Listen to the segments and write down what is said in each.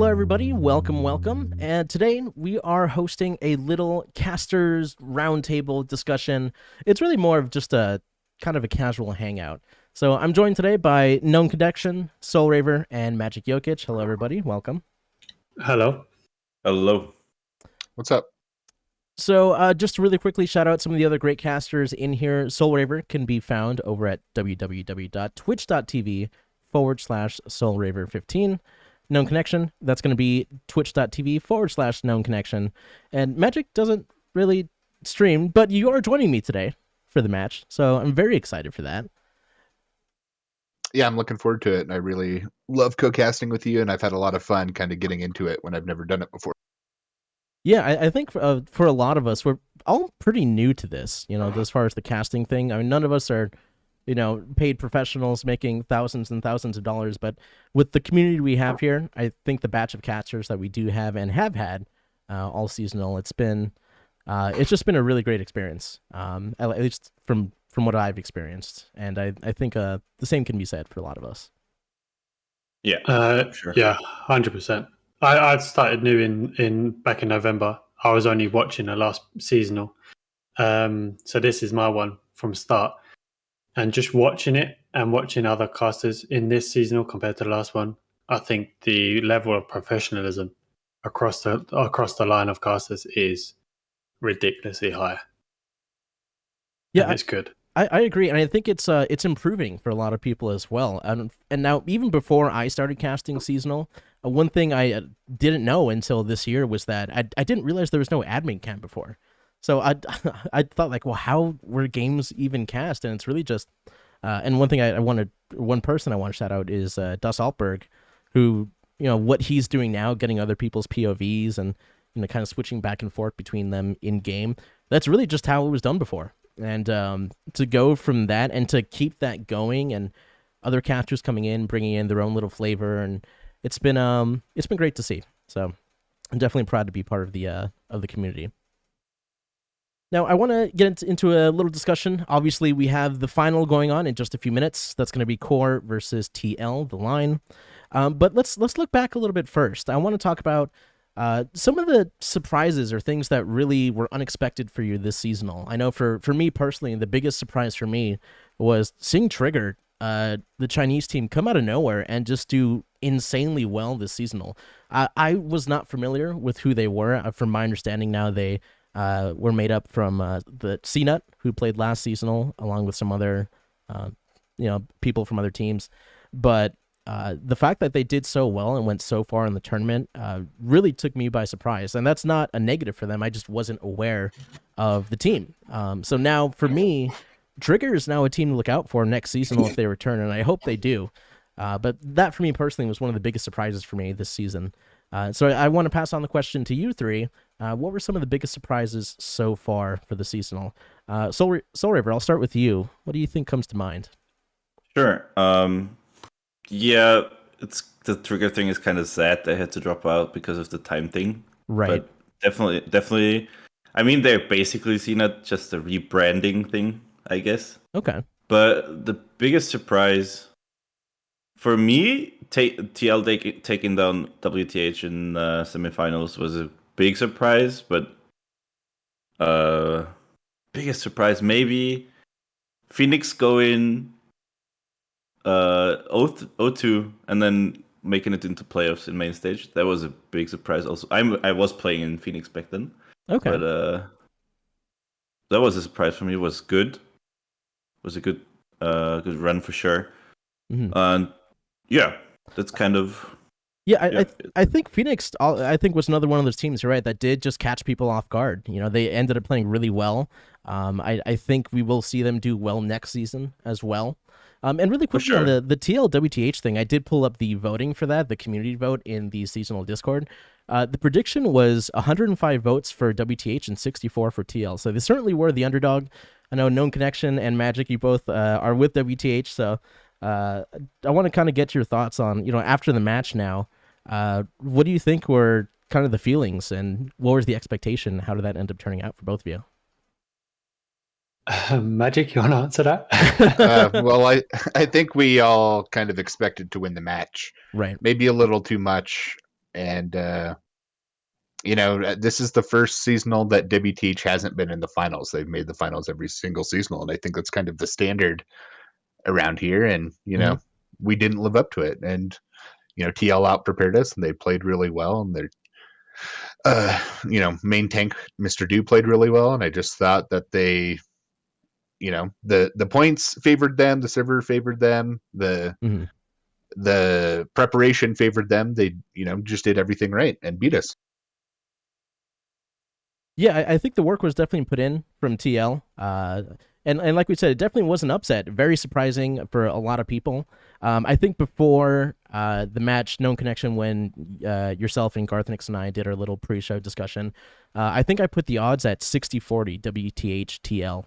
Hello, everybody. Welcome. And today we are hosting a little casters roundtable discussion. It's really more of just a kind of a casual hangout. So I'm joined today by Known Connection, Soul Raver, and Magic Jokic. Hello, everybody. Welcome. Hello. Hello. What's up? So just to really quickly shout out some of the other great casters in here. Soul Raver can be found over at www.twitch.tv/SoulRaver15. Known Connection, that's going to be twitch.tv/Known Connection. And Magic doesn't really stream, but you are joining me today for the match, so I'm very excited for that. Yeah, I'm looking forward to it, and I really love co-casting with you, and I've had a lot of fun kind of getting into it when I've never done it before. Yeah, I think for a lot of us, we're all pretty new to this, as far as the casting thing. I mean, none of us are paid professionals making thousands and thousands of dollars. But with the community we have here, I think the batch of casters that we do have and have had all seasonal, it's just been a really great experience, at least from what I've experienced. And I think the same can be said for a lot of us. Yeah, sure. Yeah, 100%. I started new in back in November. I was only watching the last seasonal. So this is my one from start. And just watching it and watching other casters in this seasonal compared to the last one, I think the level of professionalism across the line of casters is ridiculously high. Yeah, and it's good. I agree, and I think it's improving for a lot of people as well. And now, even before I started casting seasonal, one thing I didn't know until this year was that I didn't realize there was no admin camp before. So I thought, like, well, how were games even cast? And it's really just and one thing one person I want to shout out is Das Altberg, who, what he's doing now, getting other people's POVs and kind of switching back and forth between them in game. That's really just how it was done before. And to go from that and to keep that going, and other casters coming in, bringing in their own little flavor, and it's been great to see. So I'm definitely proud to be part of the community. Now, I want to get into a little discussion. Obviously, we have the final going on in just a few minutes. That's going to be CoRe versus TL, the line. But let's look back a little bit first. I want to talk about some of the surprises or things that really were unexpected for you this seasonal. I know for me personally, the biggest surprise for me was seeing Trigger, the Chinese team, come out of nowhere and just do insanely well this seasonal. I was not familiar with who they were. From my understanding now, they were made up from the CNUT, who played last seasonal, along with some other people from other teams. But the fact that they did so well and went so far in the tournament really took me by surprise. And that's not a negative for them. I just wasn't aware of the team. So now for me, Trigger is now a team to look out for next seasonal if they return, and I hope they do. But that for me personally was one of the biggest surprises for me this season. So I want to pass on the question to you three. What were some of the biggest surprises so far for the seasonal? Soul Raver, I'll start with you. What do you think comes to mind? Sure. Yeah, it's the Trigger thing is kind of sad. They had to drop out because of the time thing. Right. But definitely. I mean, they're basically seen it just a rebranding thing, I guess. Okay. But the biggest surprise for me, TL taking down WTH in semifinals was a big surprise. But biggest surprise maybe Phoenix going 0-2 and then making it into playoffs in main stage. That was a big surprise. Also, I was playing in Phoenix back then. Okay. But that was a surprise for me. It was good. It was a good run for sure. Mm-hmm. And yeah, that's kind of. Yeah, I think Phoenix, was another one of those teams, you're right, that did just catch people off guard. They ended up playing really well. I think we will see them do well next season as well. And really quickly on the TL-WTH thing, I did pull up the voting for that, the community vote in the seasonal Discord. The prediction was 105 votes for WTH and 64 for TL. So they certainly were the underdog. I know Known Connection and Magic, you both are with WTH, so I want to kind of get your thoughts on, after the match now, what do you think were kind of the feelings, and what was the expectation? How did that end up turning out for both of you? Magic, you want to answer that? Well, I think we all kind of expected to win the match. Right. Maybe a little too much. And this is the first seasonal that WTH hasn't been in the finals. They've made the finals every single seasonal, and I think that's kind of the standard around here. And we didn't live up to it. And TL out prepared us, and they played really well. And they're main tank Mr. Do played really well, and I just thought that they, the points favored them, the server favored them, the preparation favored them. They just did everything right and beat us. Yeah, I think the work was definitely put in from TL. And like we said, it definitely was an upset. Very surprising for a lot of people. I think before the match, Known Connection, when yourself and Garthnix and I did our little pre-show discussion, I think I put the odds at 60-40 WTH TL.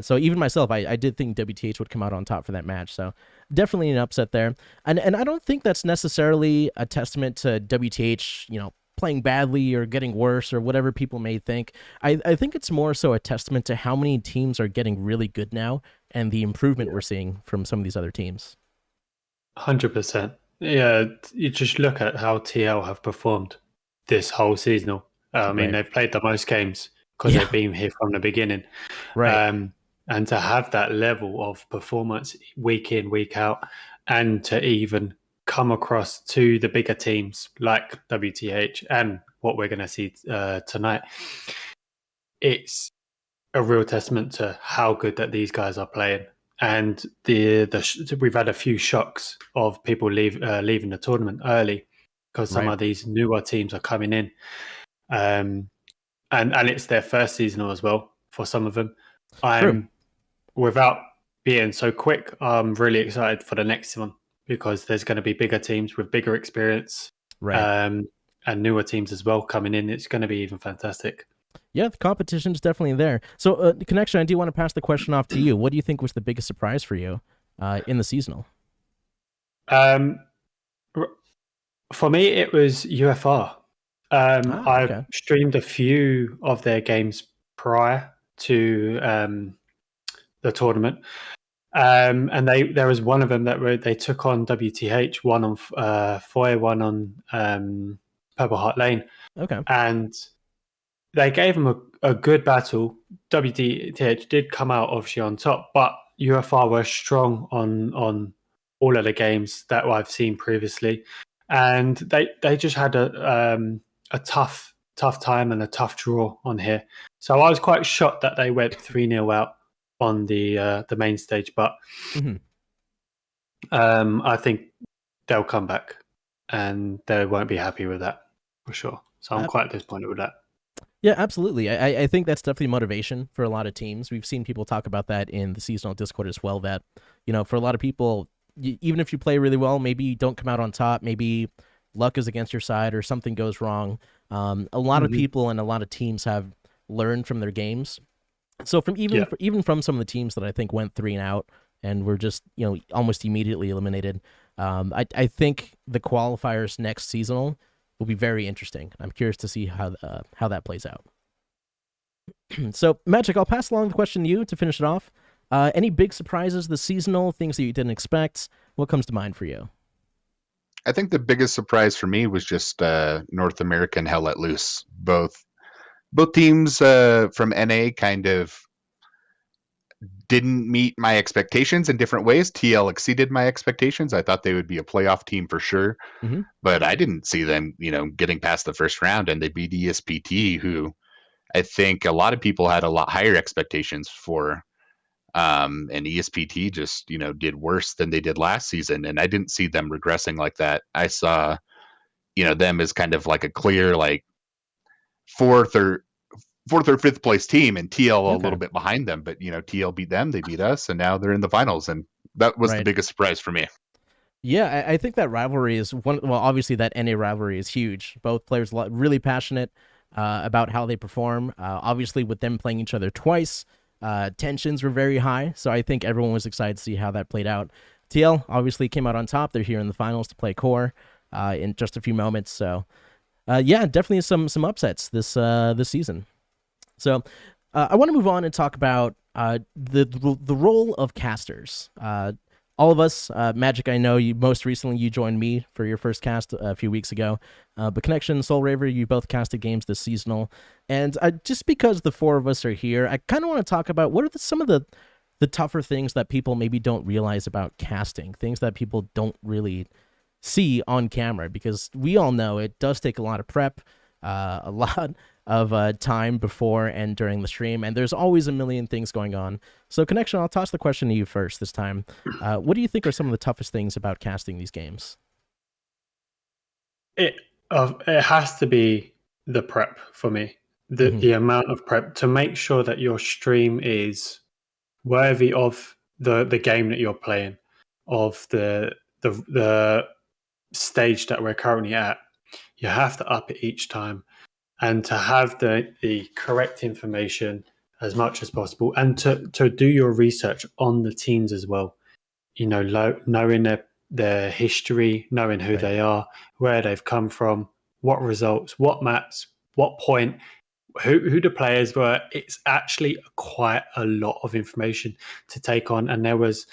So even myself, I did think WTH would come out on top for that match. So definitely an upset there. And I don't think that's necessarily a testament to WTH, playing badly or getting worse or whatever people may think. I think it's more so a testament to how many teams are getting really good now and the improvement we're seeing from some of these other teams. 100%. Yeah, you just look at how TL have performed this whole seasonal. I mean, they've played the most games because they've been here from the beginning. Right. And to have that level of performance week in, week out, and to even come across to the bigger teams like WTH and what we're going to see tonight, it's a real testament to how good that these guys are playing. And we've had a few shocks of people leaving the tournament early because some of these newer teams are coming in, and it's their first seasonal as well for some of them. Without being so quick, I'm really excited for the next one because there's going to be bigger teams with bigger experience, and newer teams as well coming in. It's going to be even fantastic. Yeah, the competition's definitely there. So, Connection, I do want to pass the question off to you. What do you think was the biggest surprise for you in the seasonal? For me, it was UFR. I streamed a few of their games prior to the tournament. And there was one of them that they took on WTH, one on Foy, one on Purple Heart Lane. Okay. And they gave them a good battle. WTH did come out obviously on top, but UFR were strong on all of the games that I've seen previously. And they just had a tough time and a tough draw on here. So I was quite shocked that they went 3-0 out on the main stage, but I think they'll come back and they won't be happy with that for sure. So I'm quite disappointed with that. Yeah, absolutely. I think that's definitely motivation for a lot of teams. We've seen people talk about that in the seasonal Discord as well, that, for a lot of people, even if you play really well, maybe you don't come out on top, maybe luck is against your side or something goes wrong. A lot of people and a lot of teams have learned from their games. So even from some of the teams that I think went 3 and out and were just, almost immediately eliminated, I think the qualifiers next seasonal will be very interesting. I'm curious to see how that plays out. So, Magic, I'll pass along the question to you to finish it off. Any big surprises this seasonal, things that you didn't expect? What comes to mind for you? I think the biggest surprise for me was just North American Hell Let Loose. Both teams from NA kind of didn't meet my expectations in different ways. TL exceeded my expectations. I thought they would be a playoff team for sure, but I didn't see them, getting past the first round, and they beat ESPT, who I think a lot of people had a lot higher expectations for. And ESPT just, did worse than they did last season, and I didn't see them regressing like that. I saw, them as kind of like a clear, like fourth or fifth place team, and TL a little bit behind them. But TL beat them, they beat us, and now they're in the finals, and that was the biggest surprise for me. Yeah, I think that rivalry is one. Well, obviously that NA rivalry is huge. Both players really passionate about how they perform. Obviously, with them playing each other twice, tensions were very high. So I think everyone was excited to see how that played out. TL obviously came out on top. They're here in the finals to play CoRe in just a few moments. So yeah, definitely some upsets this season. So I want to move on and talk about the role of casters. all of us, Magic, I know you most recently you joined me for your first cast a few weeks ago, but Connection, Soul Raver, you both casted games this seasonal, and just because the four of us are here, I kind of want to talk about what are some of the tougher things that people maybe don't realize about casting, things that people don't really see on camera, because we all know it does take a lot of prep, a lot of time before and during the stream, and there's always a million things going on. So Connection, I'll toss the question to you first this time. What do you think are some of the toughest things about casting these games? It has to be the prep for me. The amount of prep to make sure that your stream is worthy of the game that you're playing, of the stage that we're currently at. You have to up it each time, and to have the correct information as much as possible, and to do your research on the teams as well. You know, knowing their history, knowing who they are, where they've come from, what results, what maps, what point, who the players were. It's actually quite a lot of information to take on, and there was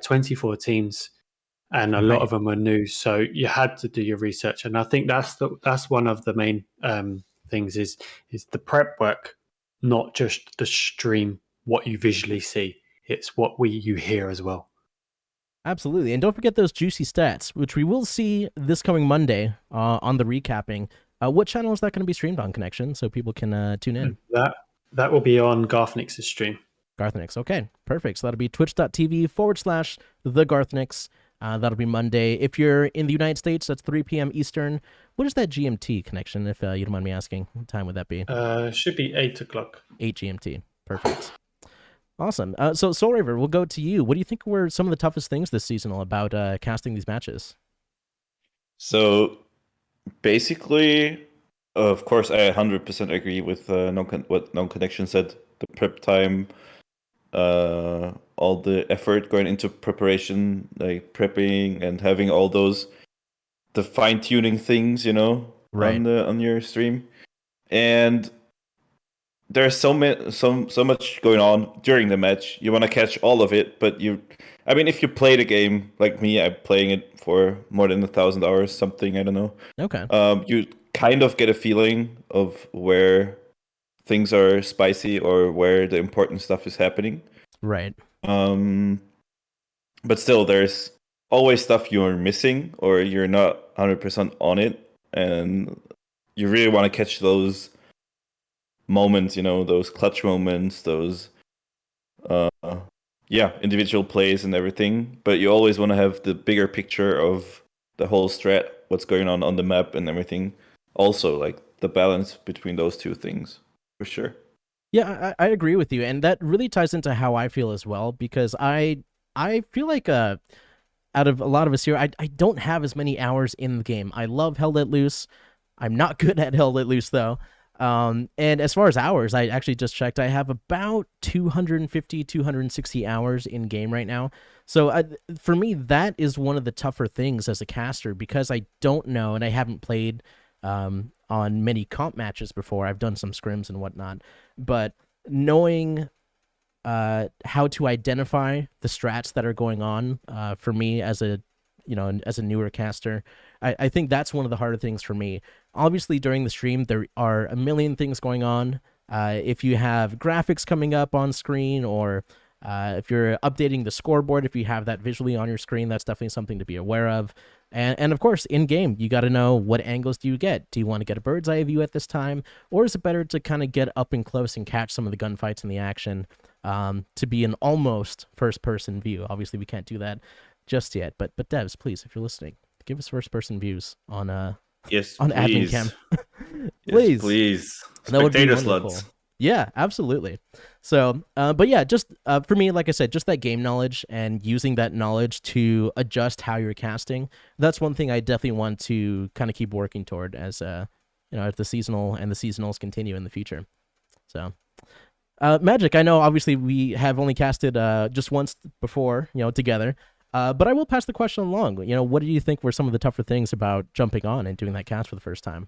24 teams, and a lot of them were new, so you had to do your research. And I think that's one of the main things is the prep work, not just the stream, what you visually see. It's what you hear as well. Absolutely. And don't forget those juicy stats, which we will see this coming Monday on the recapping. What channel is that going to be streamed on, Connection, so people can tune in? That will be on Garthnix's stream. Garthnix. Okay, perfect. So that'll be twitch.tv/thegarthnix. That'll be Monday. If you're in the United States, that's 3 p.m. Eastern. What is that GMT, Connection, if you don't mind me asking? What time would that be? Should be 8 o'clock. 8 GMT. Perfect. Awesome. So, Soul Raver, we'll go to you. What do you think were some of the toughest things this seasonal about casting these matches? So, basically, of course, I 100% agree with what No Connection said. The prep time, all the effort going into preparation, like prepping and having all the fine-tuning things, on your stream. And there's so much going on during the match. You want to catch all of it, but if you play the game like me, I'm playing it for more than 1,000 hours, something, I don't know. Okay. You kind of get a feeling of where things are spicy or where the important stuff is happening. Right. But still, there's always stuff you're missing or you're not 100% on it, and you really want to catch those moments, those clutch moments, those individual plays and everything. But you always want to have the bigger picture of the whole strat, what's going on the map and everything. Also, like the balance between those two things, for sure. Yeah, I agree with you, and that really ties into how I feel as well, because I feel like out of a lot of us here, I don't have as many hours in the game. I love Hell Let Loose. I'm not good at Hell Let Loose though. And as far as hours, I actually just checked. I have about 250, 260 hours in game right now. So for me, that is one of the tougher things as a caster, because I don't know, and I haven't played on many comp matches before. I've done some scrims and whatnot, but knowing how to identify the strats that are going on for me as a newer caster, I think that's one of the harder things for me. Obviously, during the stream, there are a million things going on. If you have graphics coming up on screen, or if you're updating the scoreboard, if you have that visually on your screen, that's definitely something to be aware of. And of course, in-game, you got to know what angles do you get. Do you want to get a bird's eye view at this time? Or is it better to kind of get up and close and catch some of the gunfights and the action to be an almost first-person view? Obviously, we can't do that just yet. But devs, please, if you're listening, give us first-person views on admin cam. Please. Yes, please. That would be Spectator wonderful. sluts. Yeah, absolutely. So, but yeah, just for me, like I said, just that game knowledge and using that knowledge to adjust how you're casting. That's one thing I definitely want to kind of keep working toward as as the seasonal and the seasonals continue in the future. So, Magic, I know obviously we have only casted just once before, together. But I will pass the question along. What do you think were some of the tougher things about jumping on and doing that cast for the first time?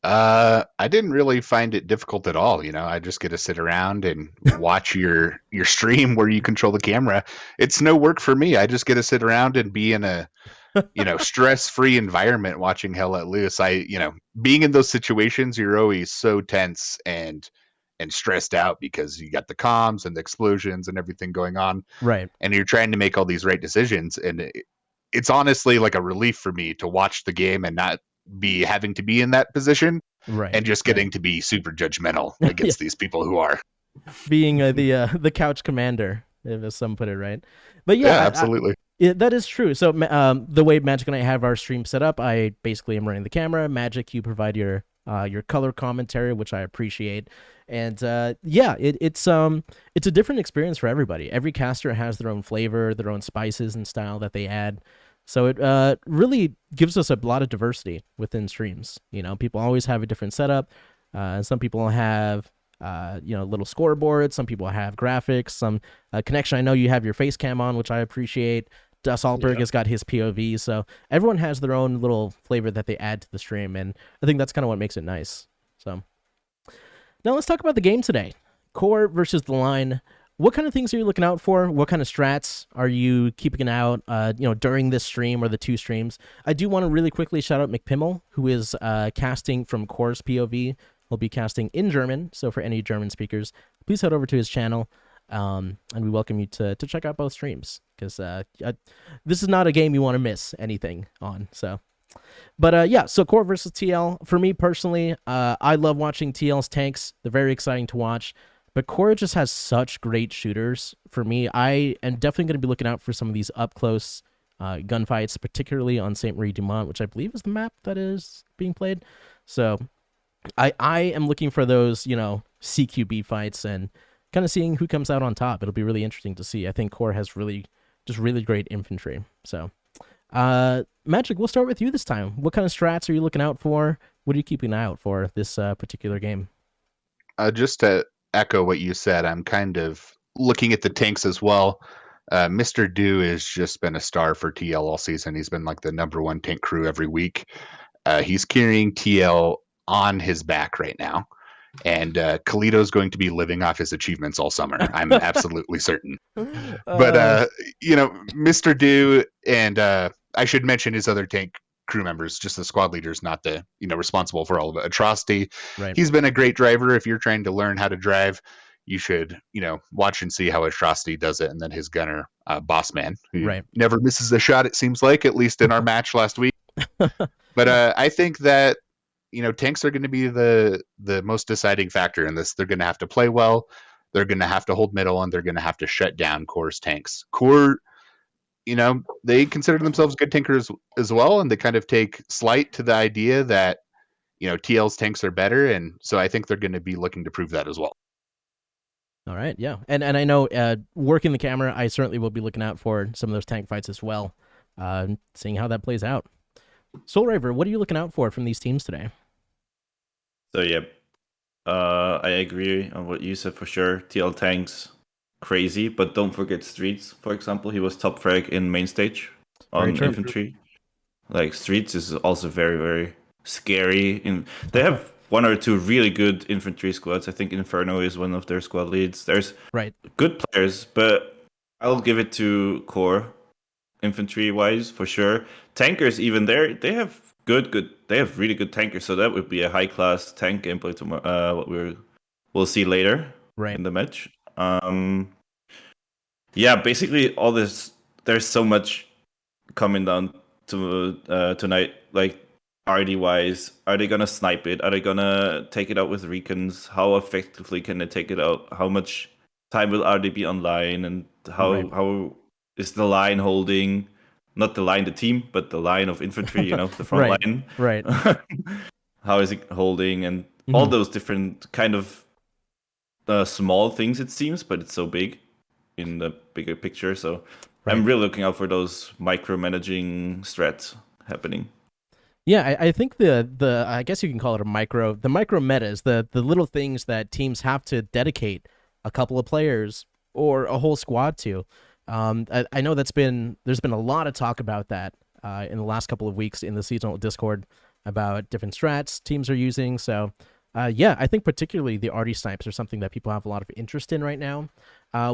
I didn't really find it difficult at all. I just get to sit around and watch your stream where you control the camera. It's no work for me. I just get to sit around and be in a stress-free environment watching Hell Let Loose. Being in those situations, you're always so tense and stressed out because you got the comms and the explosions and everything going on, Right. and you're trying to make all these right decisions. And it's honestly like a relief for me to watch the game and not be having to be in that position, Right. and just getting to be super judgmental against these people who are being the couch commander, if some put it right. But yeah, absolutely. That is true. So the way Magic and I have our stream set up, I basically am running the camera. Magic, you provide your color commentary, which I appreciate. And it's a different experience for everybody. Every caster has their own flavor, their own spices and style that they add. So it really gives us a lot of diversity within streams. People always have a different setup. Some people have little scoreboards. Some people have graphics. Some connection. I know you have your face cam on, which I appreciate. Das Altberg has got his POV. So everyone has their own little flavor that they add to the stream, and I think that's kind of what makes it nice. So now let's talk about the game today. CoRe versus the Line. What kind of things are you looking out for? What kind of strats are you keeping out, during this stream or the two streams? I do want to really quickly shout out McPimmel, who is casting from CoRe's POV. He'll be casting in German, so for any German speakers, please head over to his channel, and we welcome you to check out both streams, because this is not a game you want to miss anything on. So, but so CoRe versus TL. For me personally, I love watching TL's tanks. They're very exciting to watch. But CoRe just has such great shooters. For me, I am definitely going to be looking out for some of these up-close gunfights, particularly on St. Marie-du-Mont, which I believe is the map that is being played. So I am looking for those, CQB fights and kind of seeing who comes out on top. It'll be really interesting to see. I think CoRe has really great infantry. So, Magic, we'll start with you this time. What kind of strats are you looking out for? What are you keeping an eye out for this particular game? Just to echo what you said, I'm kind of looking at the tanks as well. Mr. Do has just been a star for TL all season. He's been like the #1 tank crew every week. He's carrying TL on his back right now, and Kalito's going to be living off his achievements all summer. I'm absolutely certain. But Mr. Do, and I should mention his other tank crew members, just the squad leaders, not the responsible for all of it. Atrocity, right. He's been a great driver. If you're trying to learn how to drive, you should watch and see how Atrocity does it. And then his gunner, Bossman, who never misses a shot, it seems like, at least in our match last week. But I think that tanks are going to be the most deciding factor in this. They're going to have to play well, they're going to have to hold middle, and they're going to have to shut down CoRe's tanks. CoRe, they consider themselves good tankers as well, and they kind of take slight to the idea that TL's tanks are better, and so I think they're going to be looking to prove that as well. All right, yeah, and I know working the camera, I certainly will be looking out for some of those tank fights as well, seeing how that plays out. Soul Raver, what are you looking out for from these teams today? So yeah, I agree on what you said for sure. TL tanks, crazy, but don't forget Streets. For example, he was top frag in main stage on infantry. Like Streets is also very, very scary. They have one or two really good infantry squads. I think Inferno is one of their squad leads. There's good players, but I'll give it to CoRe infantry wise for sure. Tankers, even there, they have good. They have really good tankers. So that would be a high class tank gameplay tomorrow. What we'll see later in the match. Yeah, basically all this. There's so much coming down to tonight. Like RD wise, are they gonna snipe it? Are they gonna take it out with recons? How effectively can they take it out? How much time will RD be online? And how is the line holding? Not the line, the team, but the line of infantry. The front line. Right. How is it holding? And all those different kind of small things, it seems, but it's so big in the bigger picture. So I'm really looking out for those micromanaging strats happening. Yeah, I think the I guess you can call it the micro metas, the little things that teams have to dedicate a couple of players or a whole squad to. I know there's been a lot of talk about that in the last couple of weeks in the seasonal Discord. about different strats teams are using. So, yeah, I think particularly the arty snipes are something that people have a lot of interest in right now.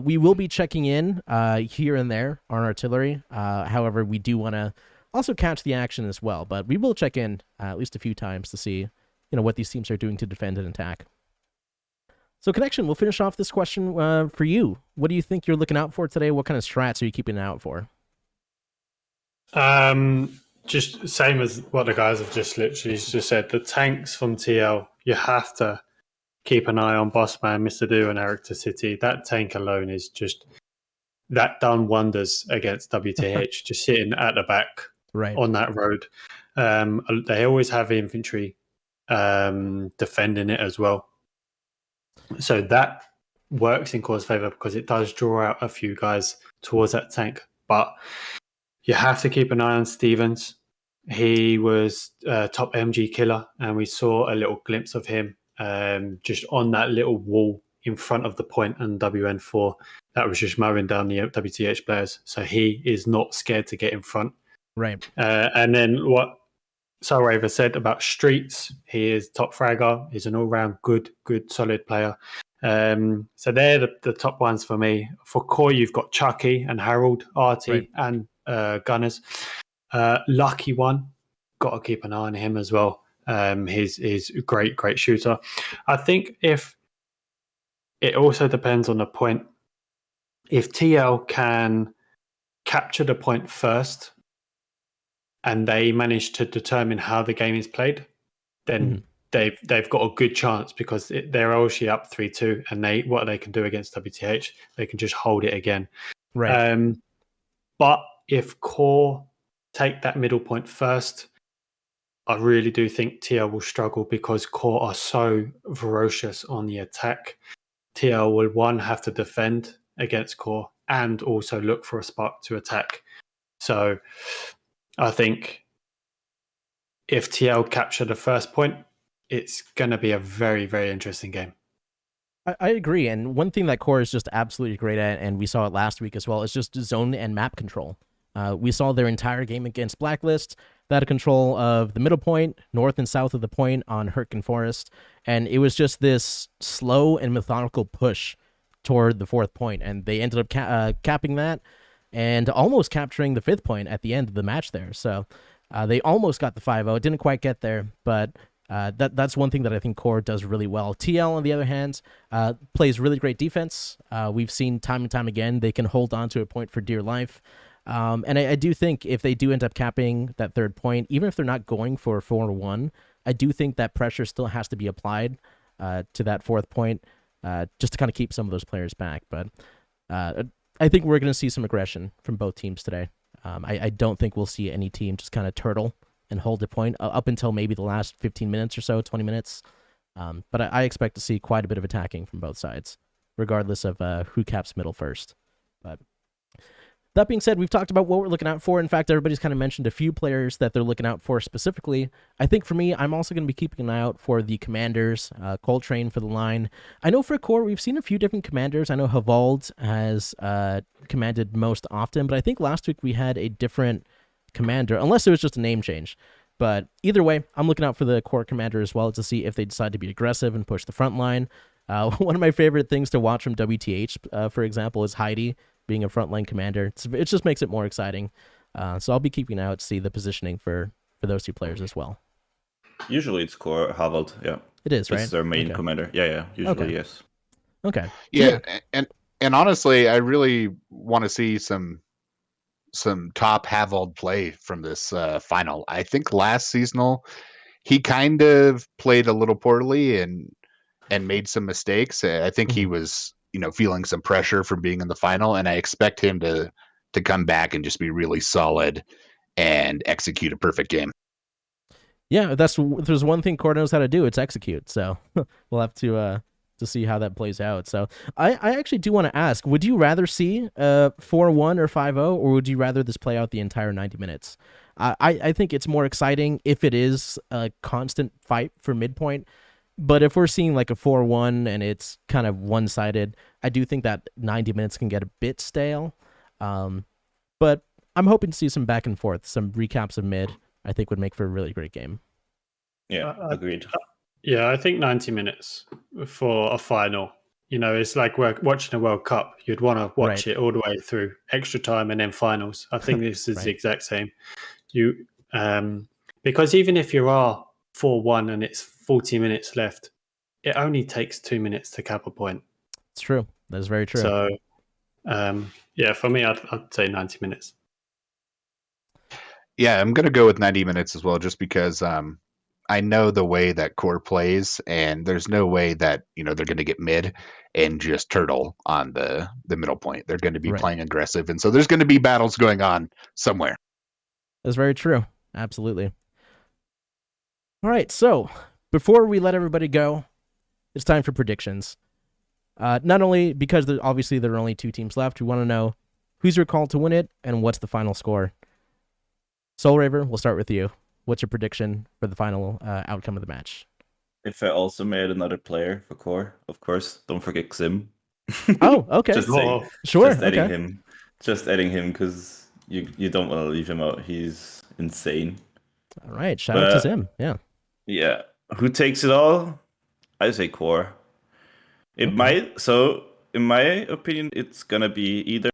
We will be checking in here and there on artillery. However, we do want to also catch the action as well. But we will check in at least a few times to see, what these teams are doing to defend and attack. So, Connection, we'll finish off this question for you. What do you think you're looking out for today? What kind of strats are you keeping an eye out for? Just same as what the guys have just literally just said. The tanks from TL, you have to keep an eye on Bossman, Mr. Do, and Eric to City. That tank alone is just that done wonders against WTH. Just sitting at the back on that road. They always have infantry defending it as well. So that works in CoRe's favor because it does draw out a few guys towards that tank. But you have to keep an eye on Stevens. He was top MG killer, and we saw a little glimpse of him just on that little wall in front of the point and WN4 that was just mowing down the WTH players. So he is not scared to get in front. Right. And then what Soulraver said about Streets, he is top fragger. He's an all-round good, solid player. So they're the top ones for me. For CoRe, you've got Chucky and Harold, Artie, and Gunners. Lucky one, got to keep an eye on him as well. He's a great shooter. I think if it also depends on the point. If TL can capture the point first and they manage to determine how the game is played, then they've got a good chance because they're actually up 3-2, and what they can do against WTH, they can just hold it again. Right. But if CoRe take that middle point first, I really do think TL will struggle because CoRe are so ferocious on the attack. TL will have to defend against CoRe and also look for a spark to attack. So I think if TL capture the first point, it's going to be a very, very interesting game. I agree. And one thing that CoRe is just absolutely great at, and we saw it last week as well, is just zone and map control. We saw their entire game against Blacklist. They had control of the middle point, north and south of the point on Hurtgen Forest. And it was just this slow and methodical push toward the fourth point. And they ended up capping that and almost capturing the fifth point at the end of the match there. So they almost got the 5-0. It didn't quite get there, but that's one thing that I think CoRe does really well. TL, on the other hand, plays really great defense. We've seen time and time again they can hold on to a point for dear life. And I do think if they do end up capping that third point, even if they're not going for 4-1, I do think that pressure still has to be applied to that fourth point just to kind of keep some of those players back. But I think we're going to see some aggression from both teams today. I don't think we'll see any team just kind of turtle and hold a point up until maybe the last 15 minutes or so, 20 minutes. But I expect to see quite a bit of attacking from both sides, regardless of who caps middle first. But that being said, we've talked about what we're looking out for. In fact, everybody's kind of mentioned a few players that they're looking out for specifically. I think for me, I'm also going to be keeping an eye out for the commanders, Coltrane for the line. I know for CoRe, we've seen a few different commanders. I know Havald has commanded most often, but I think last week we had a different commander, unless it was just a name change. But either way, I'm looking out for the CoRe commander as well to see if they decide to be aggressive and push the front line. One of my favorite things to watch from WTH, for example, is Heidi being a frontline commander. It just makes it more exciting. So I'll be keeping an eye out to see the positioning for those two players as well. Usually it's CoRe Havald, yeah. It is, right? It's their main commander. Yeah, usually yes. Okay. Yeah, and honestly, I really want to see some top Havald play from this final. I think last seasonal, he kind of played a little poorly and made some mistakes. I think he was feeling some pressure from being in the final, and I expect him to come back and just be really solid and execute a perfect game. Yeah, there's one thing CoRe knows how to do, it's execute. So we'll have to see how that plays out. So I actually do want to ask, would you rather see 4-1 or 5-0, or would you rather this play out the entire 90 minutes? I think it's more exciting if it is a constant fight for midpoint. But if we're seeing like a 4-1 and it's kind of one-sided, I do think that 90 minutes can get a bit stale. But I'm hoping to see some back and forth, some recaps of mid, I think would make for a really great game. Yeah, agreed. Yeah, I think 90 minutes for a final. It's like we're watching a World Cup. You'd want to watch it all the way through extra time and then finals. I think this is the exact same. Because even if you are 4-1 and it's 40 minutes left, it only takes 2 minutes to cap a point. It's true. That is very true. So, for me, I'd say 90 minutes. Yeah, I'm going to go with 90 minutes as well, just because I know the way that CoRe plays, and there's no way that they're going to get mid and just turtle on the middle point. They're going to be playing aggressive, and so there's going to be battles going on somewhere. That's very true. Absolutely. All right, so before we let everybody go, it's time for predictions. Not only because obviously there are only 2 teams left, we want to know who's your call to win it and what's the final score. Soul Raver, we'll start with you. What's your prediction for the final outcome of the match? If I also made another player for CoRe, of course, don't forget Xim. Oh, okay. Sure. Just adding him because you don't want to leave him out. He's insane. All right, shout out to Xim. Yeah. Yeah. Who takes it all? I say CoRe. It might. So, in my opinion, it's gonna be either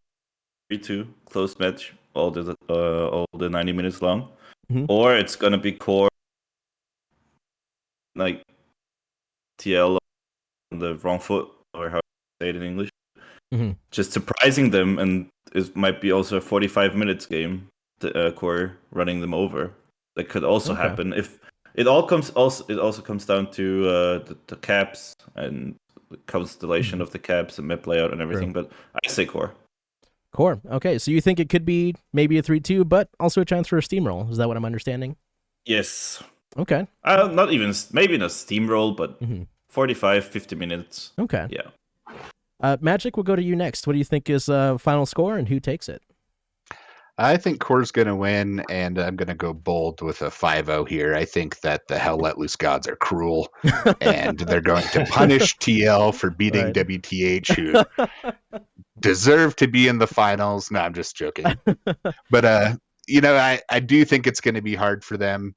3-2 close match, all the 90 minutes long, or it's gonna be CoRe like TL on the wrong foot, or how you say it in English. Just surprising them, and it might be also a 45 minutes game. The CoRe running them over. That could also happen if it also comes down to the caps and the constellation of the caps and map layout and everything. But I say CoRe. CoRe. Okay, so you think it could be maybe a 3-2, but also a chance for a steamroll. Is that what I'm understanding? Yes. Okay. Not even maybe not steamroll, but 45, 50 minutes. Okay. Yeah. Magic, we'll go to you next. What do you think is final score and who takes it? I think CoRe's going to win, and I'm going to go bold with a 5-0 here. I think that the Hell Let Loose gods are cruel, and they're going to punish TL for beating WTH, who deserve to be in the finals. No, I'm just joking. But, I do think it's going to be hard for them,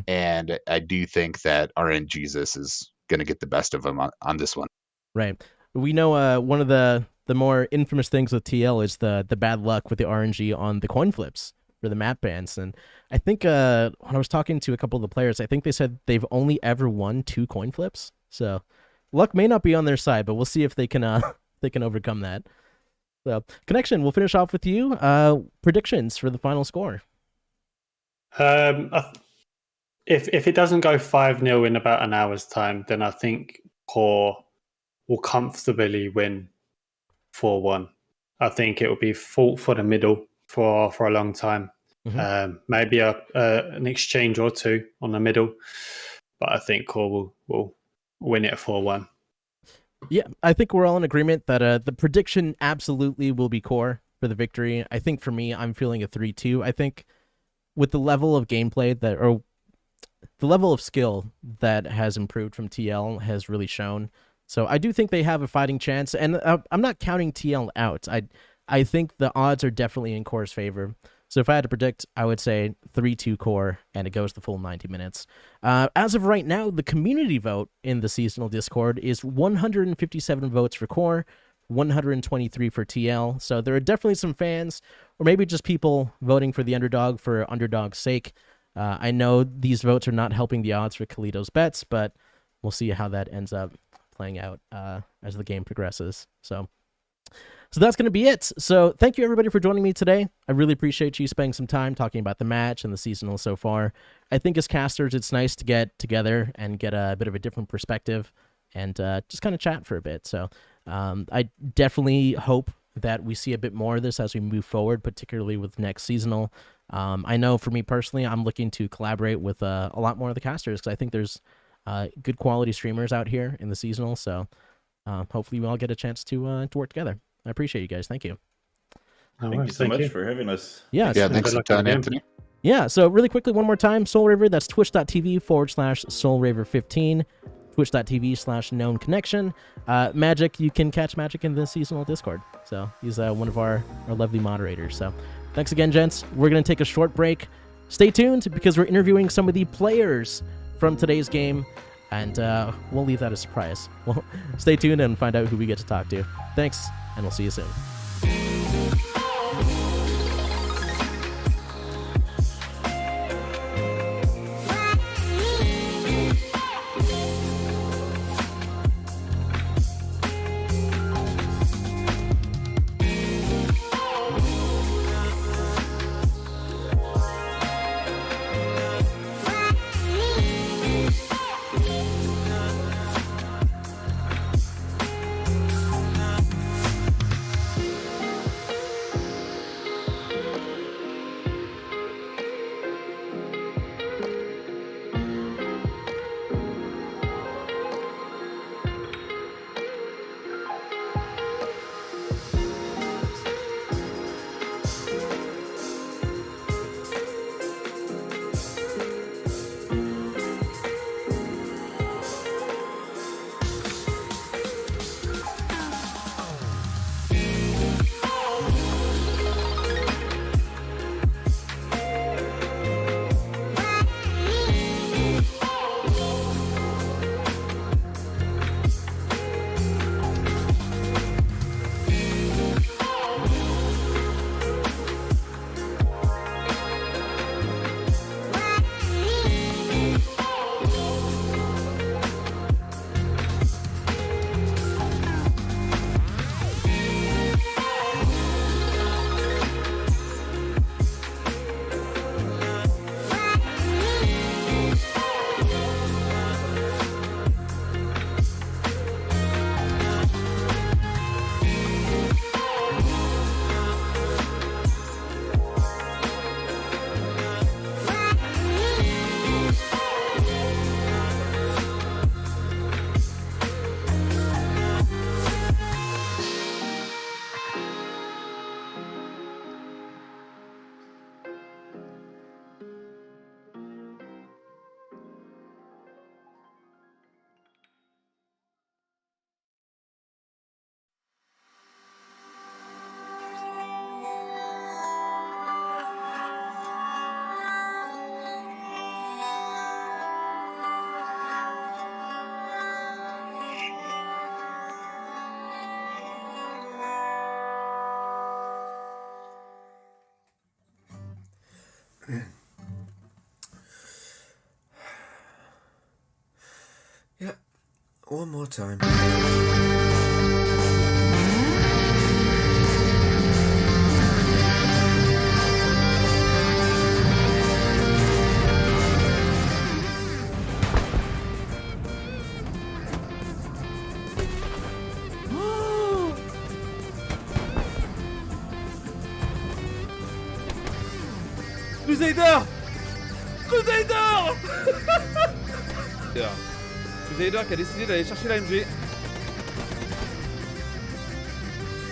and I do think that RNGesus is going to get the best of them on this one. Right. We know one of the more infamous things with TL is the bad luck with the RNG on the coin flips for the map bans. And I think when I was talking to a couple of the players, I think they said they've only ever won 2 coin flips. So luck may not be on their side, but we'll see if they can overcome that. So Connection, we'll finish off with you. Predictions for the final score. If it doesn't go 5-0 in about an hour's time, then I think CoRe will comfortably win 4-1. I think it will be fought for the middle for a long time. Maybe an exchange or 2 on the middle, but I think CoRe will win it 4-1. Yeah, I think we're all in agreement that the prediction absolutely will be CoRe for the victory. I think for me, I'm feeling a 3-2. I think with the level of gameplay the level of skill that has improved from TL has really shown. So I do think they have a fighting chance, and I'm not counting TL out. I think the odds are definitely in CoRe's favor. So if I had to predict, I would say 3-2 CoRe, and it goes the full 90 minutes. As of right now, the community vote in the seasonal Discord is 157 votes for CoRe, 123 for TL. So there are definitely some fans, or maybe just people voting for the underdog for underdog's sake. I know these votes are not helping the odds for Kalito's bets, but we'll see how that ends up playing out as the game progresses. So that's going to be it. So thank you everybody for joining me today. I really appreciate you spending some time talking about the match and the seasonal so far. I think as casters, it's nice to get together and get a bit of a different perspective and just kind of chat for a bit. So I definitely hope that we see a bit more of this as we move forward, particularly with next seasonal. I know for me personally, I'm looking to collaborate with a lot more of the casters because I think there's good quality streamers out here in the seasonal, so hopefully we all get a chance to work together. I appreciate you guys. Thank you. Thank you so much for having us. Yeah, thanks a ton, Anthony. Yeah, so really quickly, one more time, Soul Raver, that's twitch.tv/SoulRaver15, twitch.tv/known connection. Magic, you can catch Magic in the seasonal Discord. So he's one of our lovely moderators. So thanks again, gents. We're going to take a short break. Stay tuned because we're interviewing some of the players from today's game, and we'll leave that a surprise. Well, stay tuned and find out who we get to talk to. Thanks, and we'll see you soon. Yeah, one more time. Crusader! Crusader! Crusader qui a décidé d'aller chercher la MG.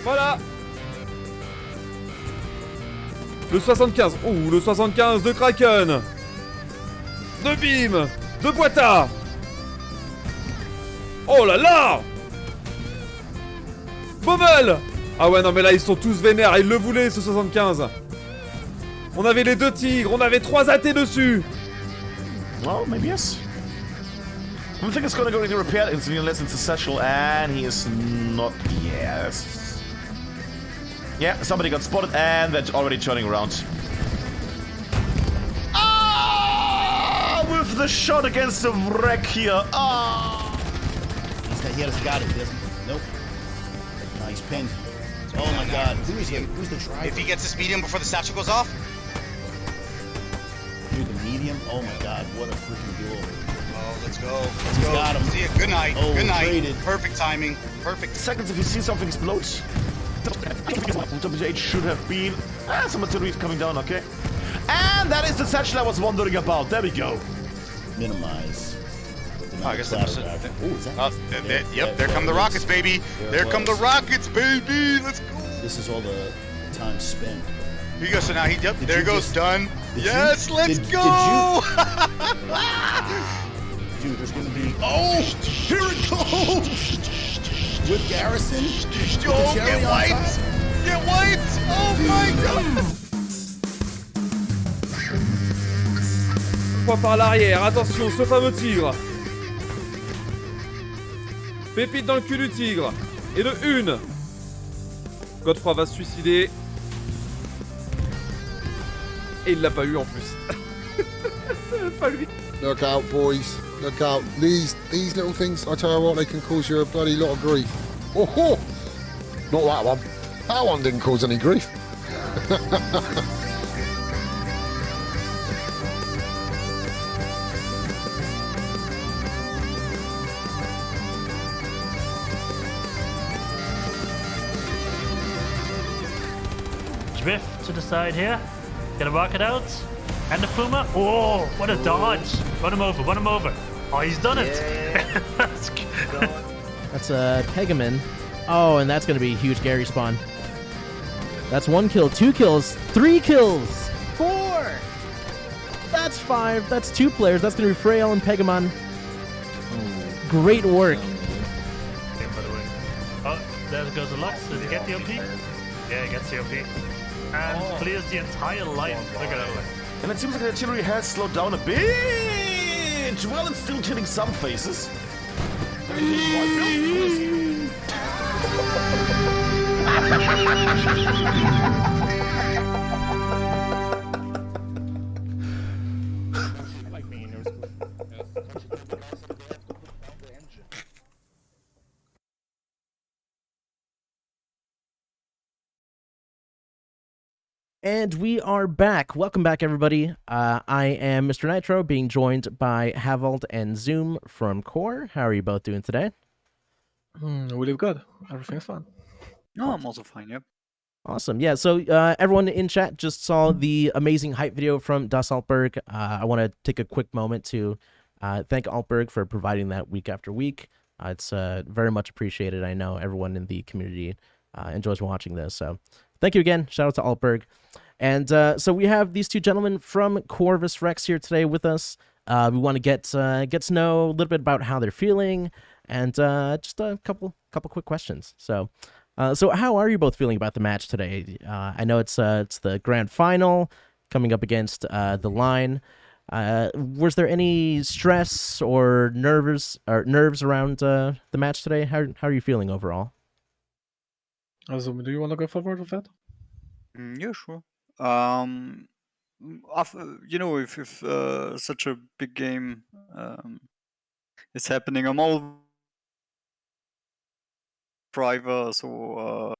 Voilà! Le 75. Ouh, le 75 de Kraken! De Bim! De Boita! Oh là là! Bommel! Ah ouais, non mais là ils sont tous vénères, ils le voulaient ce 75. On avait les 2 tigres, on avait 3 AT dessus. Well, maybe yes. I think it's gonna go into repair instantly unless it's a satchel, and he is not. Yes. Yeah, somebody got spotted, and they're already turning around. Ah! With the shot against the wreck here. Ah! He hasn't got it. He doesn't. Nope. No, he's pinned. Oh my God. Who is he? Who's the driver? If he gets this medium before the satchel goes off. Dude, the medium. Oh my God. What a freaking duel. Oh, let's go. Let's He's go. got him. See it. Good night. Oh, Good night. traded. Perfect timing. Perfect. Seconds if you see something explode. WH should have been. Some artillery coming down, okay. And that is the satchel I was wondering about. There we go. Minimize. Oh, I guess that's it. Oh, is that? Yep, there come the rockets, baby. There come the rockets, baby. Let's go. This is all the time spent. Here you go. So now he. Yep. Did There you goes just- done. did Yes. you- Let's did- go. Dude, there's gonna be. Oh, here it goes. With Garrison. Oh, get wiped. Get wiped. Oh my God. fois par l'arrière. Attention, ce fameux tigre. Pépite dans le cul du tigre. Et de une. Godefroy va se suicider. Et il l'a pas eu en plus. Pas lui. Look out, boys. Look out. These little things, I tell you what, they can cause you a bloody lot of grief. Oh, ho! Not that one. That one didn't cause any grief. Drift to the side here. Gonna rock it out. And the Puma. Oh, what a dodge. Run him over, run him over. Oh, he's done it. That's Pegamin. Oh, and that's going to be a huge Gary spawn. That's 1 kill, 2 kills, 3 kills, 4. That's 5. That's 2 players. That's going to be Frail and Pegamon. Great work. Okay, by the way. Oh, there goes the Lux. Does he get the OP? Yeah, he gets the OP. And clears the entire line. Look at that. And it seems like the artillery has slowed down a bit. Well, it's still killing some faces. And we are back. Welcome back, everybody. I am Mr. Nitro, being joined by Havold and Zoom from CoRe. How are you both doing today? Really good. Everything's fine. No, I'm also fine, yep. Awesome. Yeah, so everyone in chat just saw the amazing hype video from Das Altberg. I want to take a quick moment to thank Altberg for providing that week after week. It's very much appreciated. I know everyone in the community enjoys watching this. So thank you again. Shout out to Altberg. And so we have these two gentlemen from Corvus Rex here today with us. We want to get to know a little bit about how they're feeling and just a couple quick questions. So how are you both feeling about the match today? I know it's the grand final coming up against the Line. Was there any stress or nerves around the match today? How are you feeling overall? Also, do you want to go forward with that? Yeah, sure. If such a big game is happening, I'm all driver, so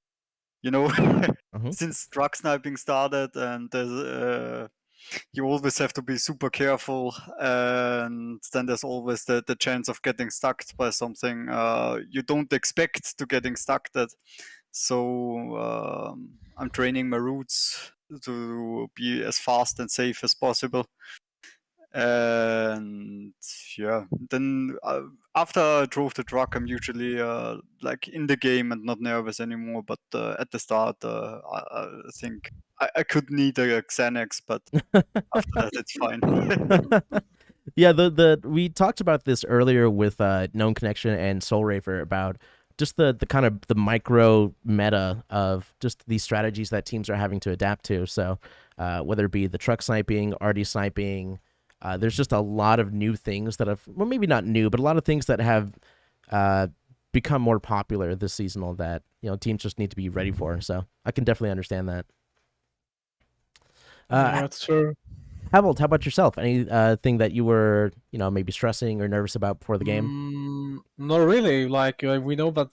since drug sniping started, and you always have to be super careful, and then there's always the chance of getting stuck by something you don't expect to getting stuck at. So I'm training my routes to be as fast and safe as possible. And yeah, then after I drove the truck, I'm usually like in the game and not nervous anymore. But at the start, I think I could need a Xanax, but after that, it's fine. Yeah, we talked about this earlier with Known Connection and Soul Raver about just the kind of the micro meta of just these strategies that teams are having to adapt to. So whether it be the truck sniping, RD sniping, there's just a lot of new things that have, well, maybe not new, but a lot of things that have become more popular this seasonal that, teams just need to be ready for. So I can definitely understand that. That's true. Havold, how about yourself? Any thing that you were, maybe stressing or nervous about before the game? Not really. Like, we know that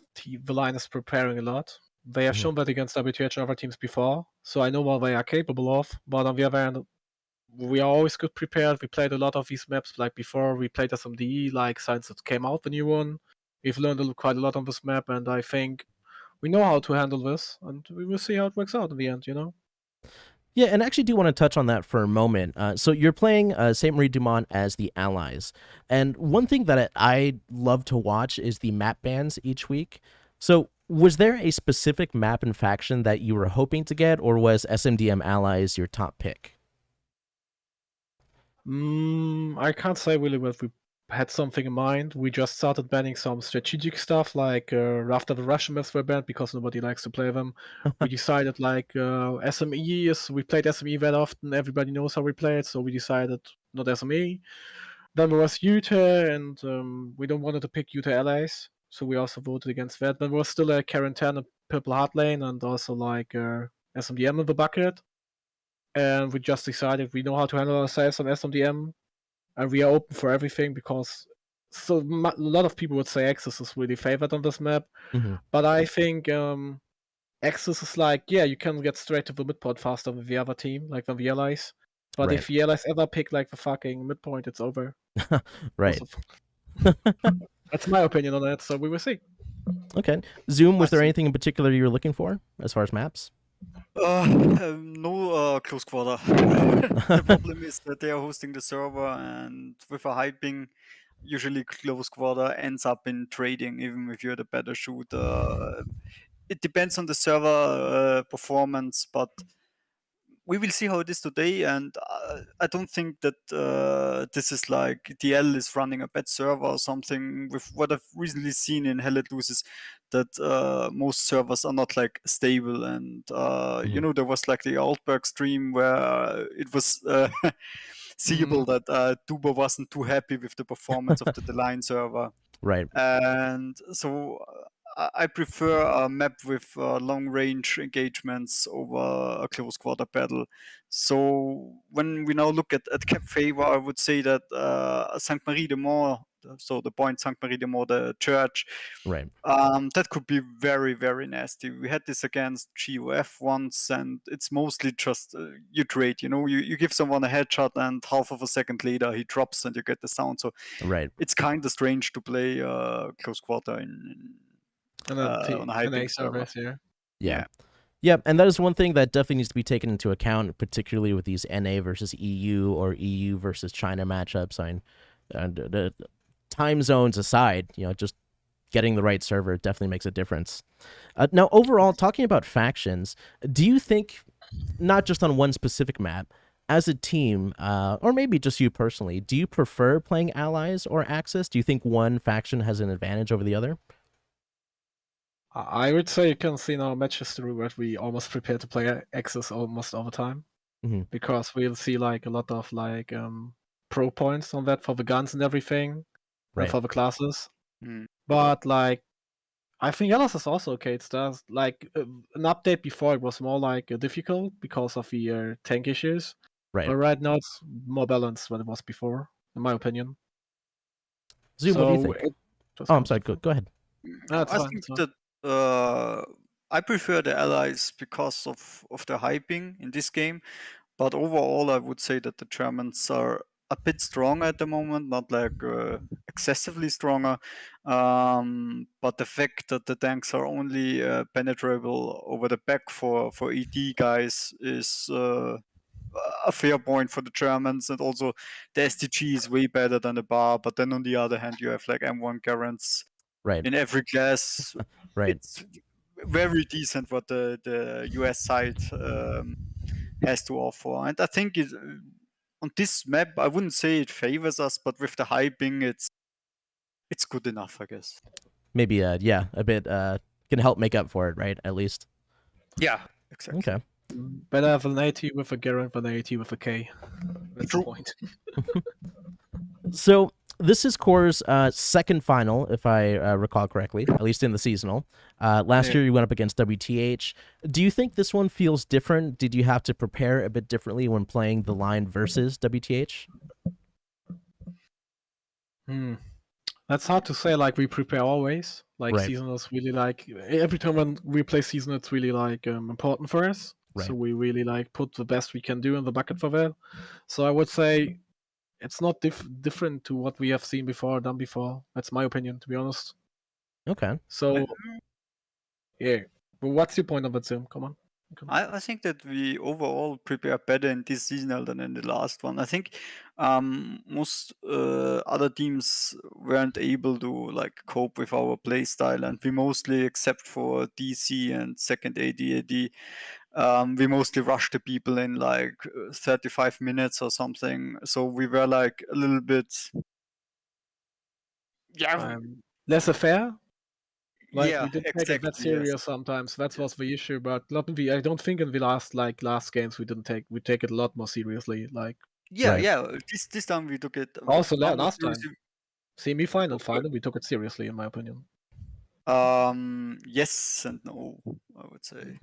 the Line is preparing a lot. They have shown that against WTH and other teams before, so I know what they are capable of. But on the other hand, we are always good prepared. We played a lot of these maps, like before we played SMDE, like since it came out, the new one. We've learned quite a lot on this map, and I think we know how to handle this, and we will see how it works out in the end, Yeah, and I actually do want to touch on that for a moment. So you're playing St. Marie Dumont as the Allies. And one thing that I love to watch is the map bans each week. So was there a specific map and faction that you were hoping to get, or was SMDM Allies your top pick? I can't say really whether we had something in mind. We just started banning some strategic stuff, like after the Russian maps were banned because nobody likes to play them. We decided like SME we played SME very often. Everybody knows how we play it, so we decided not SME. Then there was Utah, and we don't wanted to pick Utah allies, so we also voted against that. Then there was still a Quarantine, Purple Heart Lane, and also like SMDM in the bucket. And we just decided we know how to handle ourselves on SMDM, and we are open for everything because a lot of people would say Axis is really favored on this map, but I think Axis is like, yeah, you can get straight to the midpoint faster with the other team, like than the allies. But if the allies ever pick like the fucking midpoint, it's over. Right. That's my opinion on that, so we will see. Okay. Zoom, was there anything in particular you were looking for as far as maps? No close quarter. The problem is that they are hosting the server, and with a hyping, usually close quarter ends up in trading, even if you're the better shooter. It depends on the server performance, but we will see how it is today. And I don't think that this is like DL is running a bad server or something. With what I've recently seen in Hell Let Loose is that most servers are not like stable. And you know, there was like the Altberg stream where it was seeable that Duba wasn't too happy with the performance of the line server. Right. And so I prefer a map with long range engagements over a close quarter battle. So when we now look at Cap Favor, I would say that Sainte Marie de Mort, so the point Sainte Marie de Mort, the church, right, that could be very, very nasty. We had this against GOF once, and it's mostly just you trade. You know, you give someone a headshot, and half of a second later he drops, and you get the sound. So right, it's kind of strange to play close quarter on a high server. Yeah. Yep, and that is one thing that definitely needs to be taken into account, particularly with these NA versus EU or EU versus China matchups. And the time zones aside, you know, just getting the right server definitely makes a difference. Now, overall, talking about factions, do you think, not just on one specific map, as a team, or maybe just you personally, do you prefer playing allies or Axis? Do you think one faction has an advantage over the other? I would say you can see in our match history that we almost prepare to play Axis almost all the time, because we'll see like a lot of like pro points on that for the guns and everything, and for the classes. But like, I think Alice is also okay. It's just like an update before it was more like difficult because of the tank issues. Right. But right now it's more balanced than it was before, in my opinion. Zoom, what do you think? I'm sorry. Go ahead. I think that I prefer the allies because of the hyping in this game. But overall, I would say that the Germans are a bit stronger at the moment, not like excessively stronger. But the fact that the tanks are only penetrable over the back for ED guys is a fair point for the Germans. And also the STG is way better than the bar. But then on the other hand, you have like M1 Garants in every class. It's very decent what the US side has to offer. And I think on this map, I wouldn't say it favors us, but with the hyping, it's good enough, I guess. Maybe, a bit can help make up for it, right? At least. Yeah, exactly. Okay. Better have an 80 with a Garant than an 80 with a K. That's the point. So this is CoRe's second final, if I recall correctly, at least in the seasonal. Last year you went up against WTH. Do you think this one feels different? Did you have to prepare a bit differently when playing the line versus WTH? That's hard to say. Like, we prepare always. Like, season is really like, every time when we play season, it's really like important for us. So we really like put the best we can do in the bucket for that. So I would say it's not different to what we have seen before, done before. That's my opinion, to be honest. Okay. So, yeah. But what's your point of it, Sim? Come on. I think that we overall prepare better in this seasonal than in the last one. I think most other teams weren't able to like cope with our play style, and we mostly, except for DC and second AD, we mostly rushed the people in like 35 minutes or something. So we were like a little bit, less affair. Like, yeah, we didn't exactly, take it that serious sometimes. That was the issue. But I don't think in the last games we take it a lot more seriously. Like, Yeah, Right. yeah. This time we took it. Also, One was last time, semi-final, final, we took it seriously, in my opinion. Yes and no, I would say.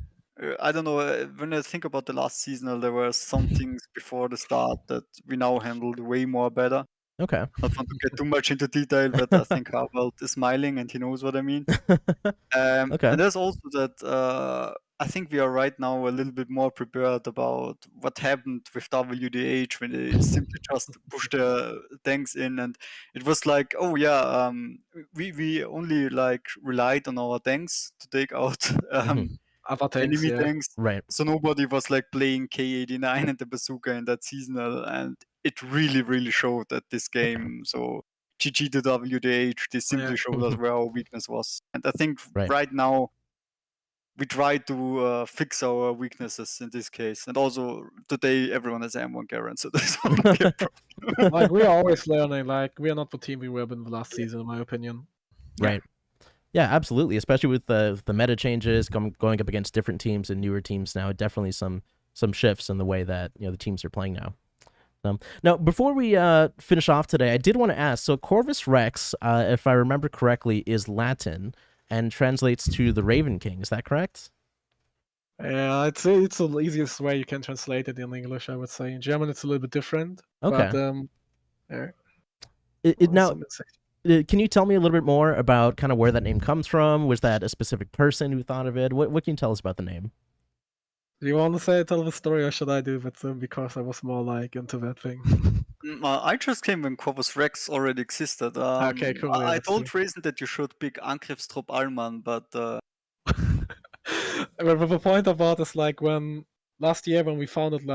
I don't know. When I think about the last season, there were some things before the start that we now handled way more better. Okay. Not want to get too much into detail, but I think Harvard is smiling and he knows what I mean. Okay. And there's also that I think we are right now a little bit more prepared about what happened with WDH when they simply just pushed their tanks in, and it was like, oh yeah, we only like relied on our tanks to take out Other tanks, enemy yeah. tanks. Right. So nobody was like playing K89 and the bazooka in that seasonal, and it really, really showed at this game. So GG to WDH, they simply showed us where our weakness was. And I think right now we try to fix our weaknesses in this case. And also today everyone has M1 Garen, so this won't be a problem. Like, we are always learning. Like, we are not the team we were in the last season, in my opinion. Right. Yeah, absolutely. Especially with the meta changes, going up against different teams and newer teams now. Definitely some shifts in the way that the teams are playing now. Now, before we finish off today, I did want to ask. So, Corvus Rex, if I remember correctly, is Latin and translates to the Raven King. Is that correct? Yeah, I'd say it's the easiest way you can translate it in English, I would say. In German, it's a little bit different. Okay. But, now, can you tell me a little bit more about kind of where that name comes from? Was that a specific person who thought of it? What can you tell us about the name? Do you want to tell the story, or should I do it? Because I was more like into that thing. I just came when Corvus Rex already existed. Okay, cool. I told Raisin that you should pick Angriffstrupp Allmann, but But the point about is like when last year when we founded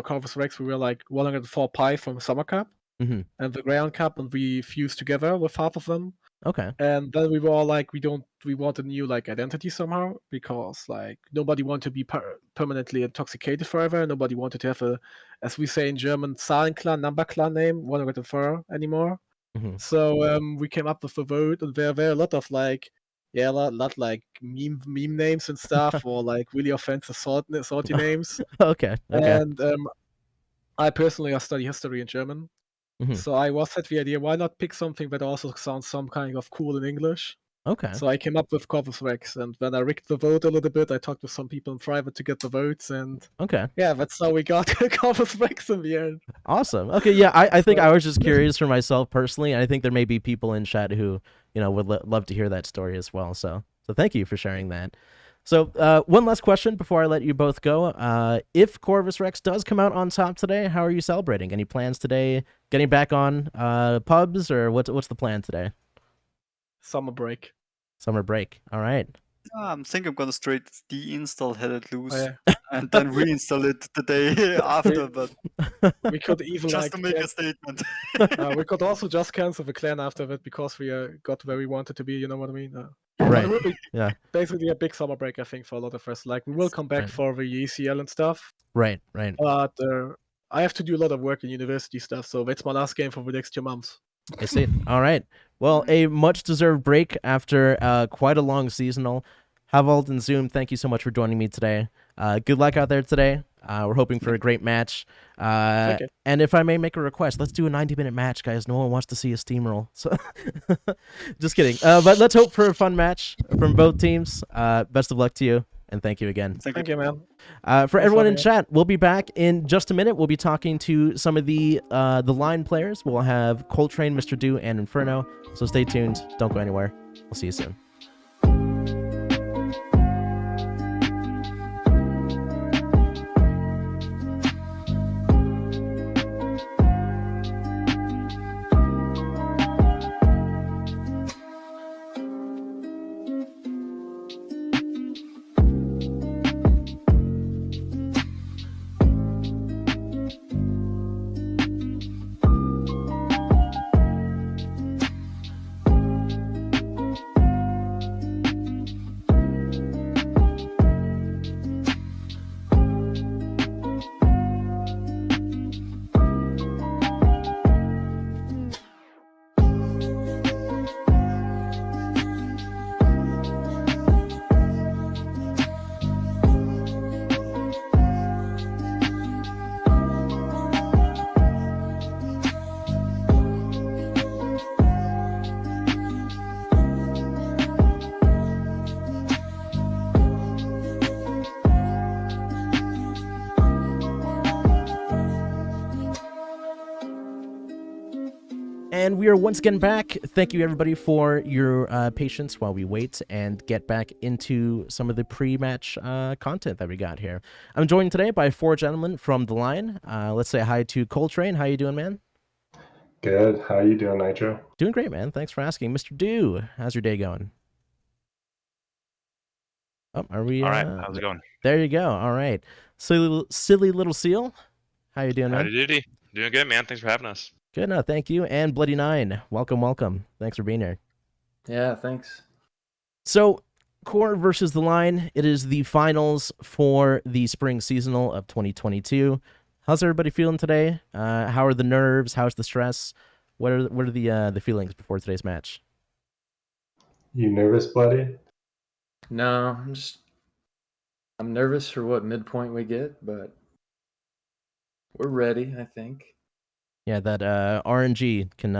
Corvus Rex, we were like 104 pi from Summer Cup and the Ground Cup, and we fused together with half of them. Okay. And then we were all like, we want a new like identity somehow, because like nobody wanted to be permanently intoxicated forever. Nobody wanted to have a, as we say in German, Zahlenclan, number clan name, 104 anymore. So we came up with a vote, and there were a lot of like, a lot like meme names and stuff, or like really offensive salty names. Okay. And I personally study history in German. So I had the idea, why not pick something that also sounds some kind of cool in English? Okay. So I came up with Corvus Rex, and when I rigged the vote a little bit, I talked to some people in private to get the votes, and yeah, that's how we got Corvus Rex in the end. Awesome. Okay, yeah, I think I was just curious for myself personally, and I think there may be people in chat who would love to hear that story as well. So thank you for sharing that. So one last question before I let you both go. If Corvus Rex does come out on top today, how are you celebrating? Any plans today? Getting back on pubs, or what's the plan today? Summer break. Summer break. All right. I think I'm gonna straight deinstall Hell Let Loose and then reinstall it the day after. But we could even just to make a statement. We could also just cancel the clan after that because we got where we wanted to be. You know what I mean? Right. It will be yeah. Basically a big summer break, I think, for a lot of us. Like we will come back for the ECL and stuff. Right. But I have to do a lot of work in university stuff, so that's my last game for the next 2 months. I see. All right. Well, a much-deserved break after quite a long seasonal. Havald and Zoom, thank you so much for joining me today. Good luck out there today. We're hoping for a great match. And if I may make a request, let's do a 90-minute match, guys. No one wants to see a steamroll. So, just kidding. But let's hope for a fun match from both teams. Best of luck to you, and thank you again. Thank you, man. For everyone in chat, we'll be back in just a minute. We'll be talking to some of the line players. We'll have Coltrane, Mr. Do, and Inferno. So stay tuned. Don't go anywhere. We'll see you soon. And we are once again back. Thank you, everybody, for your patience while we wait and get back into some of the pre-match content that we got here. I'm joined today by 4 gentlemen from the line. Let's say hi to Coltrane. How you doing, man? Good. How you doing, Nitro? Doing great, man. Thanks for asking. Mr. Dew, how's your day going? Oh, are we? All right. How's it going? There you go. All right. Silly little seal. How you doing, man? Howdy doody. Doing good, man. Thanks for having us. Good. No, thank you. And Bloody Nine, welcome. Thanks for being here. Yeah, thanks. So, CoRe versus the Line. It is the finals for the spring seasonal of 2022. How's everybody feeling today? How are the nerves? How's the stress? What are the feelings before today's match? You nervous, Bloody? No, I'm nervous for what midpoint we get, but we're ready, I think. Yeah, that RNG can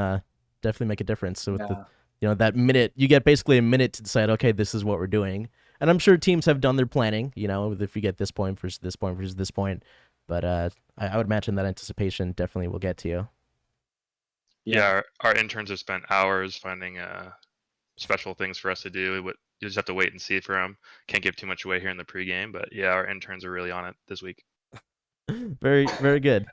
definitely make a difference. So, with that minute, you get basically a minute to decide, okay, this is what we're doing. And I'm sure teams have done their planning, if you get this point versus this point versus this point. But I would imagine that anticipation definitely will get to you. Yeah, our interns have spent hours finding special things for us to do. You just have to wait and see for them. Can't give too much away here in the pregame, but yeah, our interns are really on it this week. Very, very good.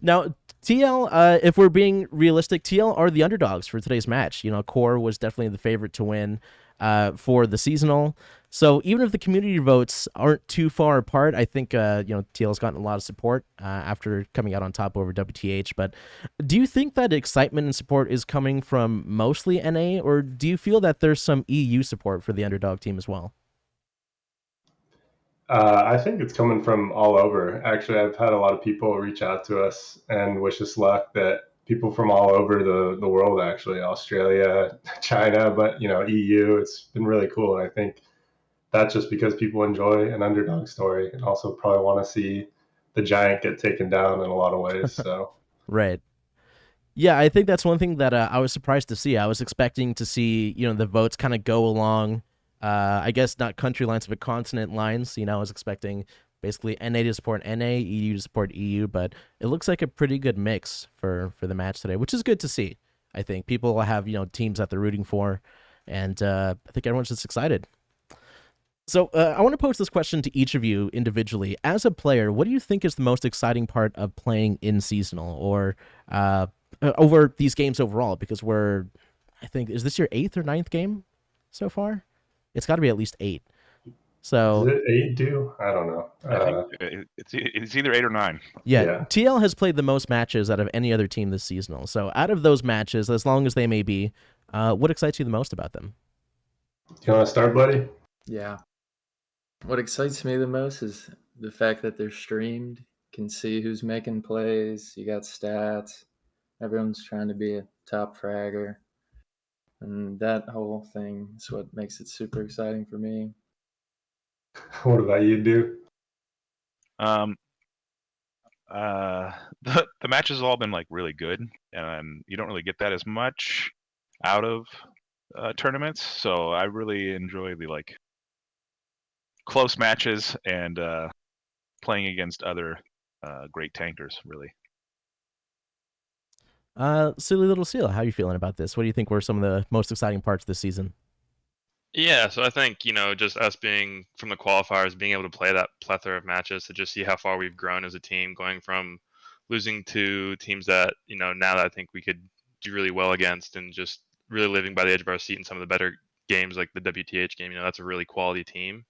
Now, TL, if we're being realistic, TL are the underdogs for today's match. CoRe was definitely the favorite to win for the seasonal. So even if the community votes aren't too far apart, I think TL's gotten a lot of support after coming out on top over WTH. But do you think that excitement and support is coming from mostly NA, or do you feel that there's some EU support for the underdog team as well? I think it's coming from all over. Actually, I've had a lot of people reach out to us and wish us luck. That people from all over the world, actually, Australia, China, but EU. It's been really cool, and I think that's just because people enjoy an underdog story and also probably want to see the giant get taken down in a lot of ways. So right. Yeah, I think that's one thing that I was surprised to see. I was expecting to see the votes kind of go along. I guess not country lines, but continent lines. I was expecting basically NA to support NA, EU to support EU, but it looks like a pretty good mix for the match today, which is good to see. I think people have teams that they're rooting for, and I think everyone's just excited. So I want to pose this question to each of you individually. As a player, what do you think is the most exciting part of playing in seasonal or over these games overall? Because is this your 8th or 9th game so far? It's got to be at least 8. So is it 8, Dew? I don't know. I think it's either 8 or 9. Yeah, TL has played the most matches out of any other team this seasonal. So out of those matches, as long as they may be, what excites you the most about them? Do you want to start, buddy? Yeah. What excites me the most is the fact that they're streamed. You can see who's making plays. You got stats. Everyone's trying to be a top fragger. And that whole thing is what makes it super exciting for me. What about you, Dew? The matches have all been really good, and you don't really get that as much out of tournaments. So I really enjoy the close matches and playing against other great tankers. Really. Silly little seal, how are you feeling about this? What do you think were some of the most exciting parts this season? Yeah, so I think, just us being from the qualifiers, being able to play that plethora of matches to just see how far we've grown as a team, going from losing to teams that, now that I think we could do really well against, and just really living by the edge of our seat in some of the better games like the WTH game. That's a really quality team.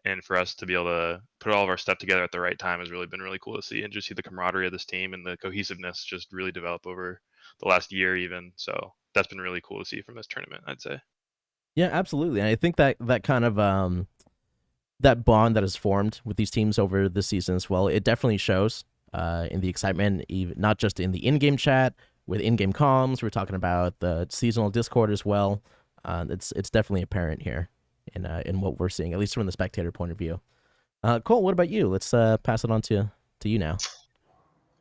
And for us to be able to put all of our stuff together at the right time has really been really cool to see, and just see the camaraderie of this team and the cohesiveness just really develop over the last year even. So that's been really cool to see from this tournament, I'd say. Yeah, absolutely. And I think that kind of that bond that is formed with these teams over this season as well, it definitely shows in the excitement, even not just in the in-game chat, with in-game comms. We're talking about the seasonal Discord as well. It's definitely apparent here in what we're seeing, at least from the spectator point of view. Cole, what about you? Let's pass it on to you now.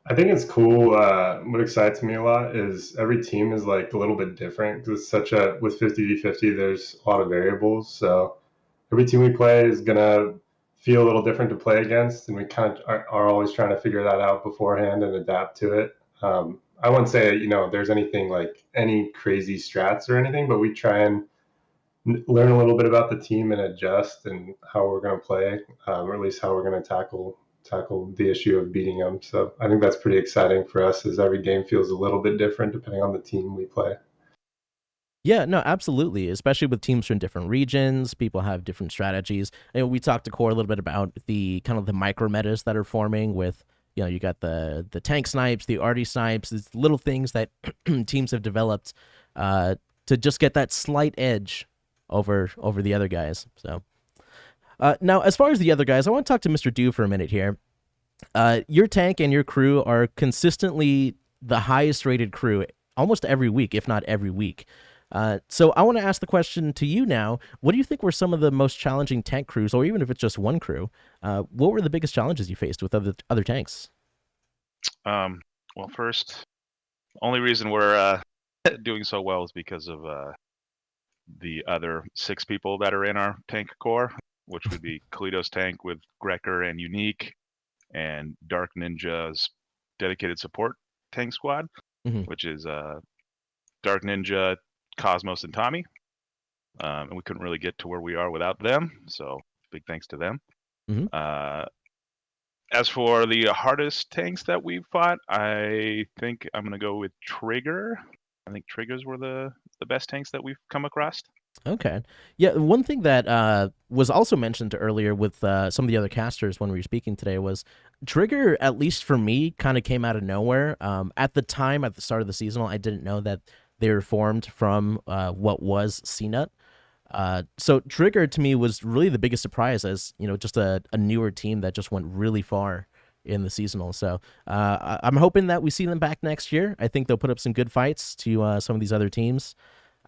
I think it's cool. What excites me a lot is every team is a little bit different. It's with 50v50, there's a lot of variables. So every team we play is gonna feel a little different to play against, and we kind of are always trying to figure that out beforehand and adapt to it. I wouldn't say, there's anything like any crazy strats or anything, but we try and learn a little bit about the team and adjust and how we're going to play, or at least how we're going to tackle the issue of beating them. So I think that's pretty exciting for us, as every game feels a little bit different depending on the team we play. Yeah, no, absolutely. Especially with teams from different regions, people have different strategies. And we talked to CoRe a little bit about the kind of the micro metas that are forming with, you got the tank snipes, the arty snipes, these little things that teams have developed to just get that slight edge over the other guys. So now, as far as the other guys, I want to talk to Mr. Do for a minute here. Your tank and your crew are consistently the highest rated crew almost every week, if not every week. So I want to ask the question to you now. What do you think were some of the most challenging tank crews, or even if it's just one crew, what were the biggest challenges you faced with other tanks? Well, first, only reason we're doing so well is because of the other 6 people that are in our tank core, which would be Kalito's tank with Grecker and Unique, and Dark Ninja's dedicated support tank squad, which is Dark Ninja, Cosmos, and Tommy. And we couldn't really get to where we are without them, so big thanks to them. As for the hardest tanks that we've fought, I think I'm going to go with Trigger. I think Triggers were the best tanks that we've come across. Okay. Yeah, one thing that was also mentioned earlier with some of the other casters when we were speaking today was Trigger, at least for me, kind of came out of nowhere. At the time, at the start of the season, I didn't know that they were formed from what was CNUT. So Trigger to me was really the biggest surprise, as just a newer team that just went really far in the seasonal. So I'm hoping that we see them back next year. I think they'll put up some good fights to some of these other teams.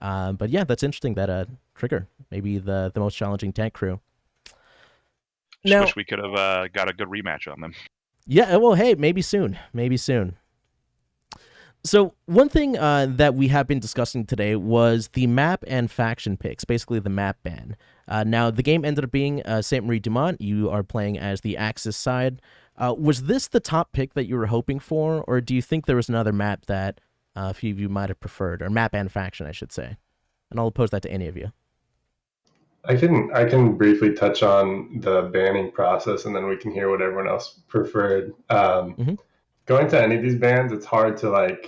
But yeah, that's interesting that Trigger maybe the most challenging tank crew. Just wish we could have got a good rematch on them. Yeah, well, hey, maybe soon. So one thing that we have been discussing today was the map and faction picks, basically the map ban. Now, the game ended up being Saint Marie Dumont. You are playing as the Axis side. Was this the top pick that you were hoping for, or do you think there was another map that a few of you might have preferred, or map and faction, I should say? And I'll pose that to any of you. I can briefly touch on the banning process, and then we can hear what everyone else preferred. Going to any of these bans, it's hard to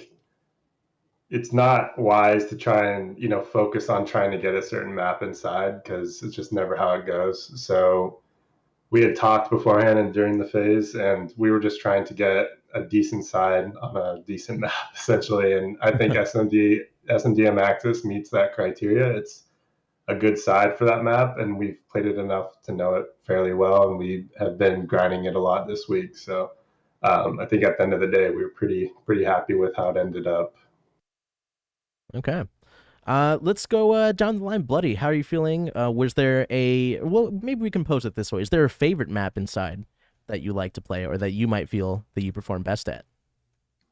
it's not wise to try and focus on trying to get a certain map inside, because it's just never how it goes. So we had talked beforehand and during the phase, and we were just trying to get a decent side on a decent map, essentially. And I think SMDM Axis meets that criteria. It's a good side for that map, and we've played it enough to know it fairly well, and we have been grinding it a lot this week. So I think at the end of the day, we were pretty happy with how it ended up. Okay. Let's go down the line. Bloody, how are you feeling? Was there maybe we can pose it this way. Is there a favorite map inside that you like to play, or that you might feel that you perform best at?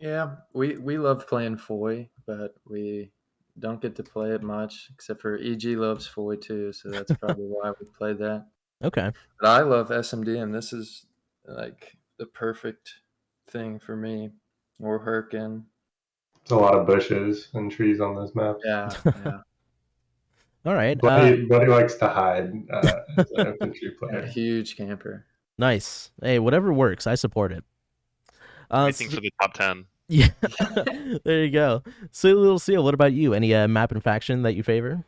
Yeah, we love playing Foy, but we don't get to play it much, except for EG loves Foy too, so that's probably why we played that. Okay. But I love SMD, and this is like the perfect thing for me. Or Herkin. There's a lot of bushes and trees on this map. Yeah. All right. Buddy likes to hide as an infantry player. A huge camper. Nice. Hey, whatever works. I support it. Anything for the top 10. Yeah. There you go. So, Little Seal, what about you? Any map and faction that you favor?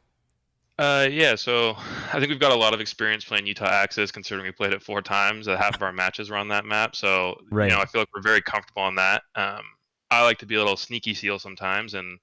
Yeah, so I think we've got a lot of experience playing Utah Axis, considering we played it 4 times. Half of our matches were on that map, so right. I feel like we're very comfortable on that. I like to be a little sneaky seal sometimes and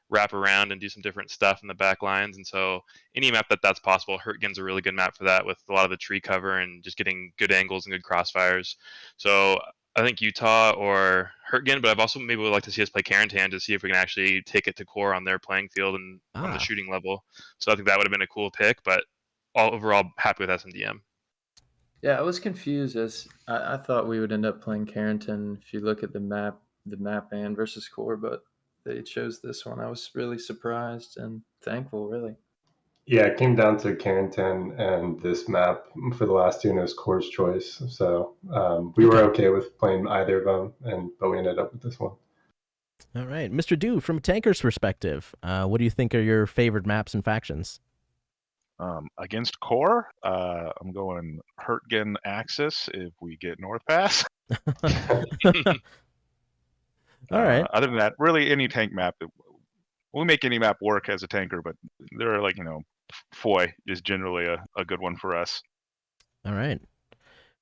wrap around and do some different stuff in the back lines. And so any map that's possible, Hurtgen's a really good map for that, with a lot of the tree cover and just getting good angles and good crossfires. So I think Utah or Hurtgen, but I've also maybe would like to see us play Carentan to see if we can actually take it to CoRe on their playing field and on the shooting level. So I think that would have been a cool pick, but overall happy with SMDM. Yeah, I was confused as I thought we would end up playing Carentan if you look at the map ban versus CoRe, but they chose this one. I was really surprised and thankful, really. Yeah, it came down to Carentan and this map for the last 2, and it was CoRe's choice. So we were okay with playing either of them, but we ended up with this one. All right, Mr. Do, from a tanker's perspective, what do you think are your favorite maps and factions? Against CoRe, I'm going Hurtgen Axis if we get North Pass. All right. Other than that, really any tank map. We'll make any map work as a tanker, but there are Foy is generally a good one for us. All right.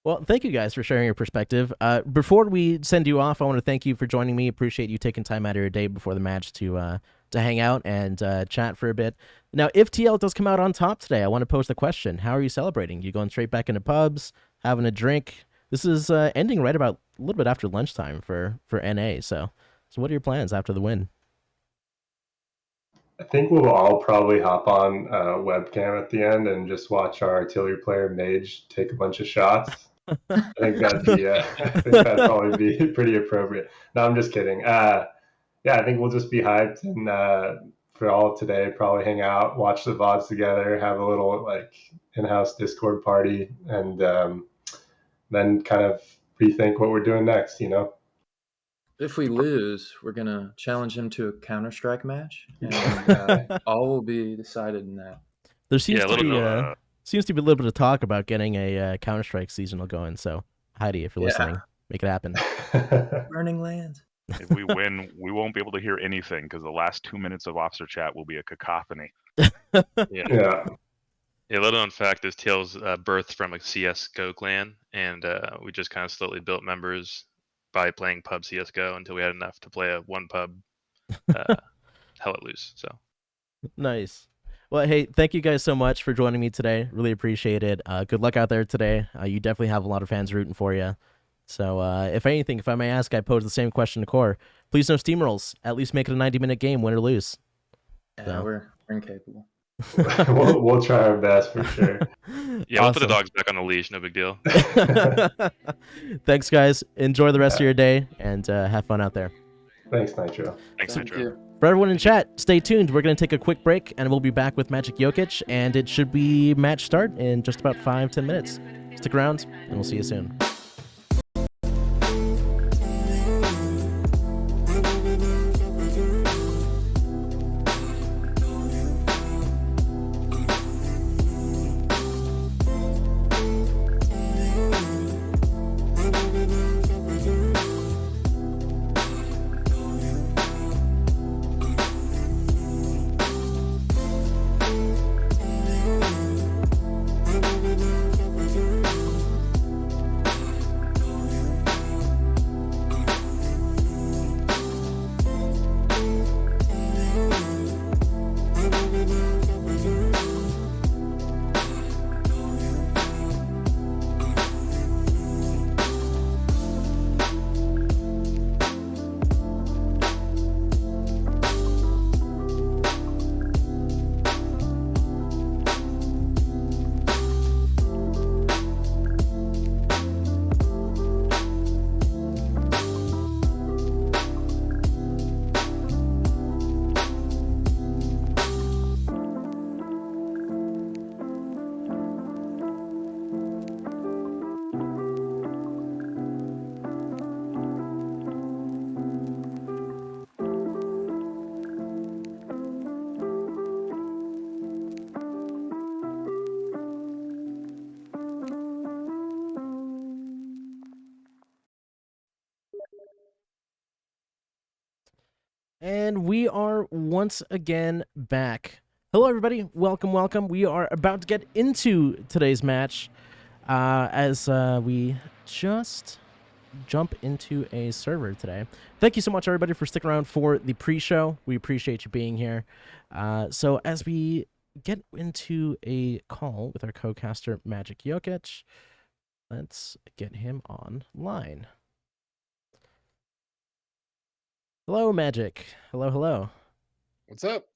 Well, thank you guys for sharing your perspective. Before we send you off, I want to thank you for joining me. Appreciate you taking time out of your day before the match to hang out and chat for a bit. Now, if TL does come out on top today, I want to pose the question: how are you celebrating? You going straight back into pubs, having a drink? This is ending right about a little bit after lunchtime for NA. So what are your plans after the win? I think we'll all probably hop on webcam at the end and just watch our artillery player Mage take a bunch of shots. I think that'd probably be pretty appropriate. No, I'm just kidding. Yeah, I think we'll just be hyped and for all of today, probably hang out, watch the VODs together, have a little in-house Discord party, and then kind of rethink what we're doing next. If we lose, we're gonna challenge him to a Counter-Strike match, and all will be decided in that. There seems to be a little bit of talk about getting a Counter-Strike seasonal going. So Heidi, if you're listening, make it happen. Burning Lands. If we win, we won't be able to hear anything because the last 2 minutes of officer chat will be a cacophony. Yeah. A little known fact is Tails birthed from a CS:GO clan, and we just kind of slowly built members by playing pub CS:GO until we had enough to play a one pub hell it loose. So nice. Well, hey, thank you guys so much for joining me today. Really appreciate it. Good luck out there today. You definitely have a lot of fans rooting for you. So if anything, if I may ask, I pose the same question to CoRe. Please no steamrolls. At least make it a 90-minute game, win or lose. Yeah, we're incapable. we'll try our best for sure. Yeah, we'll put the dogs back on the leash. No big deal. Thanks, guys. Enjoy the rest of your day and have fun out there. Thanks, Nitro. Thanks, Nitro. For everyone in chat, stay tuned. We're going to take a quick break and we'll be back with Magic Jokic, and it should be match start in just about 5-10 minutes. Stick around and we'll see you soon. And we are once again back. Hello, everybody. Welcome, welcome. We are about to get into today's match as we just jump into a server today. Thank you so much, everybody, for sticking around for the pre-show. We appreciate you being here. So as we get into a call with our co-caster, Magic Jokic, let's get him online. Hello, Magic. Hello, hello. What's up?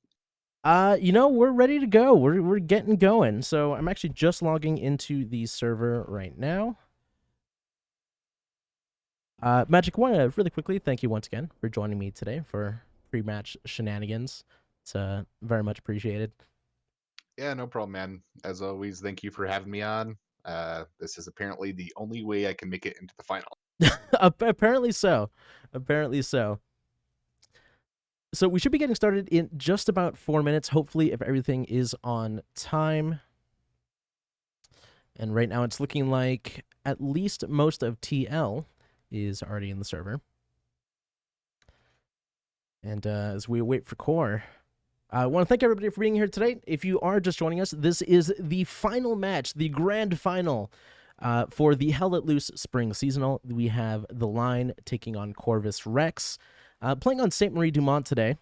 We're ready to go. We're getting going. So I'm actually just logging into the server right now. Magic, I want to really quickly thank you once again for joining me today for pre-match shenanigans. It's very much appreciated. Yeah, no problem, man. As always, thank you for having me on. This is apparently the only way I can make it into the final. Apparently so. Apparently so. So we should be getting started in just about 4 minutes, hopefully, if everything is on time. And right now it's looking like at least most of TL is already in the server. And as we wait for CoRe, I want to thank everybody for being here today. If you are just joining us, this is the final match, the grand final for the Hell Let Loose Spring Seasonal. We have the line taking on Corvus Rex. Playing on St. Marie Dumont today.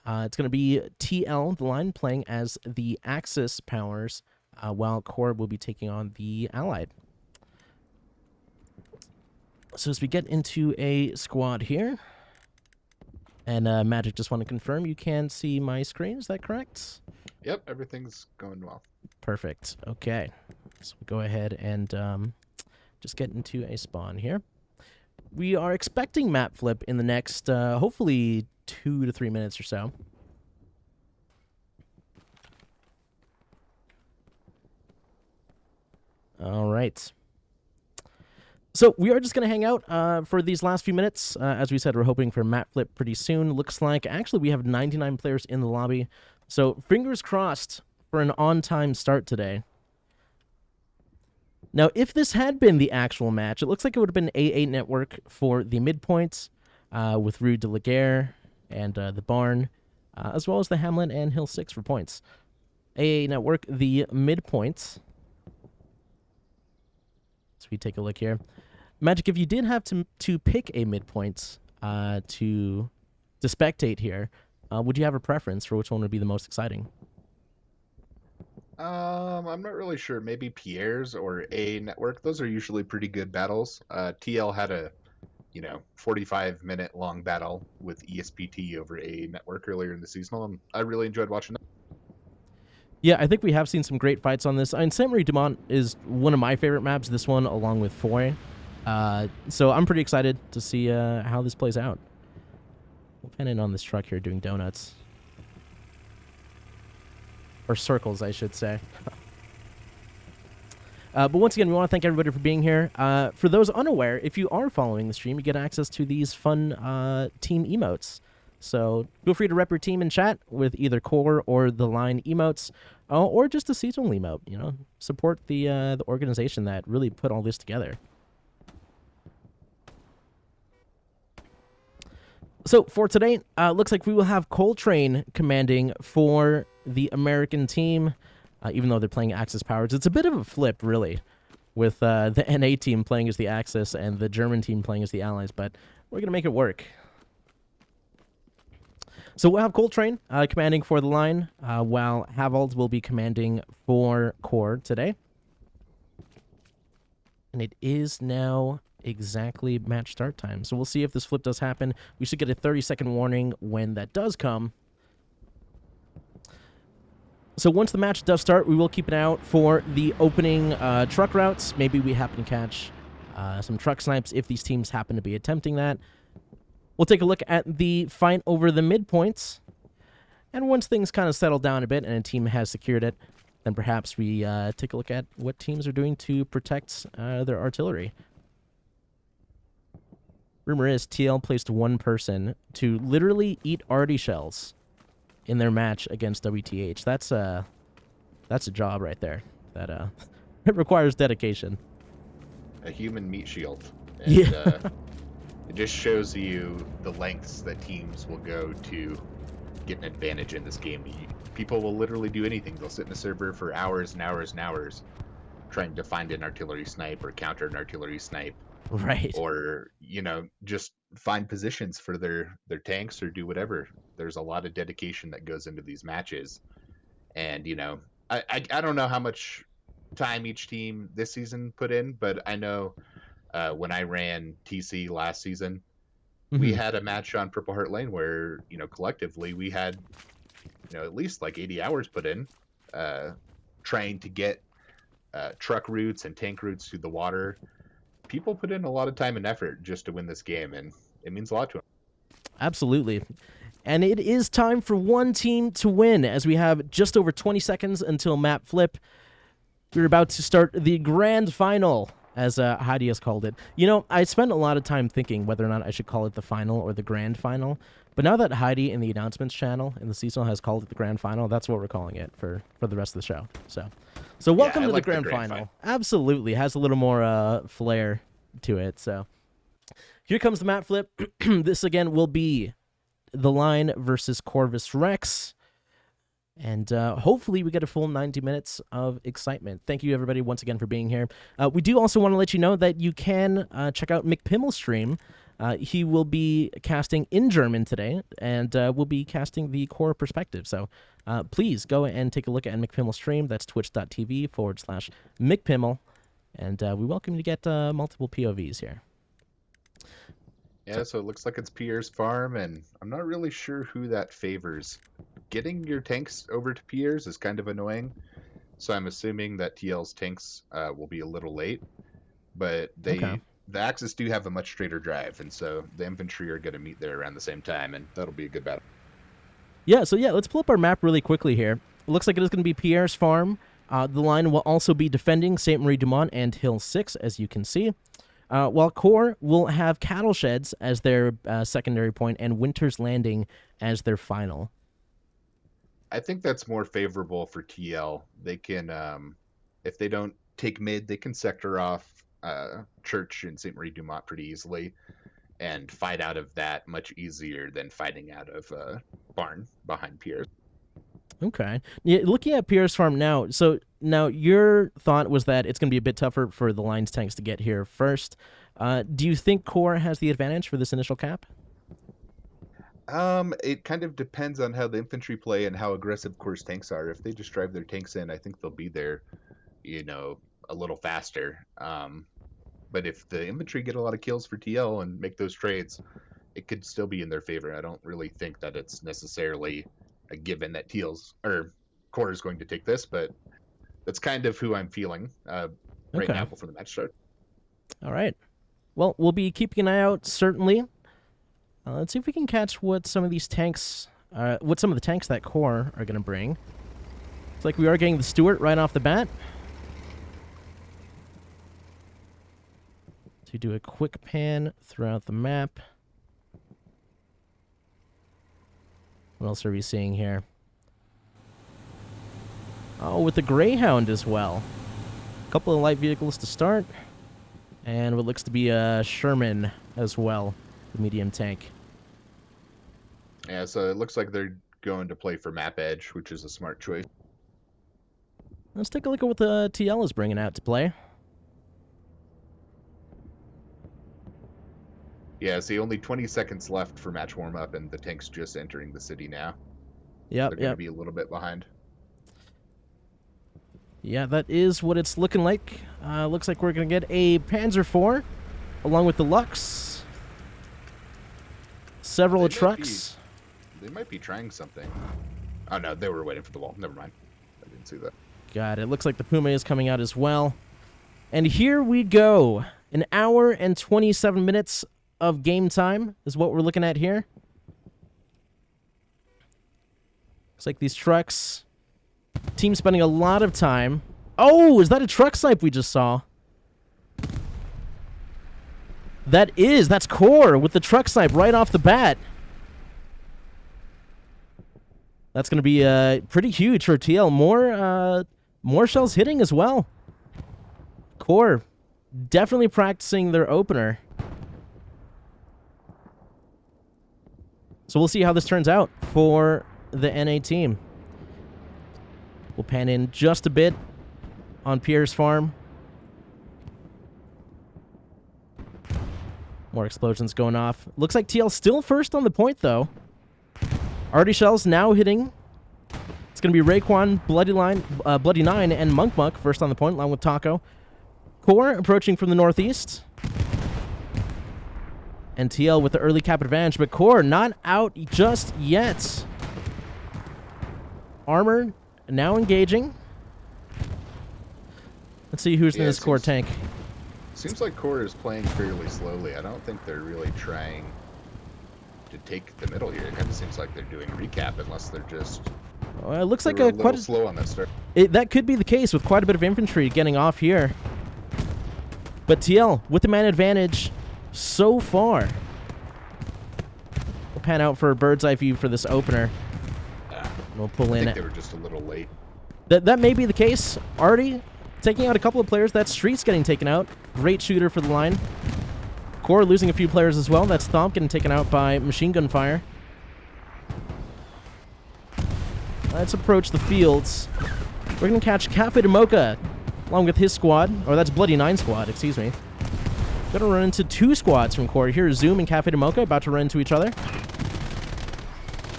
It's going to be TL, the line, playing as the Axis powers, while CoRe will be taking on the Allied. So as we get into a squad here, and Magic, just want to confirm you can see my screen, is that correct? Yep, everything's going well. Perfect. Okay. So we go ahead and just get into a spawn here. We are expecting map flip in the next, hopefully, 2 to 3 minutes or so. All right. So we are just going to hang out for these last few minutes. As we said, we're hoping for map flip pretty soon. Looks like, actually, we have 99 players in the lobby. So fingers crossed for an on-time start today. Now, if this had been the actual match, it looks like it would have been AA Network for the midpoint with Rue de la Guerre and the Barn, as well as the Hamlet and Hill 6 for points. AA Network, the midpoint. So we take a look here. Magic, if you did have to pick a midpoint to spectate here, would you have a preference for which one would be the most exciting? I'm not really sure. Maybe Pierre's or A Network. Those are usually pretty good battles. TL had a, 45-minute long battle with ESPT over A Network earlier in the seasonal, and I really enjoyed watching that. Yeah, I think we have seen some great fights on this. I mean, Saint Marie Dumont is one of my favorite maps, this one along with Foy. So I'm pretty excited to see how this plays out. We'll pen in on this truck here doing donuts. Or circles, I should say. But once again, we want to thank everybody for being here. For those unaware, if you are following the stream, you get access to these fun team emotes. So feel free to rep your team in chat with either CoRe or the line emotes, or just a seasonal emote. Support the organization that really put all this together. So for today, looks like we will have Coltrane commanding for the American team, even though they're playing Axis powers. It's a bit of a flip, really, with the NA team playing as the Axis and the German team playing as the Allies, but we're going to make it work. So we'll have Coltrane commanding for the line, while Havald will be commanding for CoRe today. And it is now exactly match start time. So we'll see if this flip does happen. We should get a 30-second warning when that does come. So once the match does start, we will keep an eye out for the opening truck routes. Maybe we happen to catch some truck snipes if these teams happen to be attempting that. We'll take a look at the fight over the midpoints. And once things kind of settle down a bit and a team has secured it, then perhaps we take a look at what teams are doing to protect their artillery. Rumor is TL placed one person to literally eat arty shells in their match against WTH. That's a job right there. That it requires dedication. A human meat shield. And, yeah. It just shows you the lengths that teams will go to get an advantage in this game. People will literally do anything. They'll sit in a server for hours and hours and hours trying to find an artillery snipe or counter an artillery snipe. Right. Or, just find positions for their tanks or do whatever. There's a lot of dedication that goes into these matches. And, I don't know how much time each team this season put in, but I know when I ran TC last season, we had a match on Purple Heart Lane where, collectively we had, at least like 80 hours put in trying to get truck routes and tank routes through the water. People put in a lot of time and effort just to win this game, and it means a lot to them. Absolutely. And it is time for one team to win, as we have just over 20 seconds until map flip. We're about to start the grand final as Heidi has called it. You know, I spent a lot of time thinking whether or not I should call it the final or the grand final. But now that Heidi in the announcements channel in the seasonal has called it the grand final, that's what we're calling it for the rest of the show. So welcome to the grand final. Absolutely. Has a little more flair to it. So here comes the map flip. This again will be the line versus Corvus Rex. And hopefully we get a full 90 minutes of excitement. Thank you, everybody, once again for being here. We do also want to let you know that you can check out McPimmel's stream. He will be casting in German today, and will be casting the CoRe perspective. So please go and take a look at McPimmel's stream. That's twitch.tv/McPimmel. And we welcome you to get multiple POVs here. Yeah, so it looks like it's Pierre's farm, and I'm not really sure who that favors. Getting your tanks over to Pierre's is kind of annoying, so I'm assuming that TL's tanks will be a little late. But the Axis do have a much straighter drive, and so the infantry are going to meet there around the same time, and that'll be a good battle. Yeah, so let's pull up our map really quickly here. It looks like it is going to be Pierre's farm. The line will also be defending St. Marie du Mont and Hill 6, as you can see. While CoRe will have cattle sheds as their secondary point and Winter's Landing as their final. I think that's more favorable for TL. They can, if they don't take mid, they can sector off Church and St. Marie du Mont pretty easily and fight out of that much easier than fighting out of Barn behind Pierre's. Okay. Yeah, looking at Pierre's farm now, so now your thought was that it's going to be a bit tougher for the Lions tanks to get here first. Do you think CoRe has the advantage for this initial cap? It kind of depends on how the infantry play and how aggressive CoRe's tanks are. If they just drive their tanks in, I think they'll be there, a little faster. But if the infantry get a lot of kills for TL and make those trades, it could still be in their favor. I don't really think that it's necessarily a given that CoRe is going to take this, but that's kind of who I'm feeling right now before the match starts. All right. Well, we'll be keeping an eye out, certainly. Let's see if we can catch what some of these tanks, what some of the tanks that CoRe are going to bring. It's like we are getting the Stuart right off the bat. So do a quick pan throughout the map. What else are we seeing here? Oh, with the Greyhound as well. A couple of light vehicles to start. And what looks to be a Sherman as well, the medium tank. Yeah, so it looks like they're going to play for map edge, which is a smart choice. Let's take a look at what the TL is bringing out to play. Yeah, see, only 20 seconds left for match warm-up, and the tank's just entering the city now. Yep, They're going to be a little bit behind. Yeah, that is what it's looking like. Looks like we're going to get a Panzer IV, along with the Lux. Several trucks. They might be trying something. Oh, no, they were waiting for the wall. Never mind. I didn't see that. God, it looks like the Puma is coming out as well. And here we go. An hour and 27 minutes of game time is what we're looking at here. Looks like these trucks. Team spending a lot of time. Oh, is that a truck snipe we just saw? That's CoRe with the truck snipe right off the bat. That's going to be pretty huge for TL. More shells hitting as well. CoRe definitely practicing their opener. So we'll see how this turns out for the NA team. We'll pan in just a bit on Pierre's farm. More explosions going off. Looks like TL still first on the point, though. Arty shells now hitting. It's going to be Raekwon, Bloody Nine, and Monk first on the point, along with Taco. CoRe approaching from the northeast. And TL with the early cap advantage, but CoRe not out just yet. Armor now engaging. Let's see who's in this CoRe tank. Seems like CoRe is playing fairly slowly. I don't think they're really trying to take the middle here. It kind of seems like they're doing recap, unless they're just. It looks like quite slow on that start. That could be the case with quite a bit of infantry getting off here. But TL with the man advantage so far. We'll pan out for a bird's eye view for this opener. We'll pull I in. think they were just a little late. That may be the case. Artie taking out a couple of players. That Street's getting taken out. Great shooter for the line. CoRe losing a few players as well. That's Thomp getting taken out by machine gun fire. Let's approach the fields. We're going to catch Cafe de Mocha along with his squad. Or that's Bloody 9 squad, excuse me. Going to run into 2 squads from CoRe. Here's Zoom and Cafe de Mocha about to run into each other.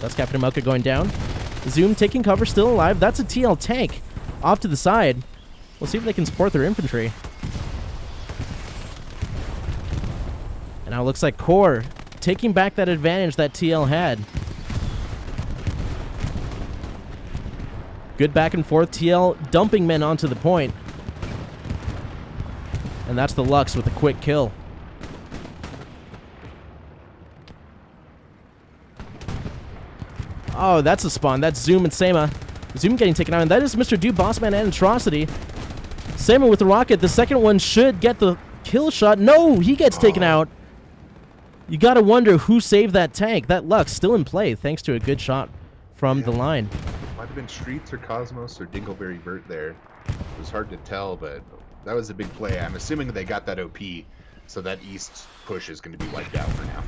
That's Cafe de Mocha going down. Zoom taking cover, still alive. That's a TL tank off to the side. We'll see if they can support their infantry. And now it looks like CoRe taking back that advantage that TL had. Good back and forth. TL dumping men onto the point. And that's the Lux with a quick kill. Oh, that's a spawn. That's Zoom and Sema. Zoom getting taken out. And that is Mr. Do Bossman and Atrocity. Sema with the rocket. The second one should get the kill shot. No, he gets taken out. You gotta wonder who saved that tank. That Lux still in play thanks to a good shot from the line. Might have been Streets or Cosmos or Dingleberry Vert there. It was hard to tell, but that was a big play. I'm assuming they got that OP, so that East push is going to be wiped out for now.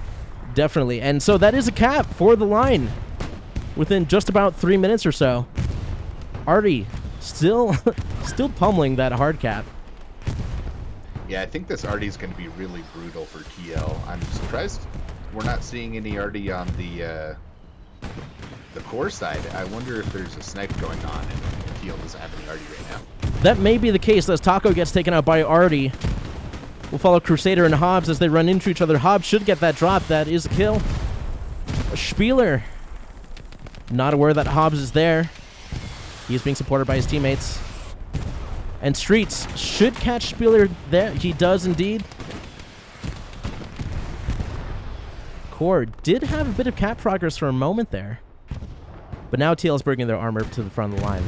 Definitely. And so that is a cap for the line within just about 3 minutes or so. Artie still pummeling that hard cap. Yeah, I think this Artie is going to be really brutal for TL. I'm surprised we're not seeing any Artie on the CoRe side. I wonder if there's a snipe going on and TL doesn't have any Artie right now. That may be the case as Taco gets taken out by Artie. We'll follow Crusader and Hobbs as they run into each other. Hobbs should get that drop. That is a kill. Spieler. Not aware that Hobbs is there. He is being supported by his teammates. And Streets should catch Spieler there. He does indeed. CoRe did have a bit of cap progress for a moment there. But now TL is bringing their armor to the front of the line.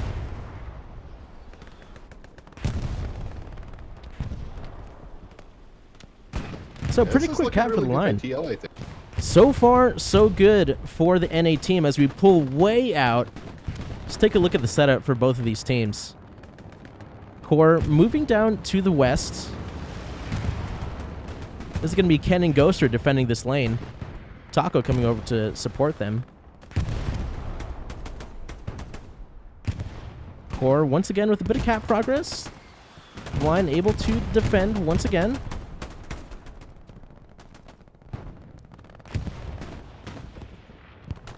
So pretty quick cap for the line. TL, I think. So far, so good for the NA team as we pull way out. Let's take a look at the setup for both of these teams. CoRe moving down to the west. This is going to be Ken and Ghoster defending this lane. Taco coming over to support them. CoRe once again with a bit of cap progress. Line able to defend once again.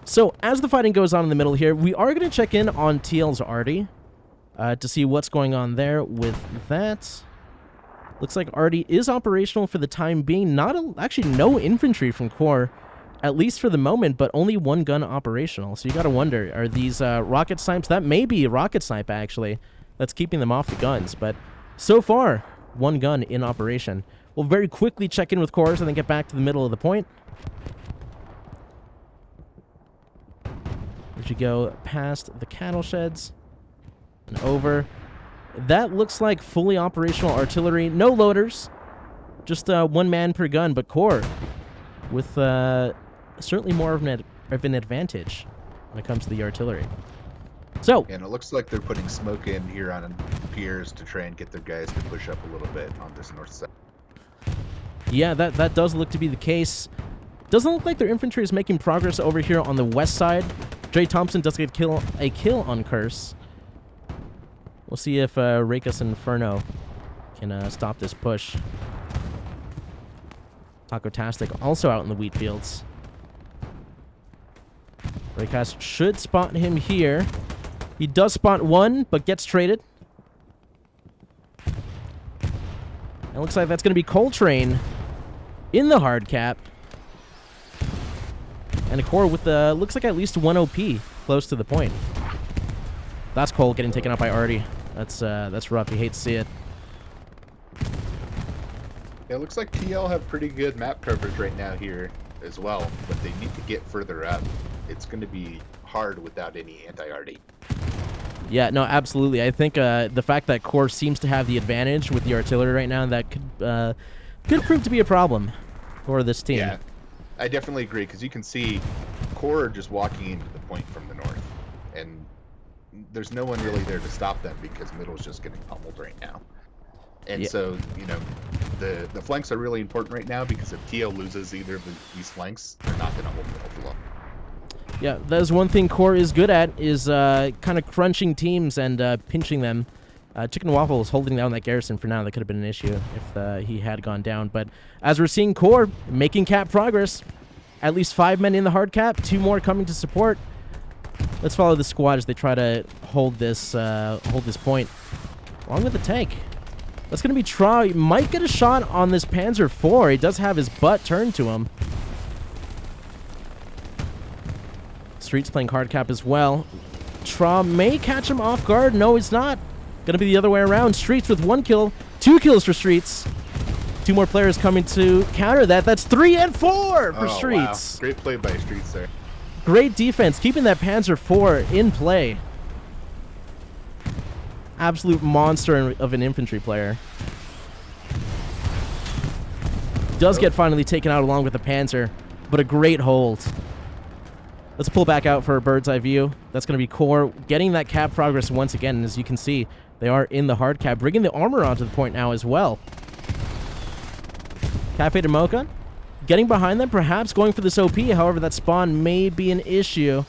So, as the fighting goes on in the middle here, we are going to check in on TL's Artie to see what's going on there with that. Looks like Artie is operational for the time being. Actually, no infantry from CoRe, at least for the moment, but only one gun operational. So you got to wonder, are these rocket snipes? That may be a rocket snipe, actually, that's keeping them off the guns. But so far, one gun in operation. We'll very quickly check in with CoRe and then get back to the middle of the point. As you go past the cattle sheds and over. That looks like fully operational artillery. No loaders. Just one man per gun, but CoRe with certainly more of an advantage when it comes to the artillery. So, and it looks like they're putting smoke in here on piers to try and get their guys to push up a little bit on this north side. Yeah, that does look to be the case. Doesn't look like their infantry is making progress over here on the west side. Dre Thompson does get a kill on Curse. We'll see if Rakus Inferno can stop this push. Taco-tastic also out in the wheat fields. Rakus should spot him here. He does spot one, but gets traded. It looks like that's going to be Coltrane in the hard cap. And a CoRe with looks like at least one OP close to the point. That's Cole getting taken out by Artie. That's rough. You hate to see it. Yeah, it looks like TL have pretty good map coverage right now here as well, but they need to get further up. It's going to be hard without any anti-Artie. Yeah, no, absolutely. I think the fact that CoRe seems to have the advantage with the artillery right now, that could prove to be a problem for this team. Yeah, I definitely agree, because you can see CoRe just walking into the point from the north, and there's no one really there to stop them because middle's just getting pummeled right now. And so, you know, the flanks are really important right now, because if TL loses either of these flanks, they're not going to hold middle for long. Yeah, that is one thing CoRe is good at, is kind of crunching teams and pinching them. Chicken Waffle is holding down that garrison for now. That could have been an issue if he had gone down. But as we're seeing CoRe making cap progress, at least 5 men in the hard cap, 2 more coming to support. Let's follow the squad as they try to hold this point. Along with the tank. That's going to be Tra. He might get a shot on this Panzer IV. He does have his butt turned to him. Street's playing hard cap as well. Tra may catch him off guard. No, it's not. Gonna be the other way around. Streets with 1 kill. 2 kills for Streets. 2 more players coming to counter that. That's 3 and 4 for Streets. Wow. Great play by Streets there. Great defense, keeping that Panzer IV in play. Absolute monster of an infantry player. Does get finally taken out along with the Panzer, but a great hold. Let's pull back out for a bird's eye view. That's going to be CoRe getting that cap progress once again. And as you can see, they are in the hard cap, bringing the armor onto the point now as well. Cafe de Mocha getting behind them, perhaps going for this OP. However, that spawn may be an issue.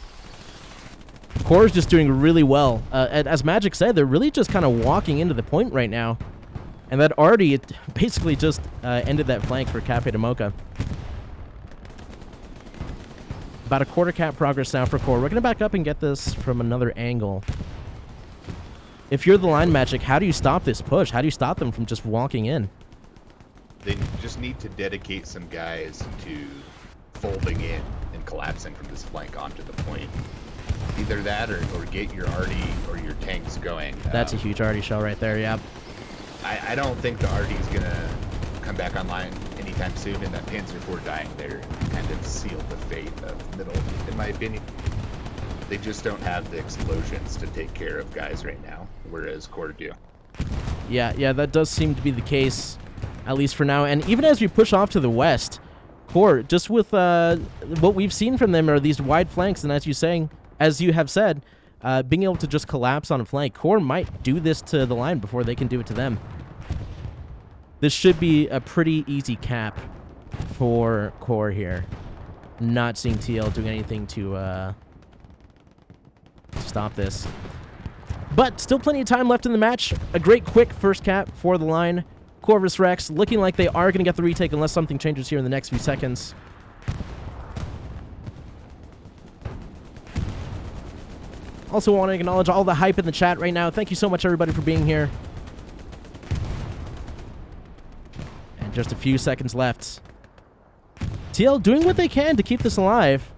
CoRe's just doing really well. As Magic said, they're really just kind of walking into the point right now. And that already basically just ended that flank for Cafe de Mocha. About a quarter cap progress now for CoRe. We're going to back up and get this from another angle. If you're the line, Magic, how do you stop this push? How do you stop them from just walking in? They just need to dedicate some guys to folding in and collapsing from this flank onto the point. Either that or get your arty or your tanks going. That's a huge arty shell right there, yeah. I don't think the arty's going to come back online anytime soon, and that Panzer IV dying there kind of sealed the fate of middle, in my opinion. They just don't have the explosions to take care of guys right now, whereas CoRe do. Yeah, that does seem to be the case, at least for now. And even as we push off to the west, CoRe, just with what we've seen from them are these wide flanks, and as you have said, being able to just collapse on a flank, CoRe might do this to the line before they can do it to them. This should be a pretty easy cap for CoRe here. Not seeing TL doing anything to stop this. But still plenty of time left in the match. A great quick first cap for the line. CoRe vs Rex looking like they are going to get the retake unless something changes here in the next few seconds. Also want to acknowledge all the hype in the chat right now. Thank you so much, everybody, for being here. And just a few seconds left. TL doing what they can to keep this alive.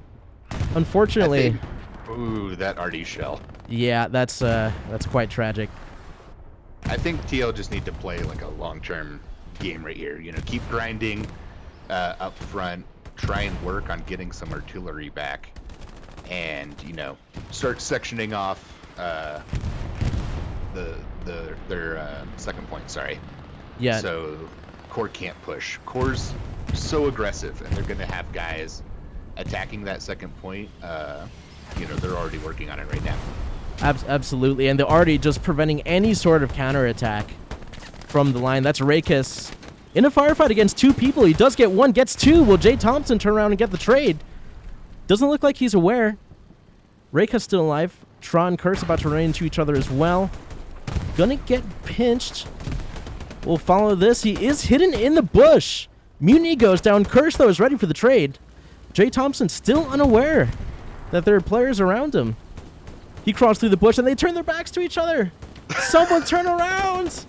Unfortunately. Ooh, that RD shell. Yeah, that's quite tragic. I think TL just need to play like a long-term game right here. You know, keep grinding up front. Try and work on getting some artillery back. And, you know, start sectioning off their second point, sorry. Yeah. So CoRe can't push. CoRe's so aggressive, and they're going to have guys attacking that second point. You know, they're already working on it right now. Absolutely, and they're already just preventing any sort of counterattack from the line. That's Rakis in a firefight against 2 people. He does get 1, gets 2. Will Jay Thompson turn around and get the trade? Doesn't look like he's aware. Rakis still alive. Tron and Curse about to run into each other as well. Gonna get pinched. We'll follow this. He is hidden in the bush. Mutiny goes down. Curse, though, is ready for the trade. Jay Thompson still unaware that there are players around him. He crawls through the bush, and they turn their backs to each other. Someone turn around!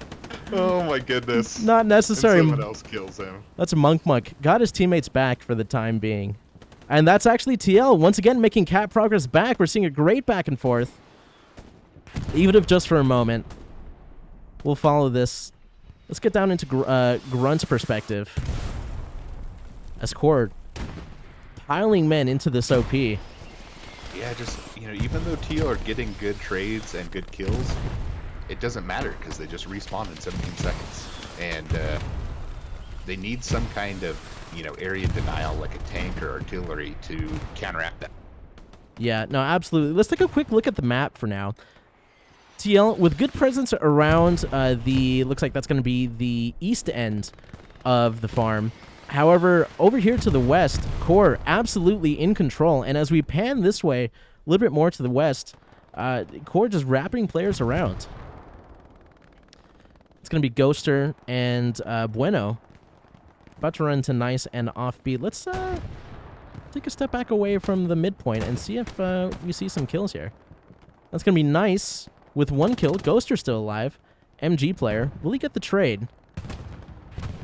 Oh my goodness. Not necessary. And someone else kills him. That's a Monk. Got his teammates back for the time being. And that's actually TL, once again making cap progress back. We're seeing a great back and forth. Even if just for a moment. We'll follow this. Let's get down into Grunt's perspective. As CoRe piling men into this OP. Yeah, Yeah, just, even though TL are getting good trades and good kills, it doesn't matter because they just respawn in 17 seconds. And they need some kind of, area denial like a tank or artillery to counteract that. Yeah, no, absolutely. Let's take a quick look at the map for now. TL, with good presence around looks like that's going to be the east end of the farm. However, over here to the west, CoRe absolutely in control. And as we pan this way, a little bit more to the west, CoRe just wrapping players around. It's going to be Ghoster and Bueno. About to run to nice and offbeat. Let's take a step back away from the midpoint and see if we see some kills here. That's going to be nice with 1 kill. Ghoster still alive. MG player. Will he get the trade?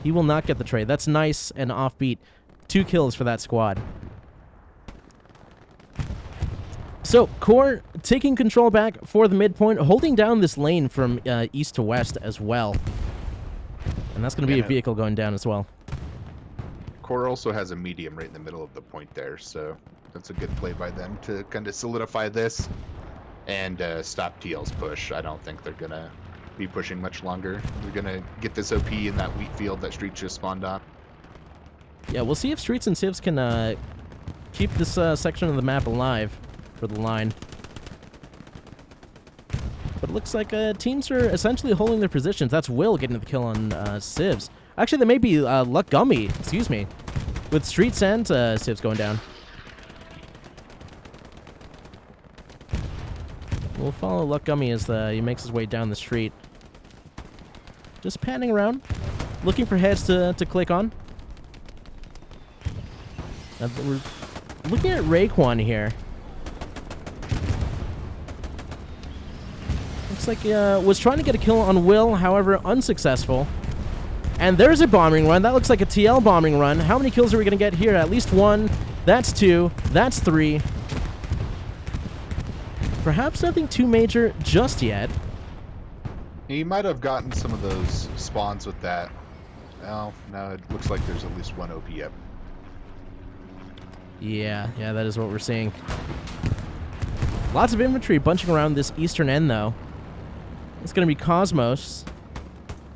He will not get the trade. That's nice and offbeat. 2 kills for that squad. So, CoRe taking control back for the midpoint, holding down this lane from east to west as well. And that's going to be a vehicle going down as well. CoRe also has a medium right in the middle of the point there, so that's a good play by them to kind of solidify this and stop TL's push. I don't think they're going to be pushing much longer. They're going to get this OP in that wheat field that Streets just spawned on. Yeah, we'll see if Streets and Civs can keep this section of the map alive for the line. But it looks like teams are essentially holding their positions. That's Will getting the kill on Civs. Actually, that may be Luck Gummy, excuse me, with Streets and Civs going down. We'll follow Luck Gummy as he makes his way down the street. Just panning around, looking for heads to click on. We're looking at Raekwon here. Looks like was trying to get a kill on Will, however, unsuccessful. And there's a bombing run. That looks like a TL bombing run. How many kills are we going to get here? At least 1. That's 2. That's 3. Perhaps nothing too major just yet. He might have gotten some of those spawns with that. Well, no, it looks like there's at least 1 OP up. Yeah, that is what we're seeing. Lots of infantry bunching around this eastern end, though. It's going to be Cosmos.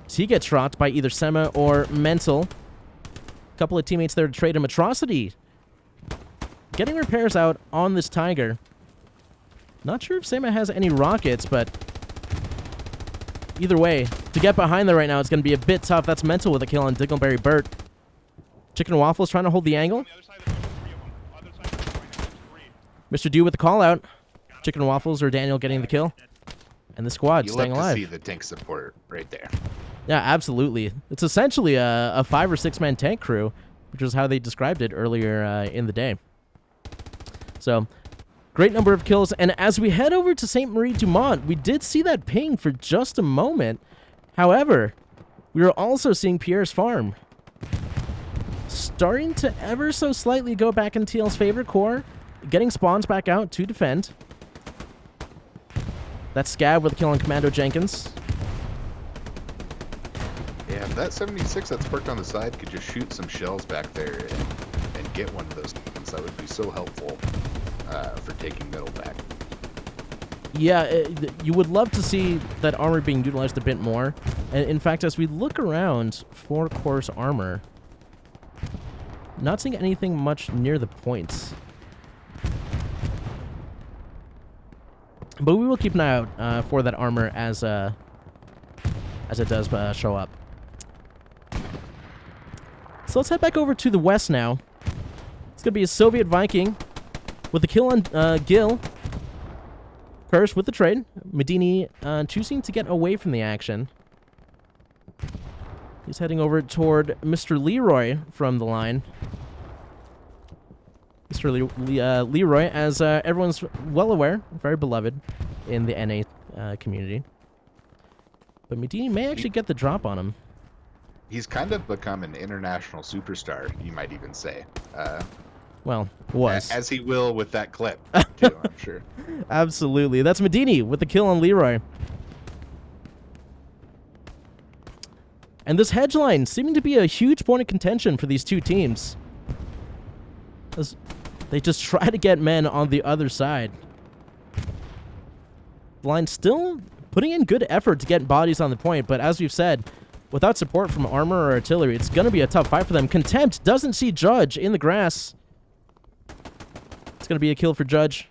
So he gets shot by either Sema or Mental. A couple of teammates there to trade him. Atrocity getting repairs out on this Tiger. Not sure if Sema has any rockets, but either way, to get behind there right now, it's going to be a bit tough. That's Mental with a kill on Dingleberry Burt. Chicken and Waffles trying to hold the angle. Mr. D with the call out. Chicken and Waffles or Daniel getting the kill. And the squad staying alive. You love to see the tank support right there. Yeah, absolutely. It's essentially a 5 or 6 man tank crew, which is how they described it earlier in the day. So, great number of kills. And as we head over to St. Marie Dumont, we did see that ping for just a moment. However, we are also seeing Pierre's farm starting to ever so slightly go back in TL's favor. CoRe getting spawns back out to defend. That's Scav with a kill on Commando Jenkins. Yeah, that 76 that's parked on the side could just shoot some shells back there and get one of those things. That would be so helpful for taking middle back. Yeah, you would love to see that armor being utilized a bit more. And in fact, as we look around for CoRe's armor, not seeing anything much near the points. But we will keep an eye out for that armor as it does show up. So let's head back over to the west now. It's going to be a Soviet Viking with the kill on Gil. First with the trade. Medini choosing to get away from the action. He's heading over toward Mr. Leroy from the line. Mr. Leroy, as everyone's well aware, very beloved in the NA community. But Medini may actually get the drop on him. He's kind of become an international superstar, you might even say. Well, was. As he will with that clip, too, I'm sure. Absolutely. That's Medini with the kill on Leroy. And this hedge line seeming to be a huge point of contention for these two teams. As They just try to get men on the other side. The line still putting in good effort to get bodies on the point, but as we've said, without support from armor or artillery, it's going to be a tough fight for them. Contempt doesn't see Judge in the grass. It's going to be a kill for Judge.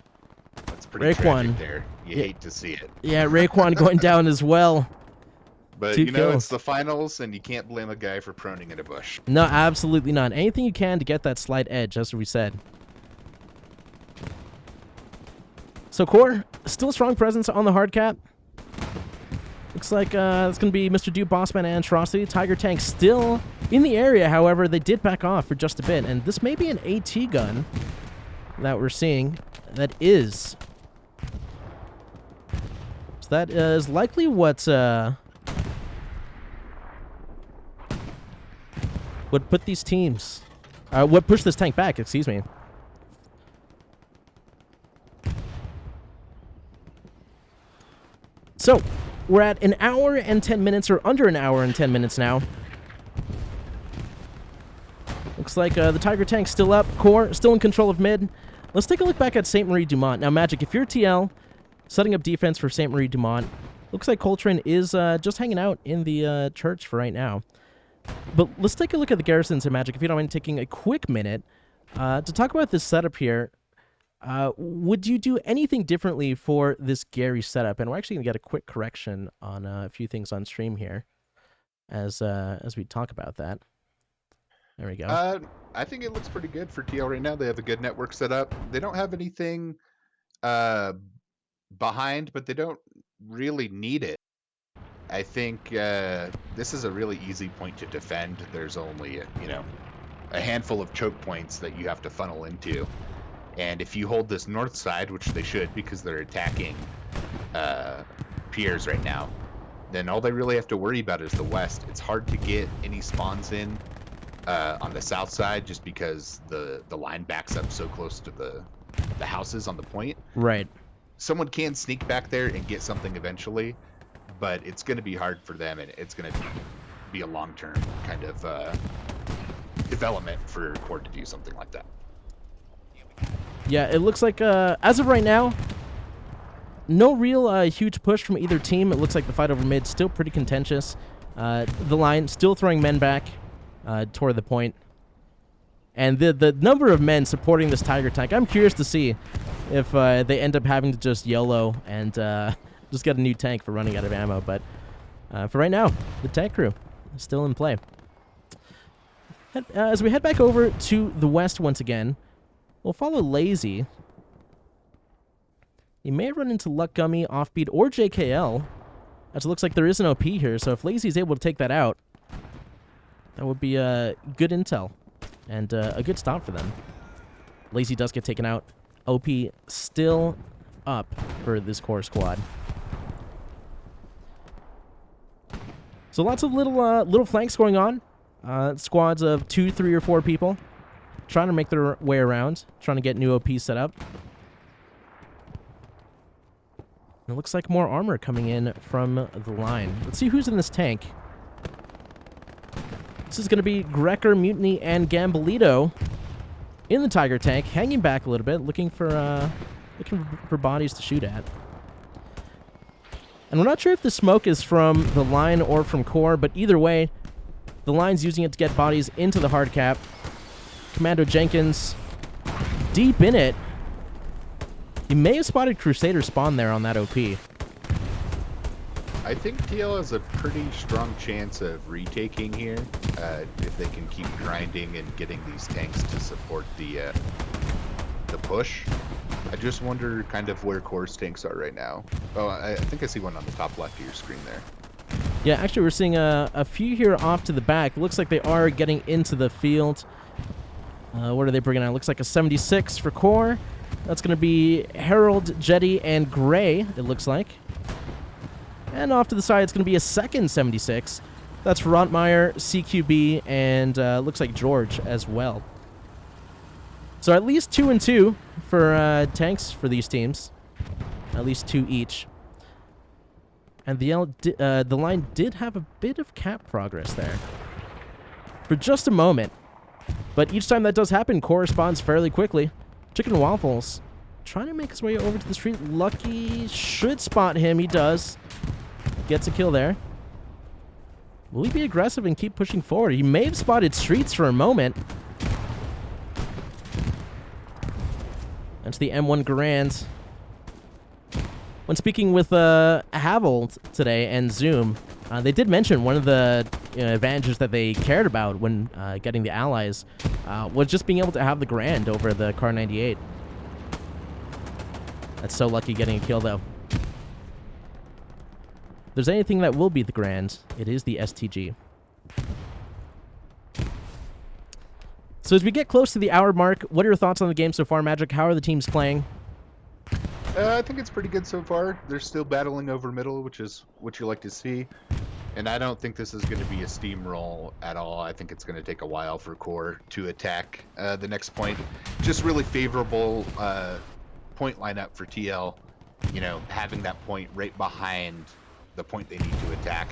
That's pretty tragic there. You hate to see it. Yeah, Raekwon going down as well. But, 2 you know, kills. it's the finals, and you can't blame a guy for proning in a bush. No, absolutely not. Anything you can to get that slight edge, as we said. So CoRe, still a strong presence on the hard cap. Looks like it's going to be Mr. Duke, Bossman, and Atrocity. Tiger Tank still in the area, however, they did back off for just a bit. And this may be an AT gun that we're seeing that is. So that is likely what would put these teams, what pushed this tank back, excuse me. So, we're at an hour and 10 minutes, or under an hour and 10 minutes now. Looks like the Tiger Tank's still up. CoRe still in control of mid. Let's take a look back at St. Marie Dumont. Now, Magic, if you're TL, setting up defense for St. Marie Dumont, looks like Coltrane is just hanging out in the church for right now. But let's take a look at the garrisons in Magic, if you don't mind taking a quick minute to talk about this setup here. Would you do anything differently for this Gary setup? And we're actually going to get a quick correction on a few things on stream here as we talk about that. There we go. I think it looks pretty good for TL right now. They have a good network set up. They don't have anything behind, but they don't really need it. I think this is a really easy point to defend. There's only a handful of choke points that you have to funnel into. And if you hold this north side, which they should because they're attacking Piers right now, then all they really have to worry about is the west. It's hard to get any spawns in on the south side just because the line backs up so close to the houses on the point. Right. Someone can sneak back there and get something eventually, but it's going to be hard for them, and it's going to be a long-term kind of development for CoRe to do something like that. Yeah, it looks like, as of right now, no real huge push from either team. It looks like the fight over mid still pretty contentious. The line still throwing men back toward the point. And the number of men supporting this Tiger Tank, I'm curious to see if they end up having to just YOLO and just get a new tank for running out of ammo. But for right now, the tank crew is still in play. As we head back over to the west once again, we'll follow Lazy. You may run into Luck Gummy, Offbeat, or JKL, as it looks like there is an OP here, so if Lazy is able to take that out, that would be good intel and a good stop for them. Lazy does get taken out. OP still up for this CoRe squad. So lots of little flanks going on. Squads of 2, 3, or 4 people trying to make their way around, trying to get new OP set up. It looks like more armor coming in from the line. Let's see who's in this tank. This is going to be Grecker, Mutiny, and Gambelito in the Tiger Tank, hanging back a little bit, looking for bodies to shoot at. And we're not sure if the smoke is from the line or from CoRe, but either way, the line's using it to get bodies into the hard cap. Commando Jenkins deep in it. He may have spotted Crusader spawn there on that OP. I think TL has a pretty strong chance of retaking here if they can keep grinding and getting these tanks to support the push. I just wonder kind of where CoRe's tanks are right now. Oh, I think I see one on the top left of your screen there. Yeah, actually we're seeing a few here off to the back. Looks like they are getting into the field. What are they bringing out? Looks like a 76 for CoRe. That's going to be Harold, Jetty, and Gray, it looks like. And off to the side, it's going to be a second 76. That's Rontmeyer, CQB, and looks like George as well. So at least 2 and 2 for tanks for these teams. At least 2 each. And the line did have a bit of cap progress there. For just a moment. But each time that does happen, CoRe responds fairly quickly. Chicken Waffles trying to make his way over to the street. Lucky should spot him. He does. Gets a kill there. Will he be aggressive and keep pushing forward? He may have spotted Streets for a moment. That's the M1 Garand. When speaking with Havel today and Zoom, they did mention one of the advantages that they cared about when getting the allies was just being able to have the Garand over the Car 98. That's so lucky getting a kill, though. If there's anything that will be the Garand, it is the STG. So as we get close to the hour mark, what are your thoughts on the game so far, Magic? How are the teams playing? I think it's pretty good so far. They're still battling over middle, which is what you like to see. And I don't think this is going to be a steamroll at all. I think it's going to take a while for CoRe to attack the next point. Just really favorable point lineup for TL. You know, having that point right behind the point they need to attack.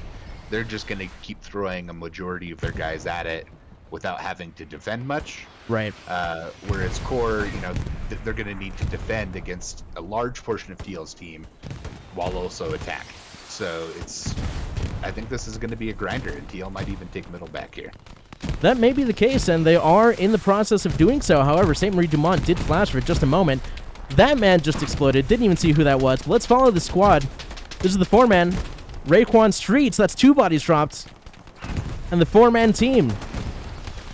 They're just going to keep throwing a majority of their guys at it without having to defend much. Right. Whereas CoRe, you know, they're going to need to defend against a large portion of TL's team while also attack. So I think this is going to be a grinder, and TL might even take middle back here. That may be the case, and they are in the process of doing so. However, St. Marie Dumont did flash for just a moment. That man just exploded. Didn't even see who that was. But let's follow the squad. This is the four-man. Raekwon Streets. That's 2 bodies dropped. And the four-man team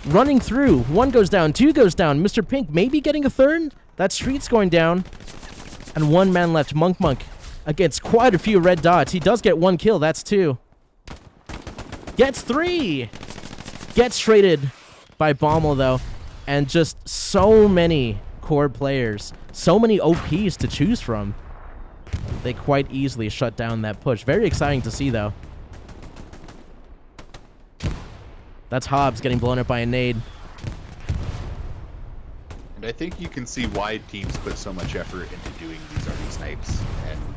running through. 1 goes down. 2 goes down. Mr. Pink maybe getting a third. That Streets going down. And 1 man left. Monk against quite a few red dots. He does get 1 kill. That's 2. Gets 3. Gets traded by Bommel, though. And just so many CoRe players. So many OPs to choose from. They quite easily shut down that push. Very exciting to see, though. That's Hobbs getting blown up by a nade. And I think you can see why teams put so much effort into doing these RD snipes and,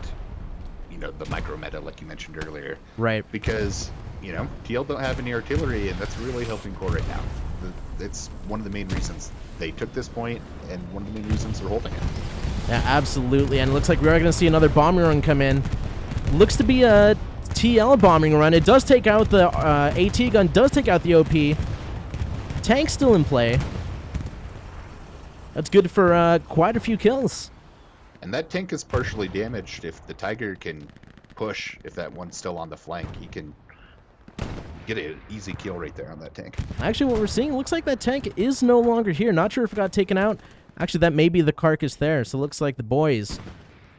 you know, the micro meta like you mentioned earlier. Right. Because, you know, TL don't have any artillery, and that's really helping CoRe right now. It's one of the main reasons they took this point, and one of the main reasons they're holding it. Yeah, absolutely. And it looks like we are going to see another bombing run come in. Looks to be a TL bombing run. It does take out the AT gun, does take out the OP. Tank's still in play. That's good for quite a few kills. And that tank is partially damaged. If the Tiger can push, if that one's still on the flank, he can get an easy kill right there on that tank. Actually, what we're seeing, looks like that tank is no longer here. Not sure if it got taken out. Actually, that may be the carcass there. So it looks like the boys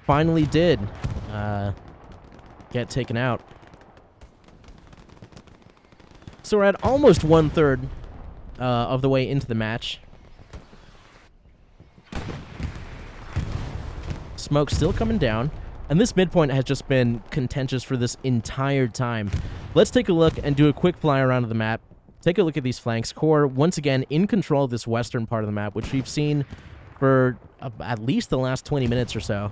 finally did get taken out. So we're at almost 1/3 of the way into the match. Smoke still coming down. And this midpoint has just been contentious for this entire time. Let's take a look and do a quick fly around of the map. Take a look at these flanks. CoRe, once again, in control of this western part of the map, which we've seen for at least the last 20 minutes or so.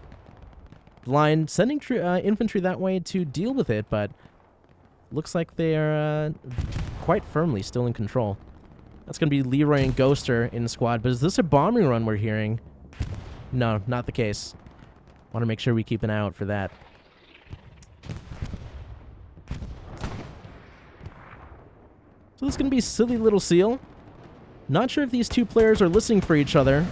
The line sending infantry that way to deal with it, but looks like they're quite firmly still in control. That's going to be Leroy and Ghoster in the squad, but is this a bombing run we're hearing? No, not the case. Want to make sure we keep an eye out for that. So this is going to be Silly Little Seal. Not sure if these two players are listening for each other.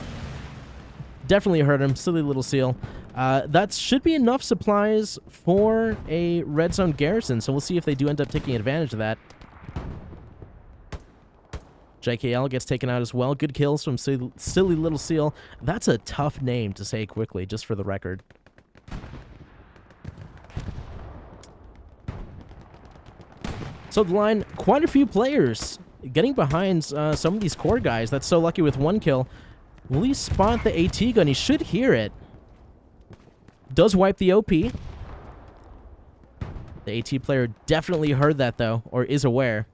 Definitely heard him, Silly Little Seal. That should be enough supplies for a red zone garrison, so we'll see if they do end up taking advantage of that. JKL gets taken out as well. Good kills from Silly Little Seal. That's a tough name to say quickly, just for the record. So the line, quite a few players getting behind some of these CoRe guys. That's so lucky with 1 kill. Will he spot the AT gun? He should hear it. Does wipe the OP. The AT player definitely heard that, though, or is aware.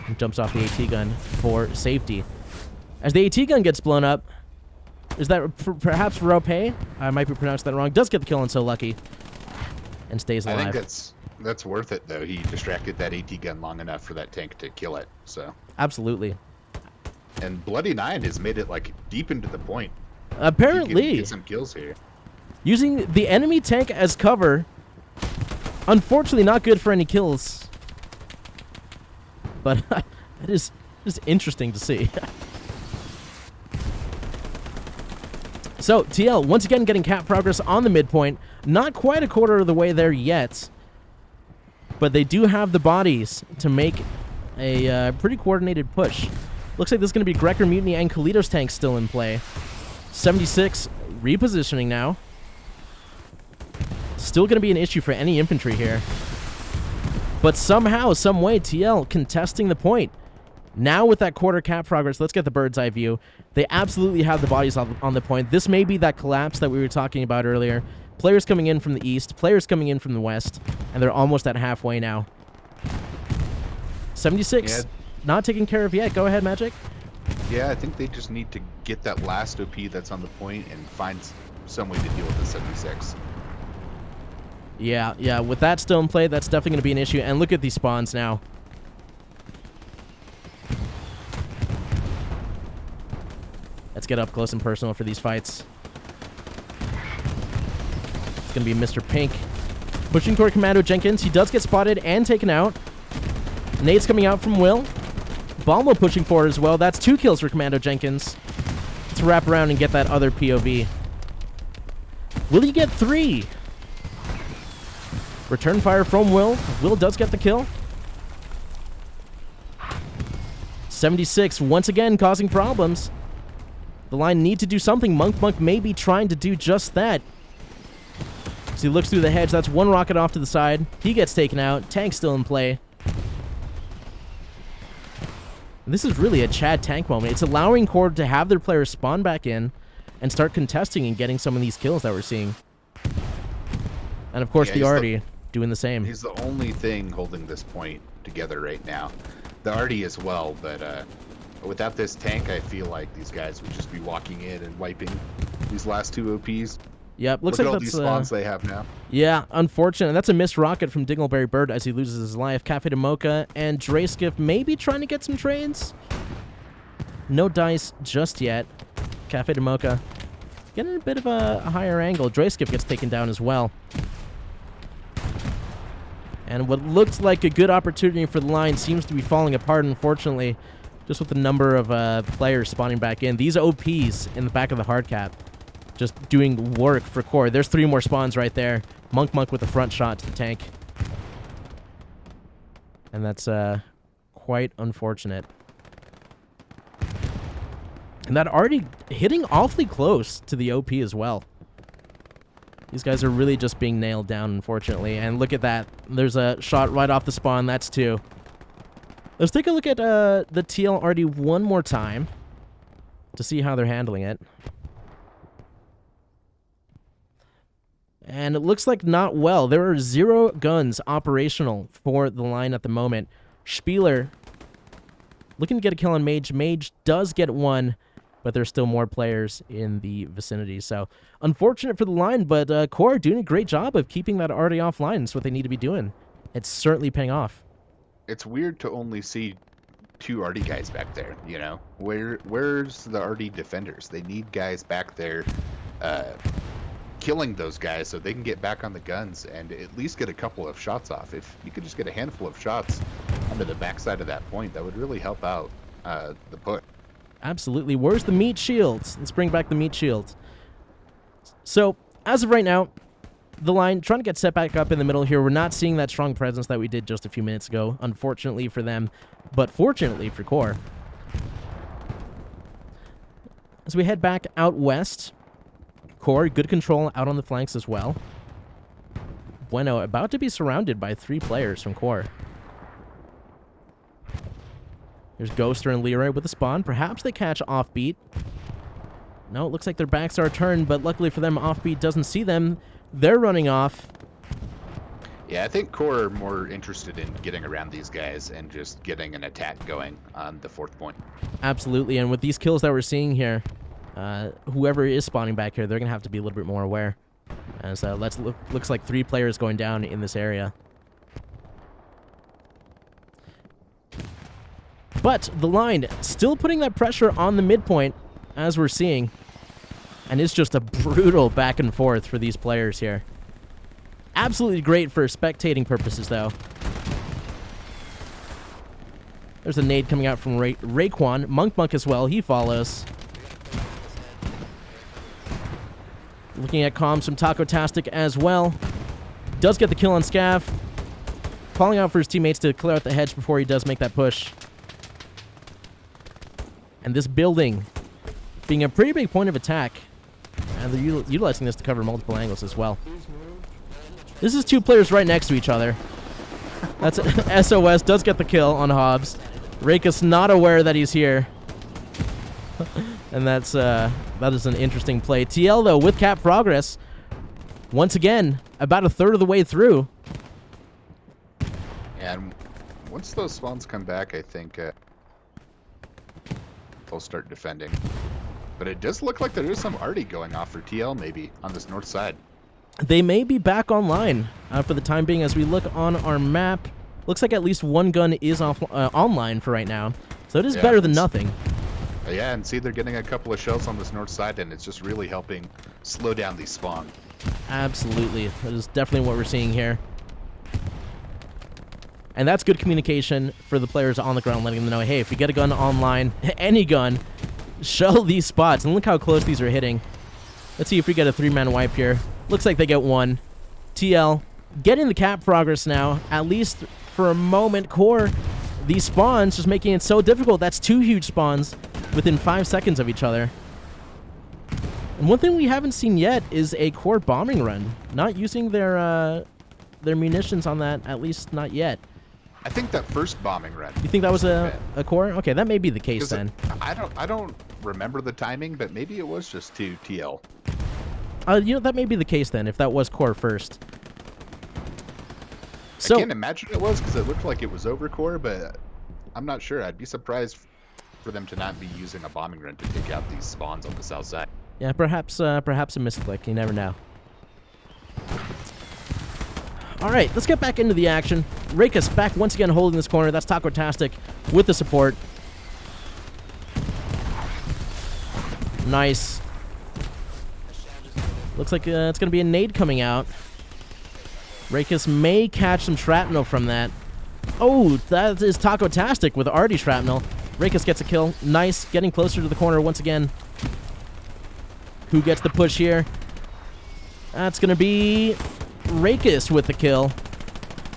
And jumps off the AT gun for safety. As the AT gun gets blown up, is that perhaps Rope? I might be pronouncing that wrong. Does get the kill on So Lucky. And stays alive. I think that's worth it, though. He distracted that AT gun long enough for that tank to kill it, so. Absolutely. And Bloody Nine has made it, like, deep into the point. Apparently. Get some kills here. Using the enemy tank as cover. Unfortunately, not good for any kills. But that is just interesting to see. So, TL, once again, getting cap progress on the midpoint. Not quite a quarter of the way there yet. But they do have the bodies to make a pretty coordinated push. Looks like this is going to be Grecker Mutiny and Kalitos tank still in play. 76 repositioning now. Still going to be an issue for any infantry here. But somehow, some way, TL contesting the point. Now with that quarter cap progress, let's get the bird's eye view. They absolutely have the bodies on the point. This may be that collapse that we were talking about earlier. Players coming in from the east, players coming in from the west, and they're almost at halfway now. 76, not taken care of yet. Go ahead, Magic. Yeah, I think they just need to get that last OP that's on the point and find some way to deal with the 76. Yeah, with that still in play, that's definitely going to be an issue. And look at these spawns now. Let's get up close and personal for these fights. It's going to be Mr. Pink pushing toward Commando Jenkins. He does get spotted and taken out. Nade's coming out from Will. Balmo pushing forward as well. That's 2 kills for Commando Jenkins. Let's wrap around and get that other POV. Will he get 3? Return fire from Will. Will does get the kill. 76 once again causing problems. The line need to do something. Monk may be trying to do just that. So he looks through the hedge. That's 1 rocket off to the side. He gets taken out. Tank still in play. And this is really a Chad tank moment. It's allowing CoRe to have their players spawn back in and start contesting and getting some of these kills that we're seeing. And of course, the Artie doing the same. He's the only thing holding this point together right now. The Artie as well, but without this tank, I feel like these guys would just be walking in and wiping these last 2 OPs. Yep, looks Look like at all that's these spawns they have now. Yeah, unfortunate. That's a missed rocket from Dingleberry Bird as he loses his life. Cafe de Mocha and Drayskiff maybe trying to get some trades. No dice just yet. Cafe de Mocha getting a bit of a higher angle. Drayskiff gets taken down as well. And what looks like a good opportunity for the line seems to be falling apart, unfortunately, just with the number of players spawning back in. These OPs in the back of the hard cap just doing work for CoRe. There's 3 more spawns right there. Monk with a front shot to the tank. And that's quite unfortunate. And that already hitting awfully close to the OP as well. These guys are really just being nailed down, unfortunately. And look at that. There's a shot right off the spawn. That's 2. Let's take a look at the TLRD one more time to see how they're handling it. And it looks like not well. There are 0 guns operational for the line at the moment. Spieler looking to get a kill on Mage. Mage does get 1, but there's still more players in the vicinity. So unfortunate for the line, but CoRe doing a great job of keeping that Artie offline. That's what they need to be doing. It's certainly paying off. It's weird to only see 2 Artie guys back there, you know? Where's the Artie defenders? They need guys back there killing those guys so they can get back on the guns and at least get a couple of shots off. If you could just get a handful of shots onto the backside of that point, that would really help out the push. Absolutely. Where's the meat shields? Let's bring back the meat shield. So, as of right now, the line trying to get set back up in the middle here. We're not seeing that strong presence that we did just a few minutes ago, unfortunately for them, but fortunately for CoRe. As we head back out west, CoRe, good control out on the flanks as well. Bueno about to be surrounded by 3 players from CoRe. There's Ghoster and Leroy with the spawn. Perhaps they catch Offbeat. No, it looks like their backs are turned, but luckily for them, Offbeat doesn't see them. They're running off. Yeah, I think CoRe are more interested in getting around these guys and just getting an attack going on the 4th point. Absolutely, and with these kills that we're seeing here, whoever is spawning back here, they're going to have to be a little bit more aware. And so looks like 3 players going down in this area. But the line still putting that pressure on the midpoint, as we're seeing. And it's just a brutal back and forth for these players here. Absolutely great for spectating purposes, though. There's a nade coming out from Raekwon. Monk as well. He follows. Looking at comms from Taco-tastic as well. Does get the kill on Scav. Calling out for his teammates to clear out the hedge before he does make that push. And this building being a pretty big point of attack. And they're utilizing this to cover multiple angles as well. This is two players right next to each other. That's SOS does get the kill on Hobbs. Rakus not aware that he's here. And that is an interesting play. TL, though, with cap progress. Once again, about a third of the way through. And once those spawns come back, I think they'll start defending. But it does look like there is some arty going off for TL, maybe, on this north side. They may be back online for the time being as we look on our map. Looks like at least one gun is online for right now. So it is better than nothing. Yeah, and see, they're getting a couple of shells on this north side, and it's just really helping slow down these spawns. Absolutely. That is definitely what we're seeing here. And that's good communication for the players on the ground, letting them know, hey, if you get a gun online, any gun, shell these spots. And look how close these are hitting. Let's see if we get a 3-man wipe here. Looks like they get one. TL getting the cap progress now, at least for a moment. CoRe, these spawns just making it so difficult. That's 2 huge spawns within 5 seconds of each other. And one thing we haven't seen yet is a CoRe bombing run. Not using their munitions on that, at least not yet. I think that first bombing run. You think that was a CoRe? Okay, that may be the case then. I don't remember the timing, but maybe it was just to TL. You know, that may be the case then, if that was CoRe first. So, I can't imagine it was, because it looked like it was over CoRe, but I'm not sure. I'd be surprised for them to not be using a bombing run to take out these spawns on the south side. Yeah, perhaps a misclick. You never know. All right, let's get back into the action. Rakus back once again holding this corner. That's Taco-tastic with the support. Nice. Looks like it's going to be a nade coming out. Rakus may catch some shrapnel from that. Oh, that is Taco-tastic with arty shrapnel. Rakus gets a kill. Nice. Getting closer to the corner once again. Who gets the push here? That's going to be Rakus with the kill.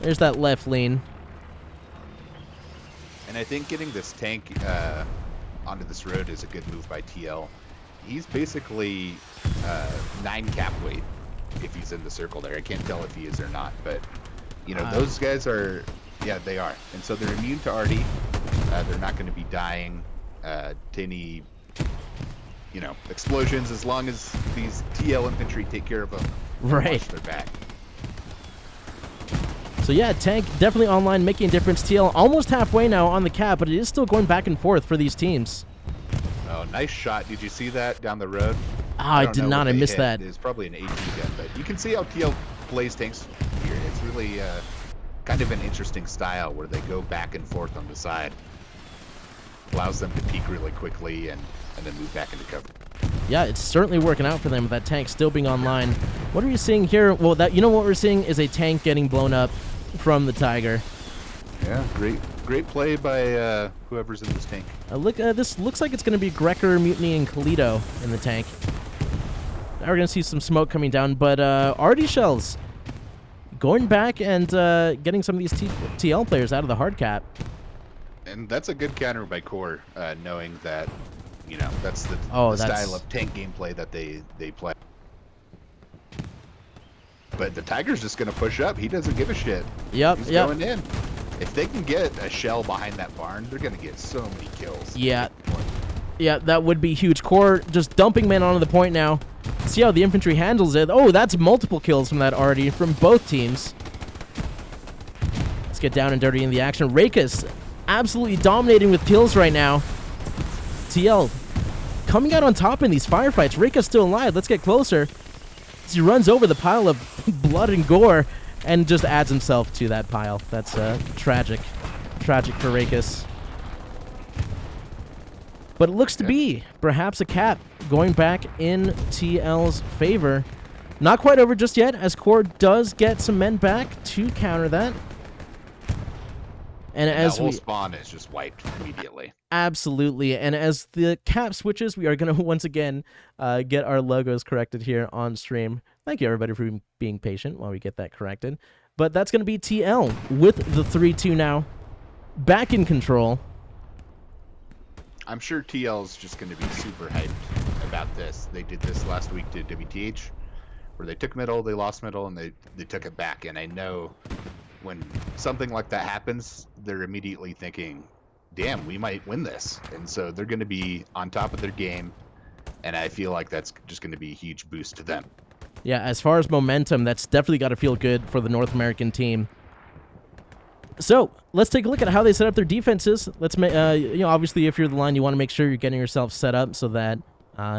There's that left lean. And I think getting this tank onto this road is a good move by TL. He's basically 9 cap weight if he's in the circle there. I can't tell if he is or not, but you know, those guys are, yeah, they are. And so they're immune to arty. They're not going to be dying to any, you know, explosions as long as these TL infantry take care of them. Right. Watch their back. So yeah, tank definitely online, making a difference. TL almost halfway now on the cap, but it is still going back and forth for these teams. Oh, nice shot. Did you see that down the road? I did not. I missed that. It's probably an AT gun, but you can see how TL plays tanks here. It's really kind of an interesting style where they go back and forth on the side. Allows them to peek really quickly and then move back into cover. Yeah, it's certainly working out for them with that tank still being online. What are you seeing here? Well, that, you know what we're seeing is a tank getting blown up from the Tiger. Yeah, great play by whoever's in this tank. Look, this looks like it's going to be Grecker, Mutiny, and Kalito in the tank. Now we're going to see some smoke coming down, but arty shells going back and getting some of these TL players out of the hard cap. And that's a good counter by CoRe, knowing that, you know, that's the style of tank gameplay that they play. But the Tiger's just going to push up. He doesn't give a shit. Yep, He's going in. If they can get a shell behind that barn, they're going to get so many kills. Yeah. Yeah, that would be huge. CoRe just dumping men onto the point now. See how the infantry handles it. Oh, that's multiple kills from that arty from both teams. Let's get down and dirty in the action. Rakus absolutely dominating with kills right now. TL coming out on top in these firefights. Rakus still alive. Let's get closer. As he runs over the pile of blood and gore and just adds himself to that pile. That's tragic. Tragic for Rakus. But it looks to be perhaps a cap going back in TL's favor. Not quite over just yet, as CoRe does get some men back to counter that. And as that whole spawn is just wiped immediately. Absolutely. And as the cap switches, we are going to once again get our logos corrected here on stream. Thank you, everybody, for being patient while we get that corrected. But that's going to be TL with the 3-2 now. Back in control. I'm sure TL's just going to be super hyped about this. They did this last week to WTH, where they took middle, they lost middle, and they took it back. And I know when something like that happens, they're immediately thinking, damn, we might win this. And so they're going to be on top of their game, and I feel like that's just going to be a huge boost to them. Yeah, as far as momentum, that's definitely got to feel good for the North American team. So let's take a look at how they set up their defenses. Let's obviously, if you're the line, you want to make sure you're getting yourself set up so that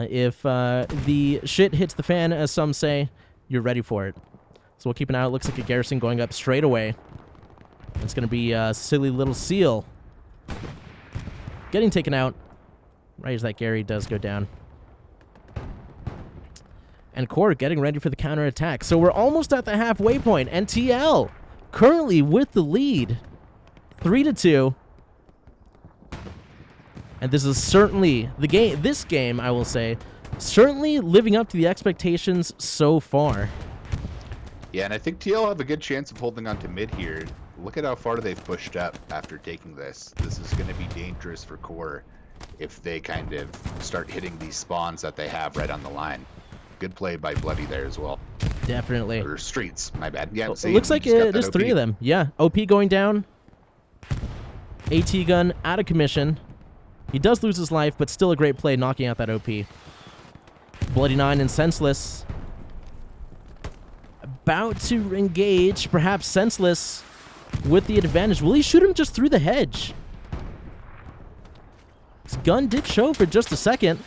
if the shit hits the fan, as some say, you're ready for it. So we'll keep an eye out. It looks like a Garrison going up straight away. It's going to be a silly little seal getting taken out right as that Gary does go down. And CoRe getting ready for the counterattack. So we're almost at the halfway point, and TL currently with the lead, 3-2. And this is certainly the game. This game, I will say, certainly living up to the expectations so far. Yeah, and I think TL have a good chance of holding on to mid here. Look at how far they've pushed up after taking this. This is going to be dangerous for CoRe if they kind of start hitting these spawns that they have right on the line. Good play by Bloody there as well. Definitely. Or Streets, my bad. Yeah, it looks like there's three of them. Yeah, OP going down. AT gun out of commission. He does lose his life, but still a great play knocking out that OP. Bloody 9 and Senseless. About to engage, perhaps Senseless with the advantage. Will he shoot him just through the hedge? His gun did show for just a second.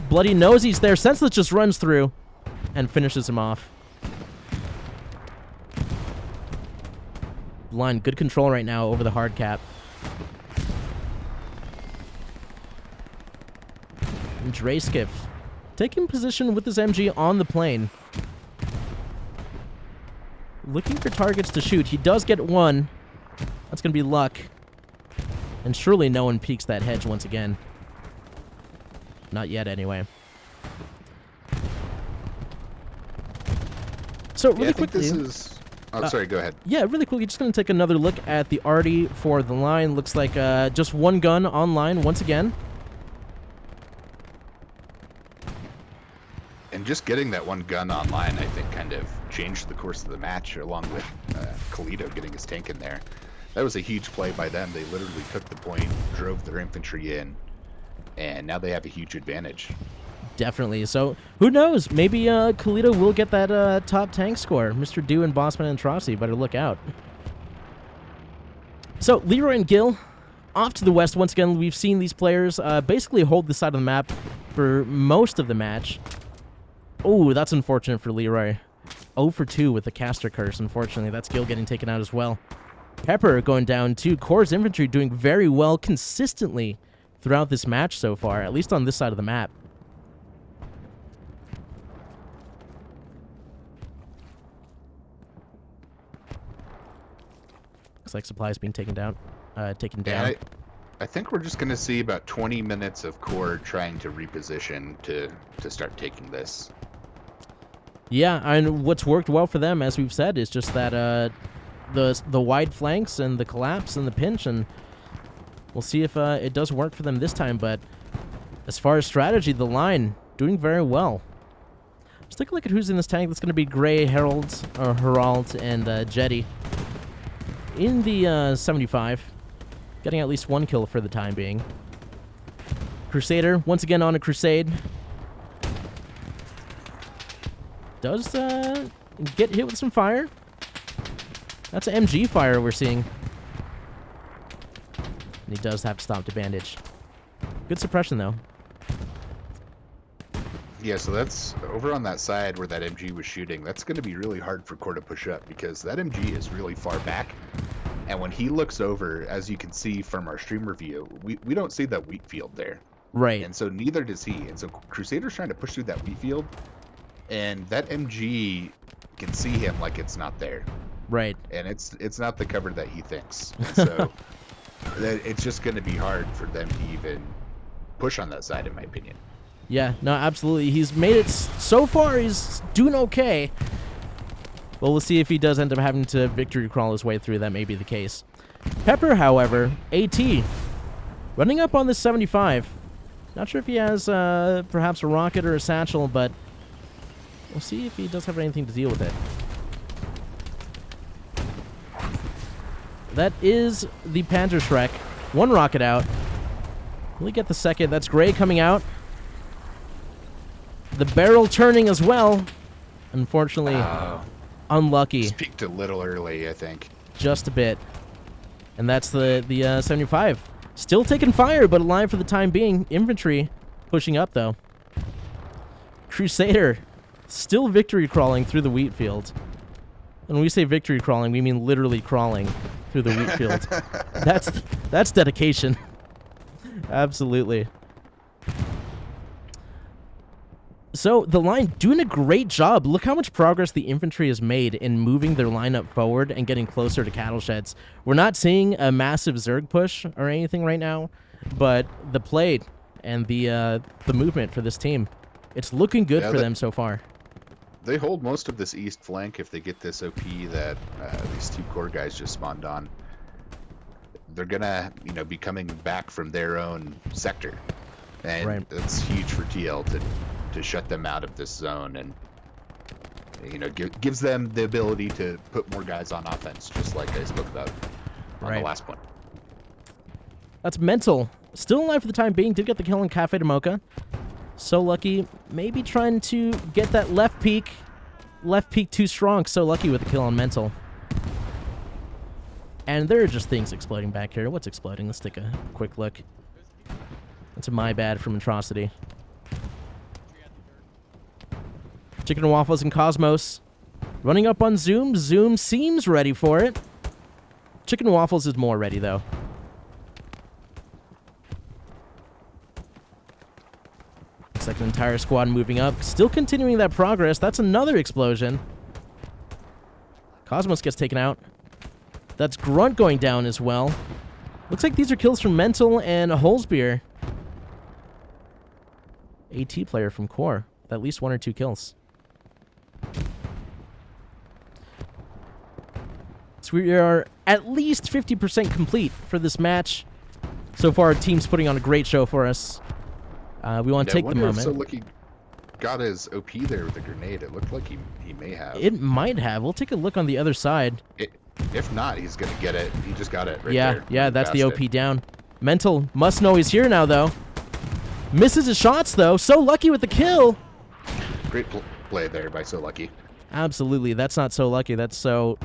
Bloody knows he's there. Senseless just runs through and finishes him off. Line, good control right now over the hard cap. And Drayskiff taking position with his MG on the plane. Looking for targets to shoot. He does get one. That's going to be luck. And surely no one peeks that hedge once again. Not yet, anyway. So really quickly, this is. Oh, sorry. Go ahead. Yeah, really quickly. Just going to take another look at the arty for the line. Looks like just one gun online once again. And just getting that one gun online, I think, kind of changed the course of the match, along with Kalito getting his tank in there. That was a huge play by them. They literally took the point, drove their infantry in, and now they have a huge advantage. Definitely. So, who knows? Maybe Kalito will get that top tank score. Mr. Do and Bossman and Trossi better look out. So, Leroy and Gil off to the west. Once again, we've seen these players basically hold the side of the map for most of the match. Oh, that's unfortunate for Leroy. 0 for 2 with the caster curse, unfortunately. That's Gil getting taken out as well. Pepper going down too. CoRe's infantry doing very well consistently throughout this match so far, at least on this side of the map. Looks like supplies being taken down. Yeah, I think we're just going to see about 20 minutes of CoRe trying to reposition to start taking this. Yeah, and what's worked well for them, as we've said, is just that the wide flanks and the collapse and the pinch, and we'll see if it does work for them this time. But as far as strategy, the line doing very well. Let's take a look at who's in this tank. That's going to be Gray, Herald, and Jetty. In the 75, getting at least one kill for the time being. Crusader, once again on a crusade. Does get hit with some fire. That's an MG fire we're seeing. And he does have to stop to bandage. Good suppression, though. Yeah, so that's over on that side where that MG was shooting. That's going to be really hard for CoRe to push up because that MG is really far back. And when he looks over, as you can see from our stream review, we don't see that wheat field there. Right. And so neither does he. And so Crusader's trying to push through that wheat field, and that MG can see him like it's not there. Right. And it's not the cover that he thinks. And so it's just going to be hard for them to even push on that side, in my opinion. Yeah, no, absolutely. He's made it so far. He's doing okay. Well, we'll see if he does end up having to victory crawl his way through. That may be the case. Pepper, however, AT, running up on this 75. Not sure if he has perhaps a rocket or a satchel, but we'll see if he does have anything to deal with it. That is the Panzerschreck. One rocket out. Will he get the second? That's Gray coming out. The barrel turning as well. Unfortunately, unlucky. Just peaked a little early, I think. Just a bit. And that's the 75. Still taking fire, but alive for the time being. Infantry pushing up, though. Crusader still victory crawling through the wheat field. When we say victory crawling, we mean literally crawling through the wheat field. That's dedication. Absolutely. So the line doing a great job. Look how much progress the infantry has made in moving their lineup forward and getting closer to cattle sheds. We're not seeing a massive Zerg push or anything right now, but the play and the movement for this team, it's looking good for them so far. They hold most of this east flank if they get this OP that these two core guys just spawned on. They're gonna, be coming back from their own sector, and it's huge for TL to shut them out of this zone, and gives them the ability to put more guys on offense, just like I spoke about on the last point. That's Mental. Still alive for the time being. Did get the kill on Cafe de Mocha. So Lucky, maybe trying to get that left peak. Left peak too strong. So Lucky with the kill on Mental. And there are just things exploding back here. What's exploding? Let's take a quick look. That's a my bad from Atrocity. Chicken and Waffles and Cosmos running up on Zoom. Zoom seems ready for it. Chicken and Waffles is more ready, though. Looks like an entire squad moving up. Still continuing that progress. That's another explosion. Cosmos gets taken out. That's Grunt going down as well. Looks like these are kills from Mental and Holzbeer. AT player from CoRe. With at least 1 or 2 kills. So we are at least 50% complete for this match. So far, our team's putting on a great show for us. We want to take the moment. So Lucky got his OP there with the grenade. It looked like he may have. It might have. We'll take a look on the other side. If not, he's going to get it. He just got it right there. Yeah, that's the OP down. Mental must know he's here now, though. Misses his shots, though. So Lucky with the kill. Great play there by So Lucky. Absolutely. That's not So Lucky. That's so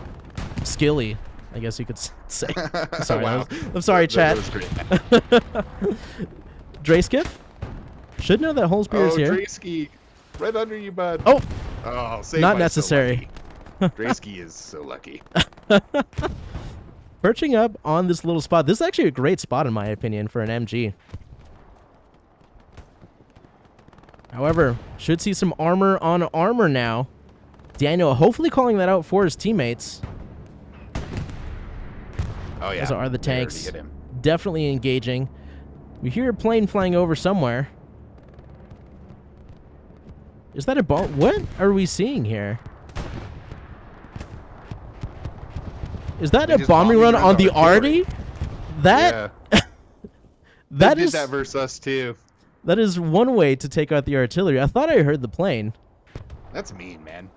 skilly, I guess you could say. I'm sorry, Wow. I'm sorry, chat. Drayskiff? Should know that Holzbeer is here. Draysky, right under you, bud. Oh! Saved Not by necessary. So Lucky. Draysky is so lucky. Perching up on this little spot. This is actually a great spot, in my opinion, for an MG. However, should see some armor on armor now. Daniel hopefully calling that out for his teammates. Oh, yeah. Those are the They already tanks. hit him. Definitely engaging. We hear a plane flying over somewhere. Is that a bomb? What are we seeing here? Is that a bombing run on the Arty? That that They is did that versus us too. That is one way to take out the artillery. I thought I heard the plane. That's mean, man.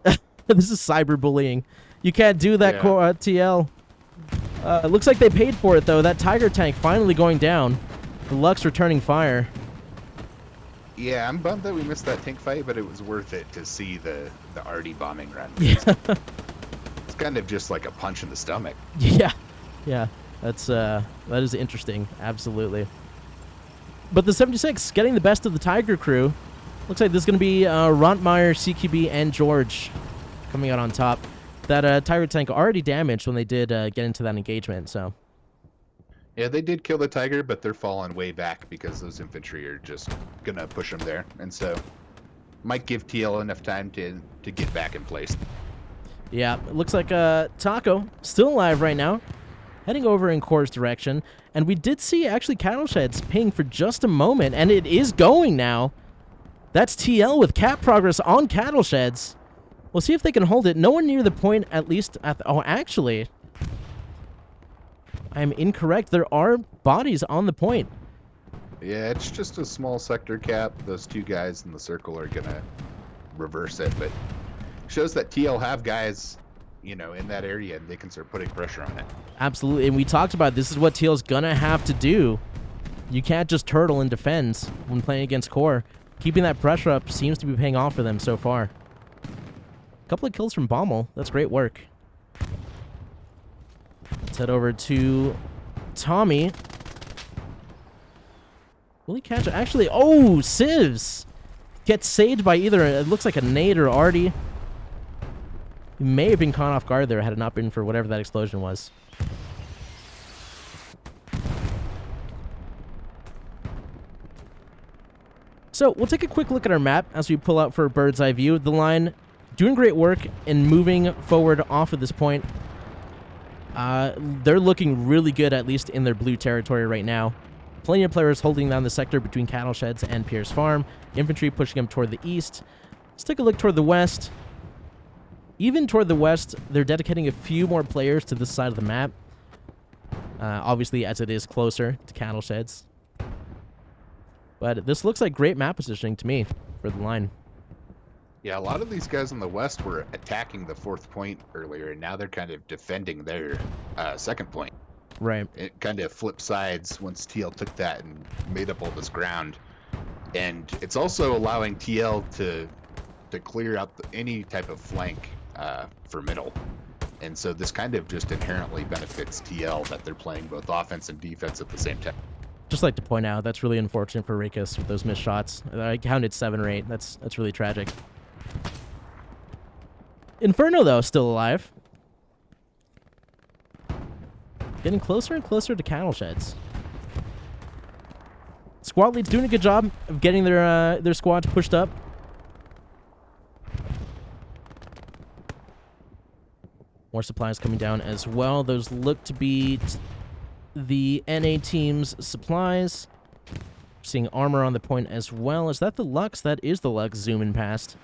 This is cyberbullying. You can't do that, Yeah. TL. It looks like they paid for it, though. That Tiger tank finally going down. The Lux returning fire. Yeah, I'm bummed that we missed that tank fight, but it was worth it to see the Arty bombing run. Yeah. It's kind of just like a punch in the stomach. Yeah. Yeah. That is interesting. Absolutely. But the 76 getting the best of the Tiger crew. Looks like this is going to be Rontmeyer, CQB, and George coming out on top. that Tiger tank already damaged when they did get into that engagement. So Yeah, they did kill the Tiger, but they're falling way back because those infantry are just gonna push them there, and so might give TL enough time to get back in place. yeah, it looks like Taco still alive right now, heading over in CoRe's direction, and we did see actually Cattle Sheds ping for just a moment, and it is going now. That's TL with cap progress on Cattle Sheds. We'll see if they can hold it. No one near the point, at least. Oh, actually, I'm incorrect. There are bodies on the point. Yeah, it's just a small sector cap. Those two guys in the circle are gonna reverse it, but shows that TL have guys, in that area, and they can start putting pressure on it. Absolutely, and we talked about this is what TL's gonna have to do. You can't just turtle and defend when playing against CoRe. Keeping that pressure up seems to be paying off for them so far. A couple of kills from Bommel. That's great work. Let's head over to Tommy. Will he catch it? Actually, oh, Civs gets saved by either, it looks like a nade or Artie. He may have been caught off guard there had it not been for whatever that explosion was. So we'll take a quick look at our map as we pull out for a bird's eye view. The line doing great work in moving forward off of this point. They're looking really good, at least in their blue territory right now. Plenty of players holding down the sector between Cattle Sheds and Pierce Farm. Infantry pushing them toward the east. Let's take a look toward the west. Even toward the west, they're dedicating a few more players to this side of the map. Obviously, as it is closer to Cattle Sheds. But this looks like great map positioning to me for the line. Yeah, a lot of these guys on the west were attacking the fourth point earlier, and now they're kind of defending their second point. Right. It kind of flipped sides once TL took that and made up all this ground. And it's also allowing TL to clear out any type of flank for middle. And so this kind of just inherently benefits TL that they're playing both offense and defense at the same time. Just like to point out, that's really unfortunate for Rikus with those missed shots. I counted 7 or 8. That's really tragic. Inferno, though, still alive. Getting closer and closer to Cattle Sheds. Squad lead's doing a good job of getting their squad pushed up. More supplies coming down as well. Those look to be the NA team's supplies. Seeing armor on the point as well. Is that the Lux? That is the Lux zooming past.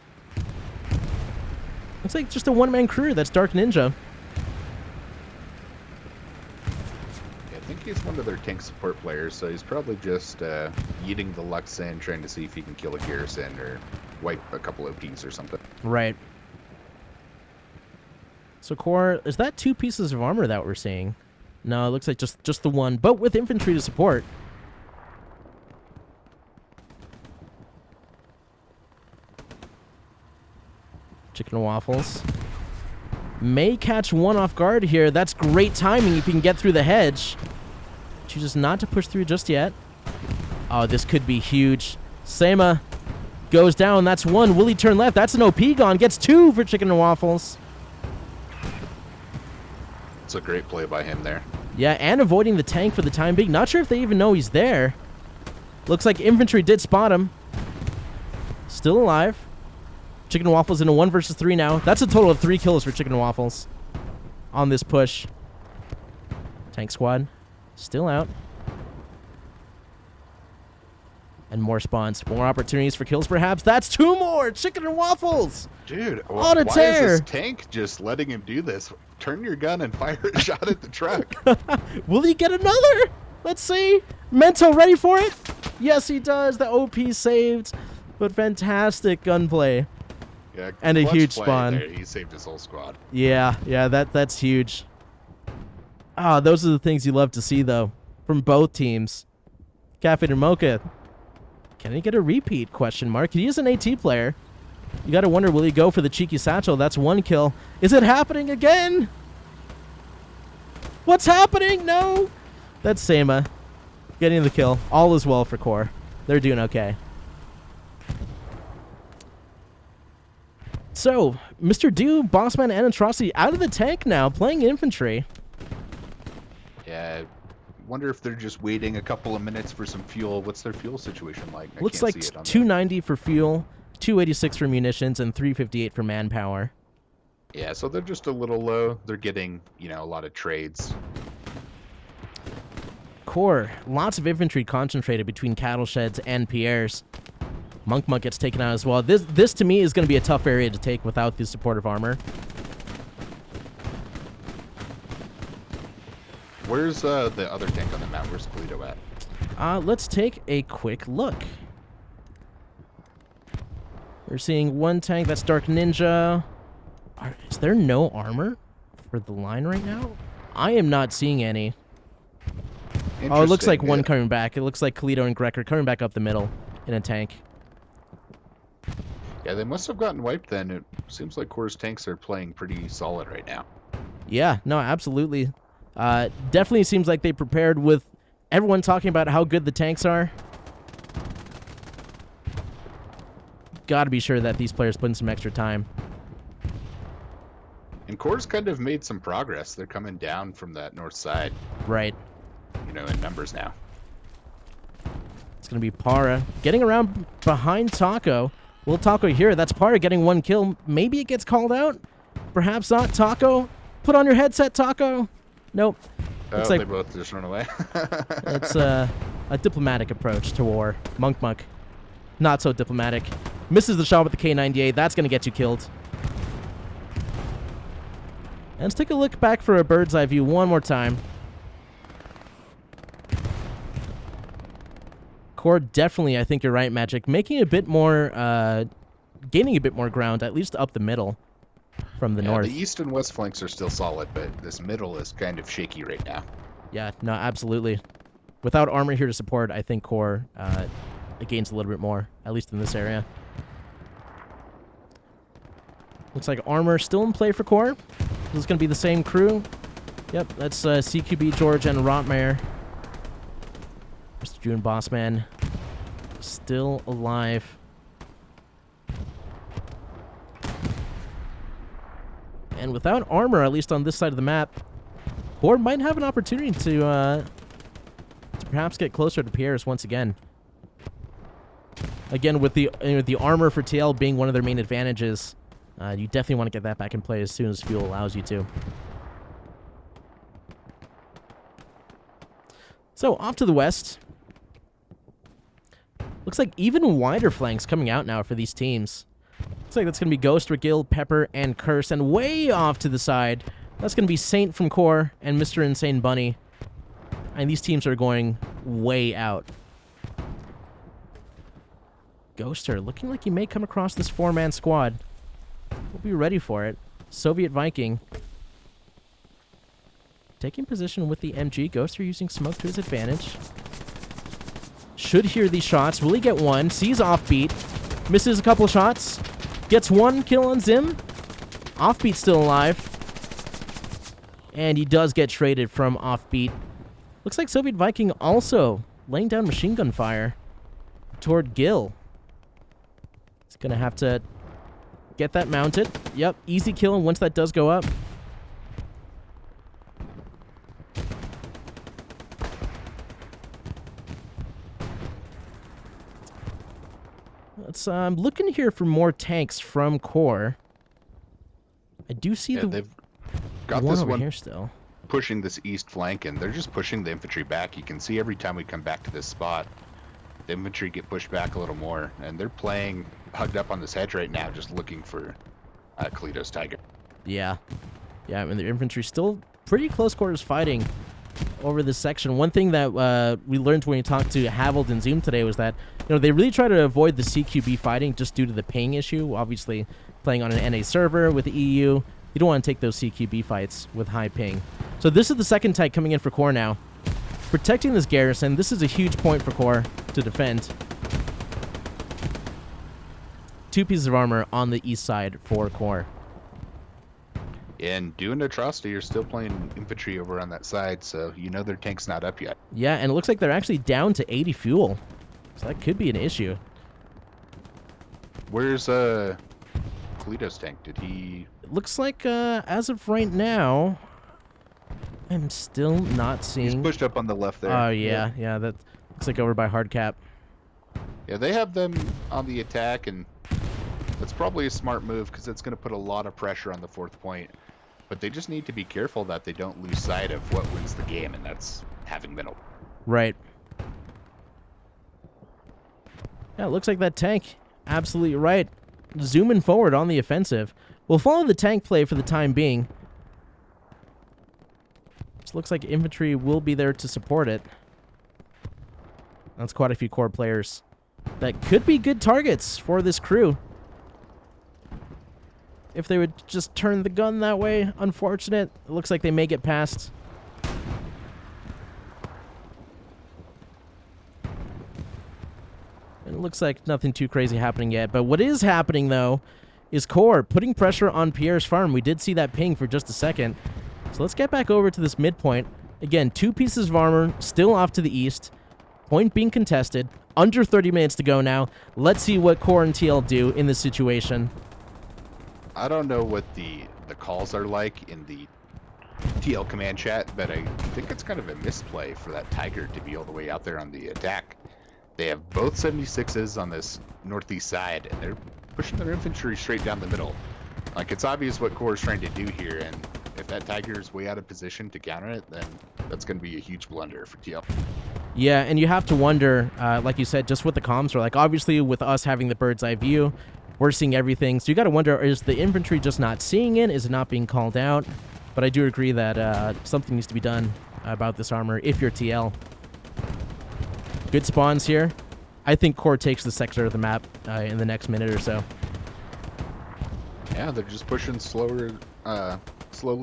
Looks like just a one-man crew. That's Dark Ninja. I think he's one of their tank support players, so he's probably just eating the Lux in, trying to see if he can kill a Garrison or wipe a couple OPs or something. Right. So CoRe, is that 2 pieces of armor that we're seeing? No, it looks like just the one, but with infantry to support. Chicken and waffles. May catch one off guard here. That's great timing if you can get through the hedge. Chooses not to push through just yet. Oh, this could be huge. Sema goes down. That's 1. Will he turn left? That's an OP gone. Gets 2 for chicken and waffles. It's a great play by him there. Yeah, and avoiding the tank for the time being. Not sure if they even know he's there. Looks like infantry did spot him. Still alive. Chicken and Waffles in a 1 versus 3 now. That's a total of 3 kills for Chicken and Waffles on this push. Tank squad still out. And more spawns. More opportunities for kills perhaps. That's 2 more! Chicken and Waffles! Dude, on a why tear. is this tank just letting him do this? Turn your gun and fire a shot at the truck. Will he get another? Let's see. Mento ready for it? Yes, he does. The OP saved. But fantastic gunplay. Yeah, and a clutch huge play spawn. there. He saved his whole squad. Yeah, that's huge. Ah, those are the things you love to see, though, from both teams. Cafe and Mocha. Can he get a repeat? Question mark. He is an AT player. You got to wonder, will he go for the cheeky satchel? That's 1 kill. Is it happening again? What's happening? No. That's Sema getting the kill. All is well for CoRe. They're doing okay. So, Mr. Do, Bossman, and Atrocity out of the tank now, playing infantry. Yeah, wonder if they're just waiting a couple of minutes for some fuel. What's their fuel situation like? I Looks can't like see it on 290 for fuel, 286 for munitions, and 358 for manpower. Yeah, so they're just a little low. They're getting, a lot of trades. CoRe, lots of infantry concentrated between cattle sheds and Pierre's. Monk gets taken out as well. This to me is going to be a tough area to take without the supportive armor. Where's the other tank on the map? Where's Toledo at? Let's take a quick look. We're seeing one tank, that's Dark Ninja. Is there no armor for the line right now? I am not seeing any. Oh, it looks like one coming back. It looks like Toledo and Greg are coming back up the middle in a tank. Yeah, they must have gotten wiped then. It seems like CoRe's tanks are playing pretty solid right now. Yeah, no, absolutely. Definitely seems like they prepared with everyone talking about how good the tanks are. Got to be sure that these players put in some extra time. And CoRe's kind of made some progress. They're coming down from that north side. Right. In numbers now. It's going to be Para getting around behind Taco. Will Taco hear? That's Para getting one kill. Maybe it gets called out. Perhaps not. Taco, put on your headset, Taco. Nope. Oh, they both just run away. It's a diplomatic approach to war. Monk. Not so diplomatic. Misses the shot with the K98. That's going to get you killed. And let's take a look back for a bird's eye view one more time. CoRe definitely, I think you're right, Magic, making a bit more, gaining a bit more ground, at least up the middle from the north. The east and west flanks are still solid, but this middle is kind of shaky right now. Yeah, no, absolutely. Without armor here to support, I think CoRe it gains a little bit more, at least in this area. Looks like armor still in play for CoRe. This is going to be the same crew. Yep, that's CQB, George, and Rotmare. Mr. June Bossman still alive. And without armor, at least on this side of the map, CoRe might have an opportunity to perhaps get closer to Pierre's once again. Again, with the armor for TL being one of their main advantages, you definitely want to get that back in play as soon as fuel allows you to. So, off to the west. Looks like even wider flanks coming out now for these teams. Looks like that's going to be Ghost, Regil, Pepper, and Curse. And way off to the side, that's going to be Saint from CoRe and Mr. Insane Bunny. And these teams are going way out. Ghoster looking like he may come across this four-man squad. We'll be ready for it. Soviet Viking taking position with the MG. Ghoster using smoke to his advantage. Should hear these shots. Will he get one? Sees Offbeat. Misses a couple shots. Gets one kill on Zim. Offbeat still alive. And he does get traded from Offbeat. Looks like Soviet Viking also laying down machine gun fire toward Gil. He's going to have to get that mounted. Yep, easy kill once that does go up. I'm looking here for more tanks from CoRe. I do see they've got one this over one here still. Pushing this east flank, and they're just pushing the infantry back. You can see every time we come back to this spot, the infantry get pushed back a little more, and they're playing hugged up on this hedge right now, just looking for Toledo's Tiger. Yeah. Yeah, I mean, the infantry still pretty close quarters fighting over this section. One thing that we learned when we talked to Havild and Zoom today was that, they really try to avoid the CQB fighting just due to the ping issue. Obviously, playing on an NA server with the EU, you don't want to take those CQB fights with high ping. So this is the second type coming in for CoRe now. Protecting this garrison, this is a huge point for CoRe to defend. 2 pieces of armor on the east side for CoRe. And doing Atrocity, you're still playing infantry over on that side, so their tank's not up yet. Yeah, and it looks like they're actually down to 80 fuel. So that could be an issue. Where's Kalido's tank? Did he... It looks like, as of right now, I'm still not seeing... He's pushed up on the left there. Oh, yeah. That looks like over by Hardcap. Yeah, they have them on the attack, and that's probably a smart move because it's going to put a lot of pressure on the 4th point. But they just need to be careful that they don't lose sight of what wins the game, and that's having middle. Right. Yeah, it looks like that tank. Absolutely right. Zooming forward on the offensive. We'll follow the tank play for the time being. It looks like infantry will be there to support it. That's quite a few core players that could be good targets for this crew. If they would just turn the gun that way, unfortunate. It looks like they may get past. It looks like nothing too crazy happening yet. But what is happening, though, is CoRe putting pressure on Pierre's farm. We did see that ping for just a second. So let's get back over to this midpoint. Again, 2 pieces of armor still off to the east. Point being contested. Under 30 minutes to go now. Let's see what CoRe and TL do in this situation. I don't know what the calls are like in the TL command chat, but I think it's kind of a misplay for that Tiger to be all the way out there on the attack. They have both 76s on this northeast side, and they're pushing their infantry straight down the middle. Like, it's obvious what CoRe is trying to do here, and if that Tiger is way out of position to counter it, then that's going to be a huge blunder for TL. Yeah, and you have to wonder, like you said, just what the comms are like. Obviously, with us having the bird's eye view, we're seeing everything. So you got to wonder, is the infantry just not seeing it? Is it not being called out? But I do agree that something needs to be done about this armor if you're TL. Good spawns here. I think CoRe takes the sector of the map in the next minute or so. Yeah, they're just pushing slowly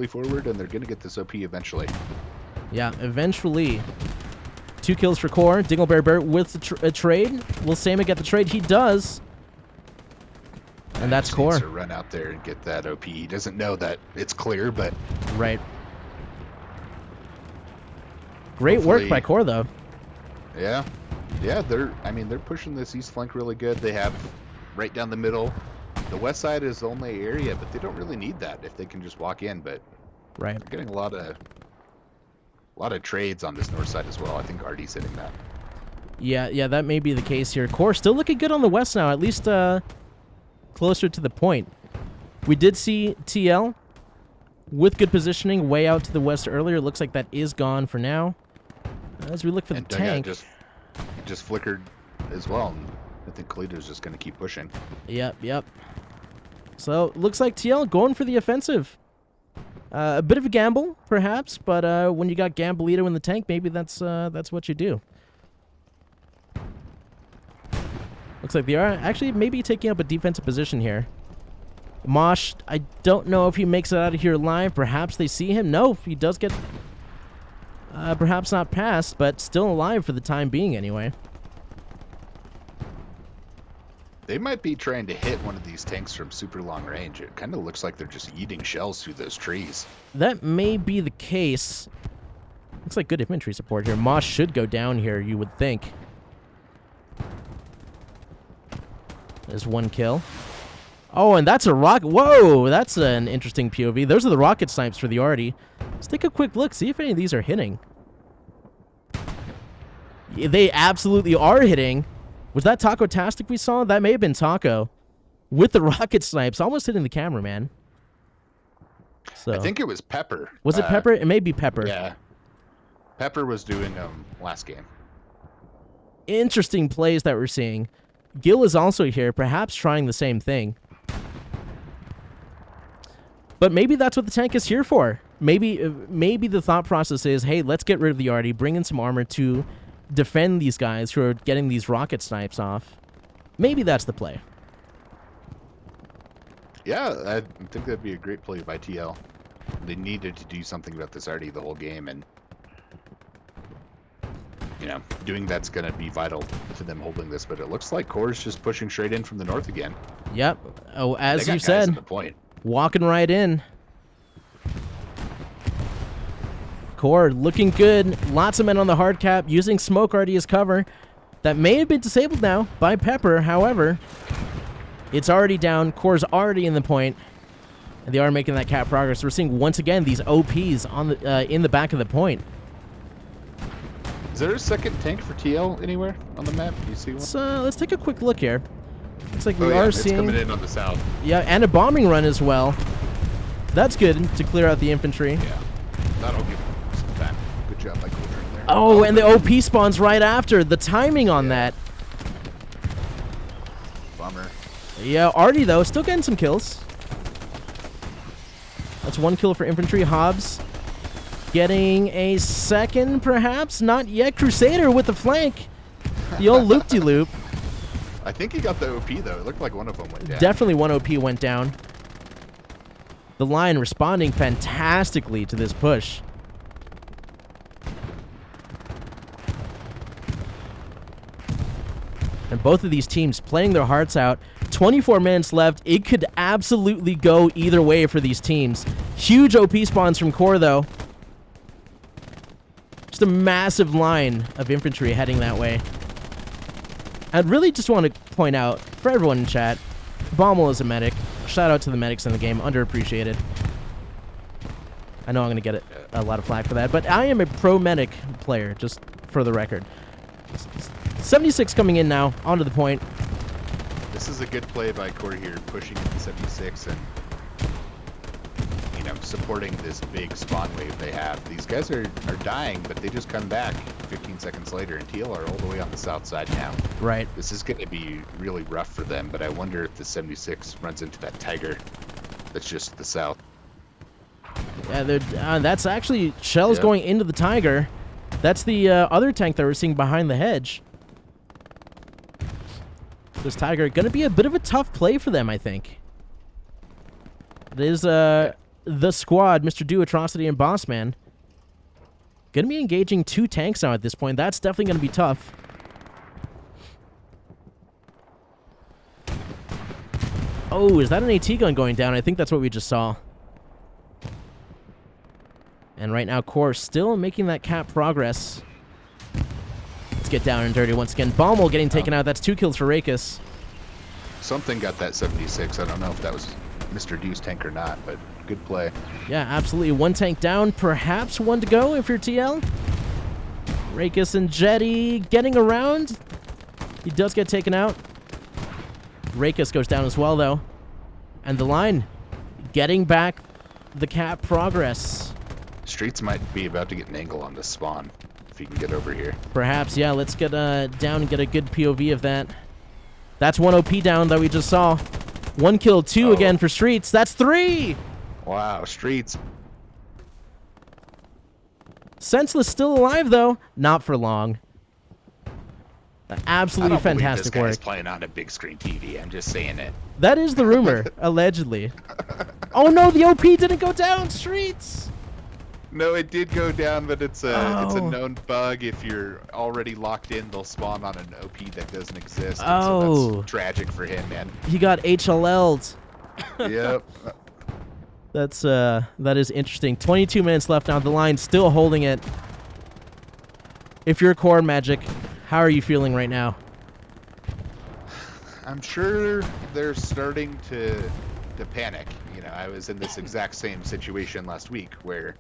forward, and they're going to get this OP eventually. Yeah, eventually. 2 kills for CoRe. Dingleberry with a trade. Will Sama get the trade? He does. And that's CoRe. Needs to run out there and get that OP. He doesn't know that it's clear, but... Right. Great work by CoRe, though. Yeah. Yeah, they're pushing this east flank really good. They have right down the middle. The west side is the only area, but they don't really need that if they can just walk in, but... Right. They're getting a lot of trades on this north side as well. I think Artie's hitting that. Yeah, that may be the case here. CoRe still looking good on the west now, at least closer to the point. We did see TL with good positioning way out to the west earlier. Looks like that is gone for now. As we look for the tank. Just flickered as well. And I think Kalido's just going to keep pushing. Yep. So, looks like TL going for the offensive. A bit of a gamble, perhaps, but when you got Gambleito in the tank, maybe that's what you do. Looks like they are actually maybe taking up a defensive position here. Mosh, I don't know if he makes it out of here alive. Perhaps they see him. No, he does get... perhaps not passed, but still alive for the time being anyway. They might be trying to hit one of these tanks from super long range. It kind of looks like they're just eating shells through those trees. That may be the case. Looks like good infantry support here. Mosh should go down here, you would think. There's 1 kill. Oh, and that's a rocket. Whoa, that's an interesting POV. Those are the rocket snipes for the Artie. Let's take a quick look, see if any of these are hitting. Yeah, they absolutely are hitting. Was that Taco-tastic we saw? That may have been Taco. With the rocket snipes, almost hitting the cameraman. So, I think it was Pepper. Was it Pepper? It may be Pepper. Yeah. Pepper was doing last game. Interesting plays that we're seeing. Gil is also here, perhaps trying the same thing. But maybe that's what the tank is here for. Maybe the thought process is, hey, let's get rid of the Artie, bring in some armor to defend these guys who are getting these rocket snipes off. Maybe that's the play. Yeah, I think that'd be a great play by TL. They needed to do something about this Artie the whole game, and doing that's going to be vital to them holding this. But it looks like CoRe's just pushing straight in from the north again. Yep. Oh, as you at said, the point. Walking right in. CoRe looking good. Lots of men on the hard cap using smoke Artie as cover. That may have been disabled now by Pepper. However, It's already down. CoRe's already in the point. And they are making that cap progress. We're seeing, once again, these OPs on the in the back of the point. Is there a second tank for TL anywhere on the map? Do you see one? Let's take a quick look here. Looks like we yeah, are it's seeing... coming in on the south. Yeah, and a bombing run as well. That's good to clear out the infantry. Yeah, that'll give some time. Good job by CoRe there. Oh, and the OP spawns right after. The timing on that. Bummer. Yeah, Artie, though, still getting some kills. That's 1 kill for infantry. Hobbs getting a second, perhaps? Not yet. Crusader with the flank. The old loop-de-loop. I think he got the OP, though. It looked like one of them went down. Definitely one OP went down. The line responding fantastically to this push. And both of these teams playing their hearts out. 24 minutes left. It could absolutely go either way for these teams. Huge OP spawns from CoRe, though. Just a massive line of infantry heading that way. I'd really just want to point out, for everyone in chat, Bommel is a medic. Shout out to the medics in the game. Underappreciated. I know I'm going to get a lot of flack for that, but I am a pro-medic player, just for the record. 76 coming in now, onto the point. This is a good play by CoRe here, pushing into 76 and, you know, supporting this big spawn wave they have. These guys are dying, but they just come back 15 seconds later, and TL are all the way on the south side now. Right. This is going to be really rough for them, but I wonder if the 76 runs into that Tiger that's just to the south. Yeah, that's actually shells going into the Tiger. That's the other tank that we're seeing behind the hedge. This Tiger going to be a bit of a tough play for them, I think. It is the squad, Mr. Do, Atrocity, and Bossman. Going to be engaging 2 tanks now at this point. That's definitely going to be tough. Oh, is that an AT gun going down? I think that's what we just saw. And right now, CoRe still making that cap progress. Let's get down and dirty once again. Bommel getting taken out. That's 2 kills for Rakus. Something got that 76. I don't know if that was Mr. Deuce tank or not, but good play. Yeah, absolutely. 1 tank down, perhaps 1 to go if you're TL. Rakus and Jetty getting around. He does get taken out. Rakus goes down as well, though. And the line getting back the cap progress. Streets might be about to get an angle on this spawn if he can get over here. Perhaps, yeah. Let's get down and get a good POV of that. That's 1 OP down that we just saw. 1 kill, 2 again for Streets. That's 3! Wow, Streets. Senseless still alive, though. Not for long. Absolutely fantastic work. This guy's playing on a big screen TV. I'm just saying it. That is the rumor, allegedly. Oh no, the OP didn't go down. Streets. No, it did go down, but it's a known bug. If you're already locked in, they'll spawn on an OP that doesn't exist. So that's tragic for him, man. He got HLL'd. Yep. That is interesting. 22 minutes left on the line, still holding it. If you're CoRe Magic, how are you feeling right now? I'm sure they're starting to panic. You know, I was in this exact same situation last week where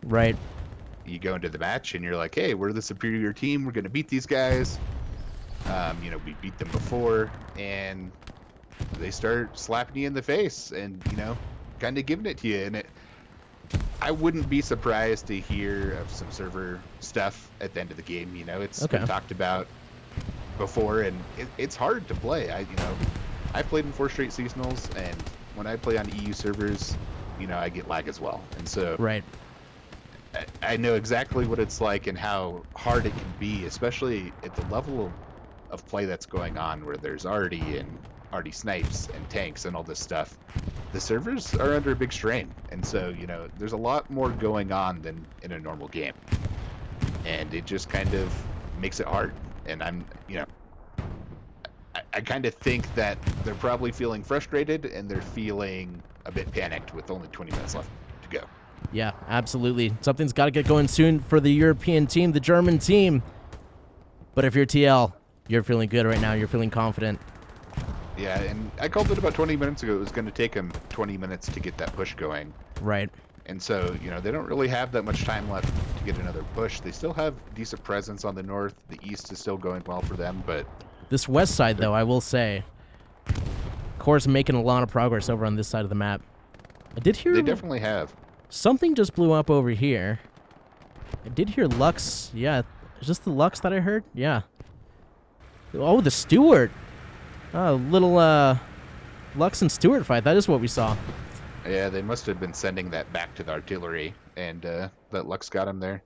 you go into the match and you're like, hey, we're the superior team. We're going to beat these guys. You know, we beat them before, and they start slapping you in the face and, you know, kind of giving it to you. And I wouldn't be surprised to hear of some server stuff at the end of the game. You know, it's been talked about before, and it's hard to play. I played in 4 straight seasonals, and when I play on EU servers, you know, I get lag as well. And so I know exactly what it's like and how hard it can be, especially at the level of play that's going on, where there's already snipes and tanks and all this stuff. The servers are under a big strain, and so, you know, there's a lot more going on than in a normal game, and it just kind of makes it hard. And I kind of think that they're probably feeling frustrated, and they're feeling a bit panicked with only 20 minutes left to go. Yeah, absolutely. Something's got to get going soon for the European team, the German team. But if you're TL, you're feeling good right now. You're feeling confident. Yeah, and I called it about 20 minutes ago. It was going to take them 20 minutes to get that push going. Right. And so, they don't really have that much time left to get another push. They still have decent presence on the north. The east is still going well for them, but... This west side, though, I will say, CoRe's making a lot of progress over on this side of the map. I did hear... They definitely have. Something just blew up over here. I did hear Lux. Yeah. Is this the Lux that I heard? Yeah. Oh, the Stewart. Little Lux and Stewart fight. That is what we saw. Yeah, they must have been sending that back to the artillery, and that Lux got him there.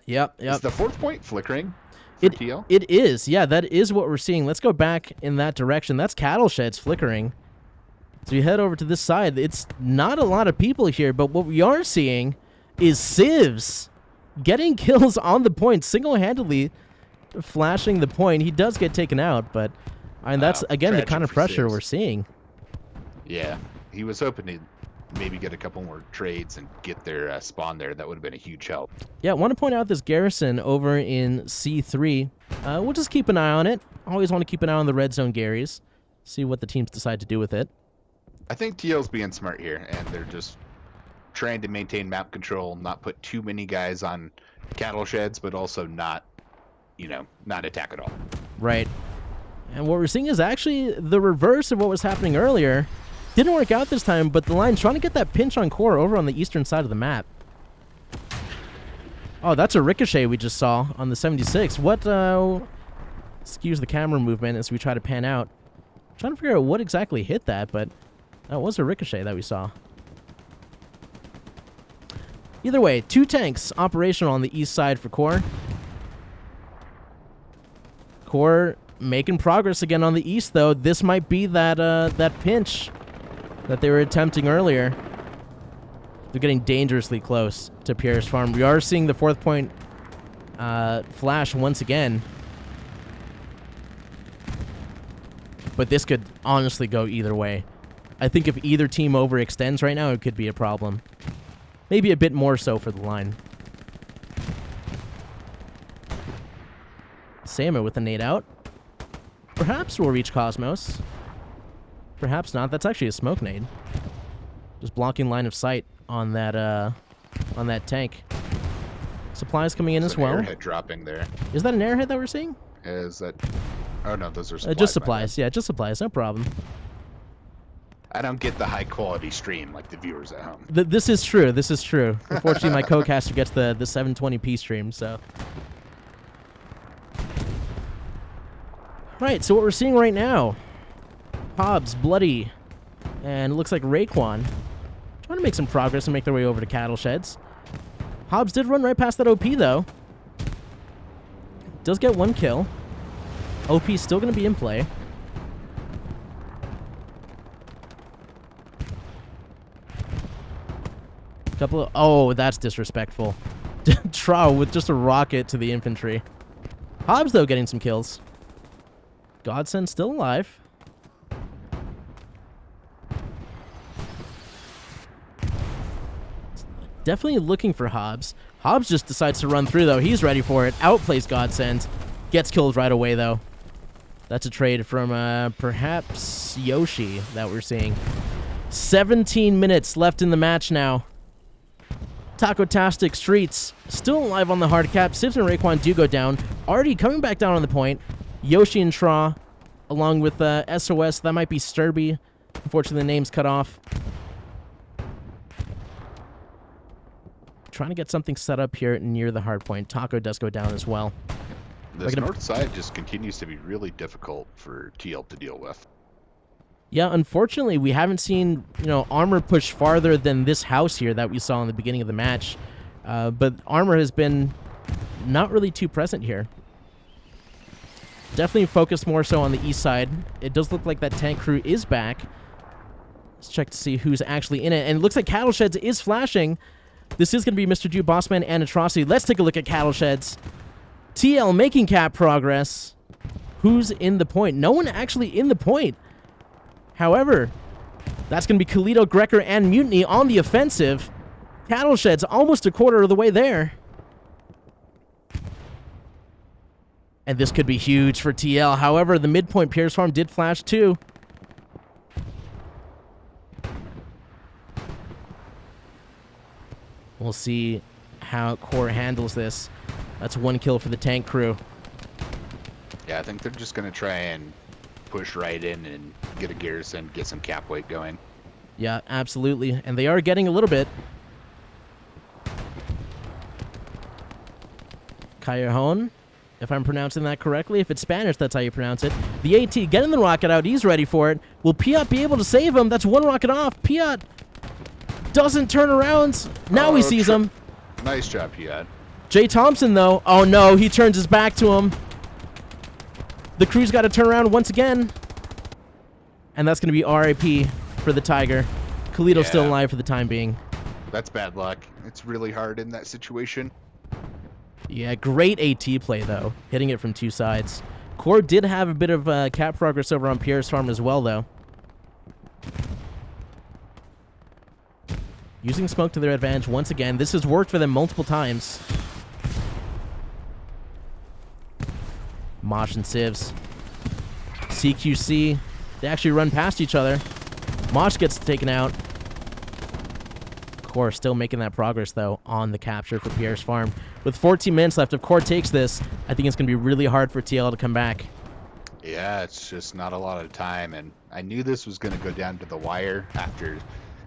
Yep. Is the 4th point flickering for TL? It is. Yeah, that is what we're seeing. Let's go back in that direction. That's cattle sheds flickering. So you head over to this side. It's not a lot of people here, but what we are seeing is Civs getting kills on the point, single-handedly flashing the point. He does get taken out, but that's, again, the kind of pressure we're seeing. Yeah, he was hoping to maybe get a couple more trades and get their spawn there. That would have been a huge help. Yeah, I want to point out this garrison over in C3. We'll just keep an eye on it. Always want to keep an eye on the red zone Garys. See what the teams decide to do with it. I think TL's being smart here, and they're just trying to maintain map control, not put too many guys on cattle sheds, but also not attack at all. Right. And what we're seeing is actually the reverse of what was happening earlier. Didn't work out this time, but the line's trying to get that pinch on CoRe over on the eastern side of the map. Oh, that's a ricochet we just saw on the 76. What, excuse the camera movement as we try to pan out. I'm trying to figure out what exactly hit that, but that was a ricochet that we saw. Either way, 2 tanks operational on the east side for CoRe. CoRe making progress again on the east, though. This might be that pinch that they were attempting earlier. They're getting dangerously close to Pierre's farm. We are seeing the 4th point flash once again. But this could honestly go either way. I think if either team overextends right now, it could be a problem. Maybe a bit more so for the line. Sama with a nade out. Perhaps we'll reach Cosmos. Perhaps not. That's actually a smoke nade. Just blocking line of sight on that tank. Supplies coming in as well. Airhead dropping there. Is that an airhead that we're seeing? Is that? Oh no, those are supplies. Just supplies. Yeah, just supplies. No problem. I don't get the high quality stream like the viewers at home. This is true. This is true. Unfortunately, my co-caster gets the 720p stream, so. Right, so what we're seeing right now, Hobbs, Bloody, and it looks like Raekwon trying to make some progress and make their way over to cattle sheds. Hobbs did run right past that OP, though. Does get 1 kill. OP still going to be in play. Oh, that's disrespectful. Trow with just a rocket to the infantry. Hobbs, though, getting some kills. Godsend still alive. Definitely looking for Hobbs. Hobbs just decides to run through, though. He's ready for it. Outplays Godsend. Gets killed right away, though. That's a trade from perhaps Yoshi that we're seeing. 17 minutes left in the match now. Taco-tastic Streets still alive on the hard cap. Sivs and Raekwon do go down. Artie coming back down on the point. Yoshi and Tra, along with SOS. That might be Sturby. Unfortunately, the name's cut off. Trying to get something set up here near the hard point. Taco does go down as well. This north side just continues to be really difficult for TL to deal with. Yeah, unfortunately, we haven't seen, Armor push farther than this house here that we saw in the beginning of the match. But Armor has been not really too present here. Definitely focused more so on the east side. It does look like that tank crew is back. Let's check to see who's actually in it. And it looks like Cattle Sheds is flashing. This is going to be Mr. Jew, Bossman, and Atrocity. Let's take a look at Cattle Sheds. TL making cap progress. Who's in the point? No one actually in the point. However, that's going to be Kalito, Grecker, and Mutiny on the offensive. Cattle Sheds almost a quarter of the way there. And this could be huge for TL. However, the midpoint Pierce Farm did flash too. We'll see how CoRe handles this. That's 1 kill for the tank crew. Yeah, I think they're just going to try and push right in and get a garrison, get some cap weight going. Yeah, absolutely. And they are getting a little bit. Callejon, if I'm pronouncing that correctly. If it's Spanish, that's how you pronounce it. The AT getting the rocket out. He's ready for it. Will Piat be able to save him? That's 1 rocket off. Piat doesn't turn around. Now he sees him. Nice job, Piat. Jay Thompson, though. Oh, no. He turns his back to him. The crew's got to turn around once again. And that's going to be RIP for the Tiger. Khalito's still alive for the time being. That's bad luck. It's really hard in that situation. Yeah, great AT play, though. Hitting it from 2 sides. CoRe did have a bit of cap progress over on Pierre's farm as well, though. Using smoke to their advantage once again. This has worked for them multiple times. Mosh and Civs. CQC. They actually run past each other. Mosh gets taken out. CoRe still making that progress, though, on the capture for Pierre's farm. With 14 minutes left, if CoRe takes this, I think it's going to be really hard for TL to come back. Yeah, it's just not a lot of time, and I knew this was going to go down to the wire after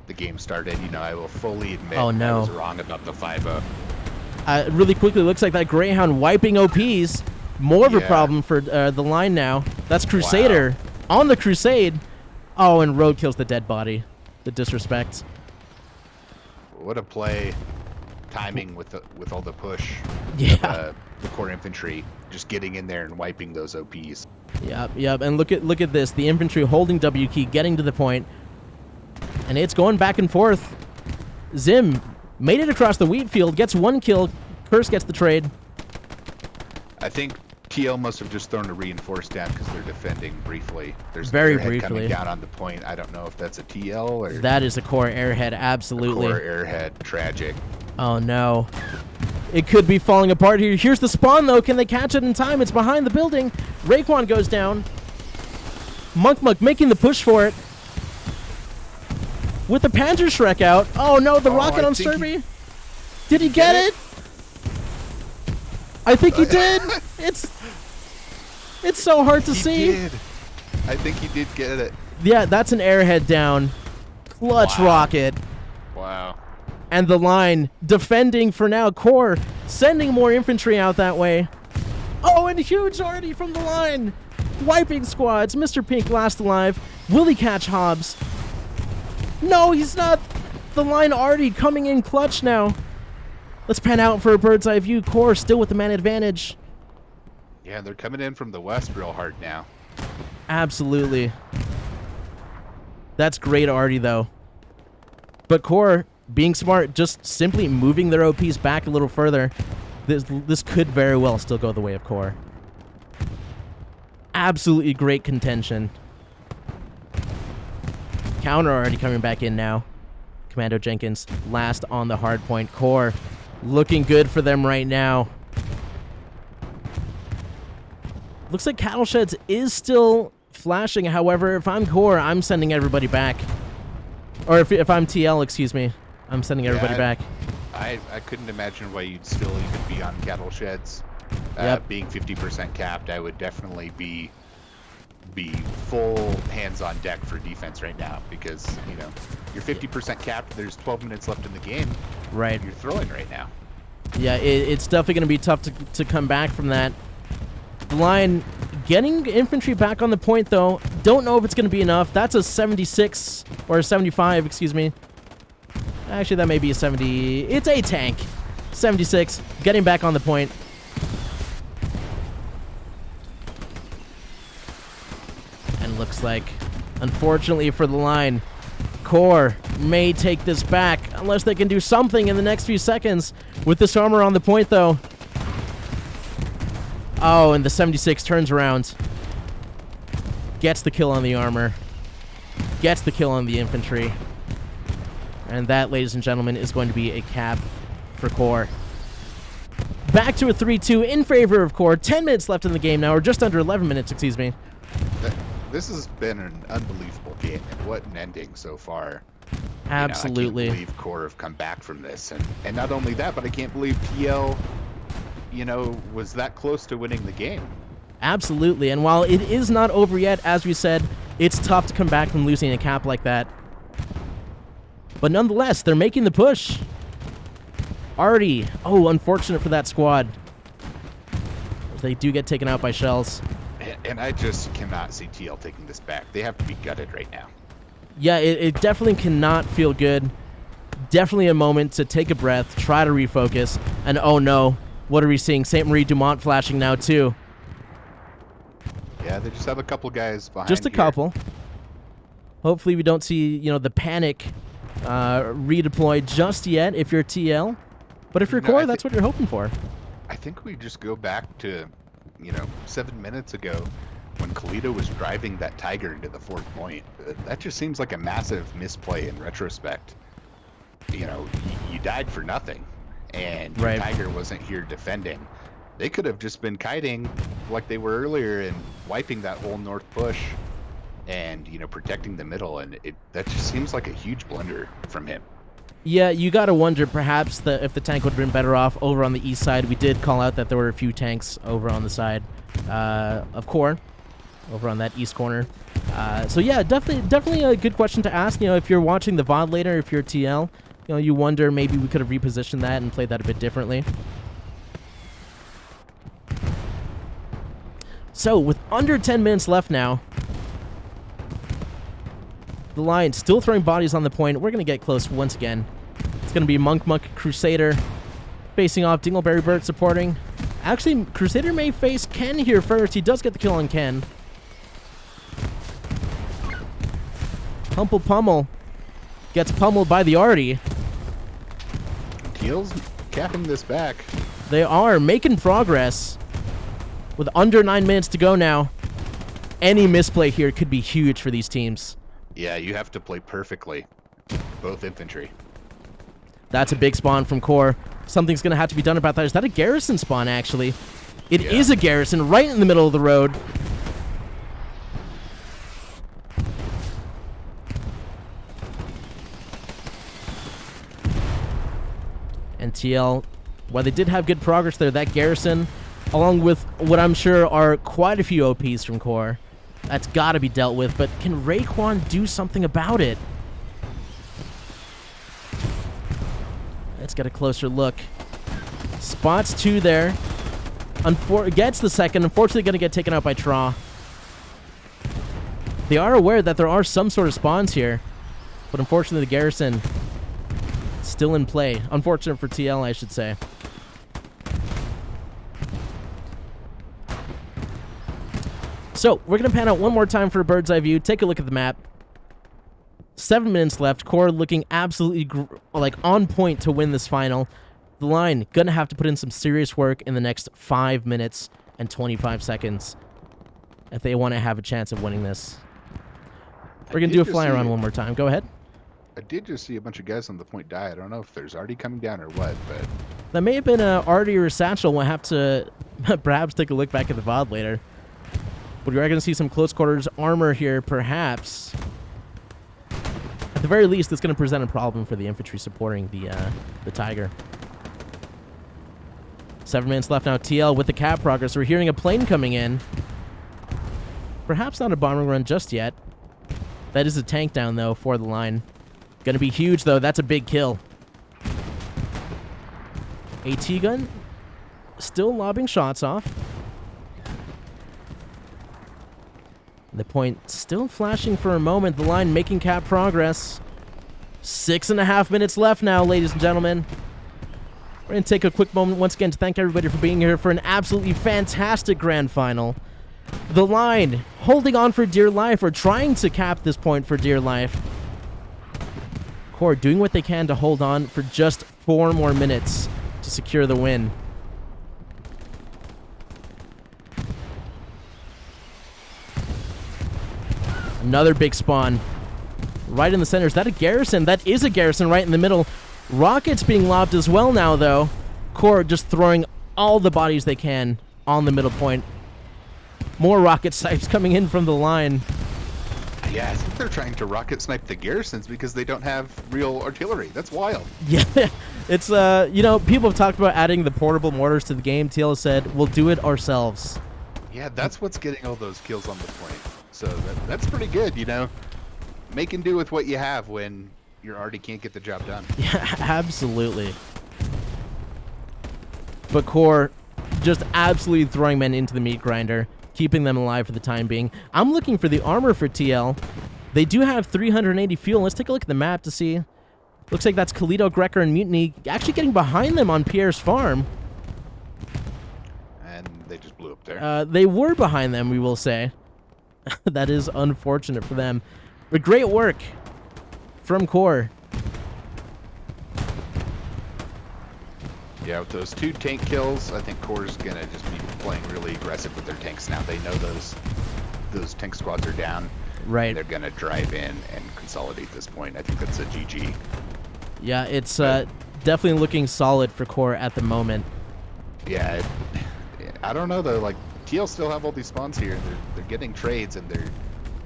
the game started. You know, I will fully admit I was wrong about the 5-0. Really quickly, looks like that Greyhound wiping OPs. More of a problem for the line now. That's Crusader on the Crusade. Oh, and Road kills the dead body. The disrespect. What a play. Timing with all the push. Yeah. The core infantry just getting in there and wiping those OPs. Yep. And look at this. The infantry holding W key, getting to the point. And it's going back and forth. Zim made it across the wheat field, gets 1 kill. Curse gets the trade. I think TL must have just thrown a reinforce down because they're defending briefly. There's very an airhead briefly coming down on the point. I don't know if that's a TL or that is a CoRe airhead. Absolutely. A CoRe airhead. Tragic. Oh no. It could be falling apart here. Here's the spawn, though. Can they catch it in time? It's behind the building. Raekwon goes down. Monk making the push for it. With the Panzer Shrek out. Oh no, the rocket on Sturby. Did he get it? I think he did. It's so hard to see. Did. I think he did get it. Yeah, that's an airhead down. Clutch rocket. Wow. And the line defending for now. CoRe sending more infantry out that way. Oh, and huge already from the line. Wiping squads. Mr. Pink last alive. Will he catch Hobbs? No, he's not. The line already coming in clutch now. Let's pan out for a bird's eye view. CoRe still with the man advantage. Yeah, they're coming in from the west real hard now. Absolutely. That's great already, though. But CoRe, being smart, just simply moving their OPs back a little further. This could very well still go the way of CoRe. Absolutely great contention. Counter already coming back in now. Commando Jenkins last on the hard point. CoRe looking good for them right now. Looks like Cattle Sheds is still flashing. However, if I'm CoRe, I'm sending everybody back. Or if I'm TL, excuse me, I'm sending everybody back. I couldn't imagine why you'd still even be on Cattle Sheds. Being 50% capped, I would definitely be full hands on deck for defense right now because, you know, you're 50% capped, there's 12 minutes left in the game. Right. You're throwing right now. Yeah, it's definitely going to be tough to come back from that. The line getting infantry back on the point, though. Don't know if it's going to be enough. That's a 76, or a 75, excuse me. Actually, that may be a 70. It's a tank. 76, getting back on the point. And looks like, unfortunately for the line, CoRe may take this back unless they can do something in the next few seconds. With this armor on the point, though. Oh, and the 76 turns around. Gets the kill on the armor. Gets the kill on the infantry. And that, ladies and gentlemen, is going to be a cap for CoRe. Back to a 3-2 in favor of CoRe. 10 minutes left in the game now, or just under 11 minutes, excuse me. This has been an unbelievable game, and what an ending so far. Absolutely. I can't believe CoRe have come back from this, and not only that, but I can't believe TL, was that close to winning the game. Absolutely, and while it is not over yet, as we said, it's tough to come back from losing a cap like that. But nonetheless, they're making the push. Artie, unfortunate for that squad. They do get taken out by shells. And I just cannot see TL taking this back. They have to be gutted right now. Yeah, it definitely cannot feel good. Definitely a moment to take a breath, try to refocus, and oh no, what are we seeing? St. Marie Dumont flashing now too. Yeah, they just have a couple guys behind. Just a couple. Hopefully we don't see, the panic redeploy just yet if you're TL. But if you're CoRe, that's what you're hoping for. I think we just go back to, 7 minutes ago when Kalito was driving that Tiger into the 4th point. That just seems like a massive misplay in retrospect. You died for nothing, and right. Tiger wasn't here defending. They could have just been kiting like they were earlier and wiping that whole north push and, protecting the middle, and that just seems like a huge blunder from him. Yeah, you got to wonder perhaps if the tank would have been better off over on the east side. We did call out that there were a few tanks over on the side of CoRe, over on that east corner. So yeah, definitely a good question to ask. If you're watching the VOD later, if you're TL, you wonder maybe we could have repositioned that and played that a bit differently. So with under 10 minutes left now, the Lions still throwing bodies on the point. We're going to get close once again. It's going to be Monk Crusader facing off Dingleberry Bird supporting. Actually, Crusader may face Ken here first. He does get the kill on Ken. Humble Pummel gets pummeled by the Artie. Teal's capping this back. They are making progress. With under 9 minutes to go now, any misplay here could be huge for these teams. Yeah, you have to play perfectly. Both infantry. That's a big spawn from CoRe. Something's going to have to be done about that. Is that a garrison spawn, actually? It is a garrison right in the middle of the road. And TL, while they did have good progress there, that garrison, along with what I'm sure are quite a few OPs from CoRe, that's got to be dealt with, but can Raekwon do something about it? Let's get a closer look. Spots 2 there. Gets the second. Unfortunately, going to get taken out by Tra. They are aware that there are some sort of spawns here, but unfortunately, the garrison still in play. Unfortunate for TL, I should say. So, we're going to pan out one more time for a bird's eye view. Take a look at the map. 7 minutes left. CoRe looking absolutely on point to win this final. The line going to have to put in some serious work in the next 5 minutes and 25 seconds if they want to have a chance of winning this. We're going to do a fly around one more time. Go ahead. I did just see a bunch of guys on the point die. I don't know if there's Artie coming down or what, but... That may have been Artie or Satchel. We'll have to perhaps take a look back at the VOD later. But we are going to see some close quarters armor here, perhaps. At the very least, it's going to present a problem for the infantry supporting the Tiger. 7 minutes left now. TL with the cap progress. We're hearing a plane coming in. Perhaps not a bombing run just yet. That is a tank down, though, for the line. Going to be huge, though. That's a big kill. AT gun still lobbing shots off. The point still flashing for a moment. The line making cap progress. 6.5 minutes left now, ladies and gentlemen. We're going to take a quick moment once again to thank everybody for being here for an absolutely fantastic grand final. The line holding on for dear life, or trying to cap this point for dear life. CoRe doing what they can to hold on for just 4 more minutes to secure the win. Another big spawn right in the center. Is that a garrison? That is a garrison right in the middle. Rockets being lobbed as well now, though. CoRe just throwing all the bodies they can on the middle point. More rocket snipes coming in from the line. Yeah, I think they're trying to rocket snipe the garrisons because they don't have real artillery. That's wild. Yeah, it's you know, people have talked about adding the portable mortars to the game. TL said we'll do it ourselves. Yeah, that's what's getting all those kills on the point. So that's pretty good, you know. Making do with what you have when you already can't get the job done. Yeah, absolutely. But CoRe just absolutely throwing men into the meat grinder, keeping them alive for the time being. I'm looking for the armor for TL. They do have 380 fuel. Let's take a look at the map to see. Looks like that's Kalito, Grecker, and Mutiny actually getting behind them on Pierre's farm. And they just blew up there. They were behind them, we will say. That is unfortunate for them. But great work from CoRe. Yeah, with those 2 tank kills, I think CoRe's gonna just be playing really aggressive with their tanks now. They know those tank squads are down. Right. They're gonna drive in and consolidate this point. I think that's a GG. Yeah, it's definitely looking solid for CoRe at the moment. Yeah, I don't know though. Like TL still have all these spawns here. They're getting trades and they're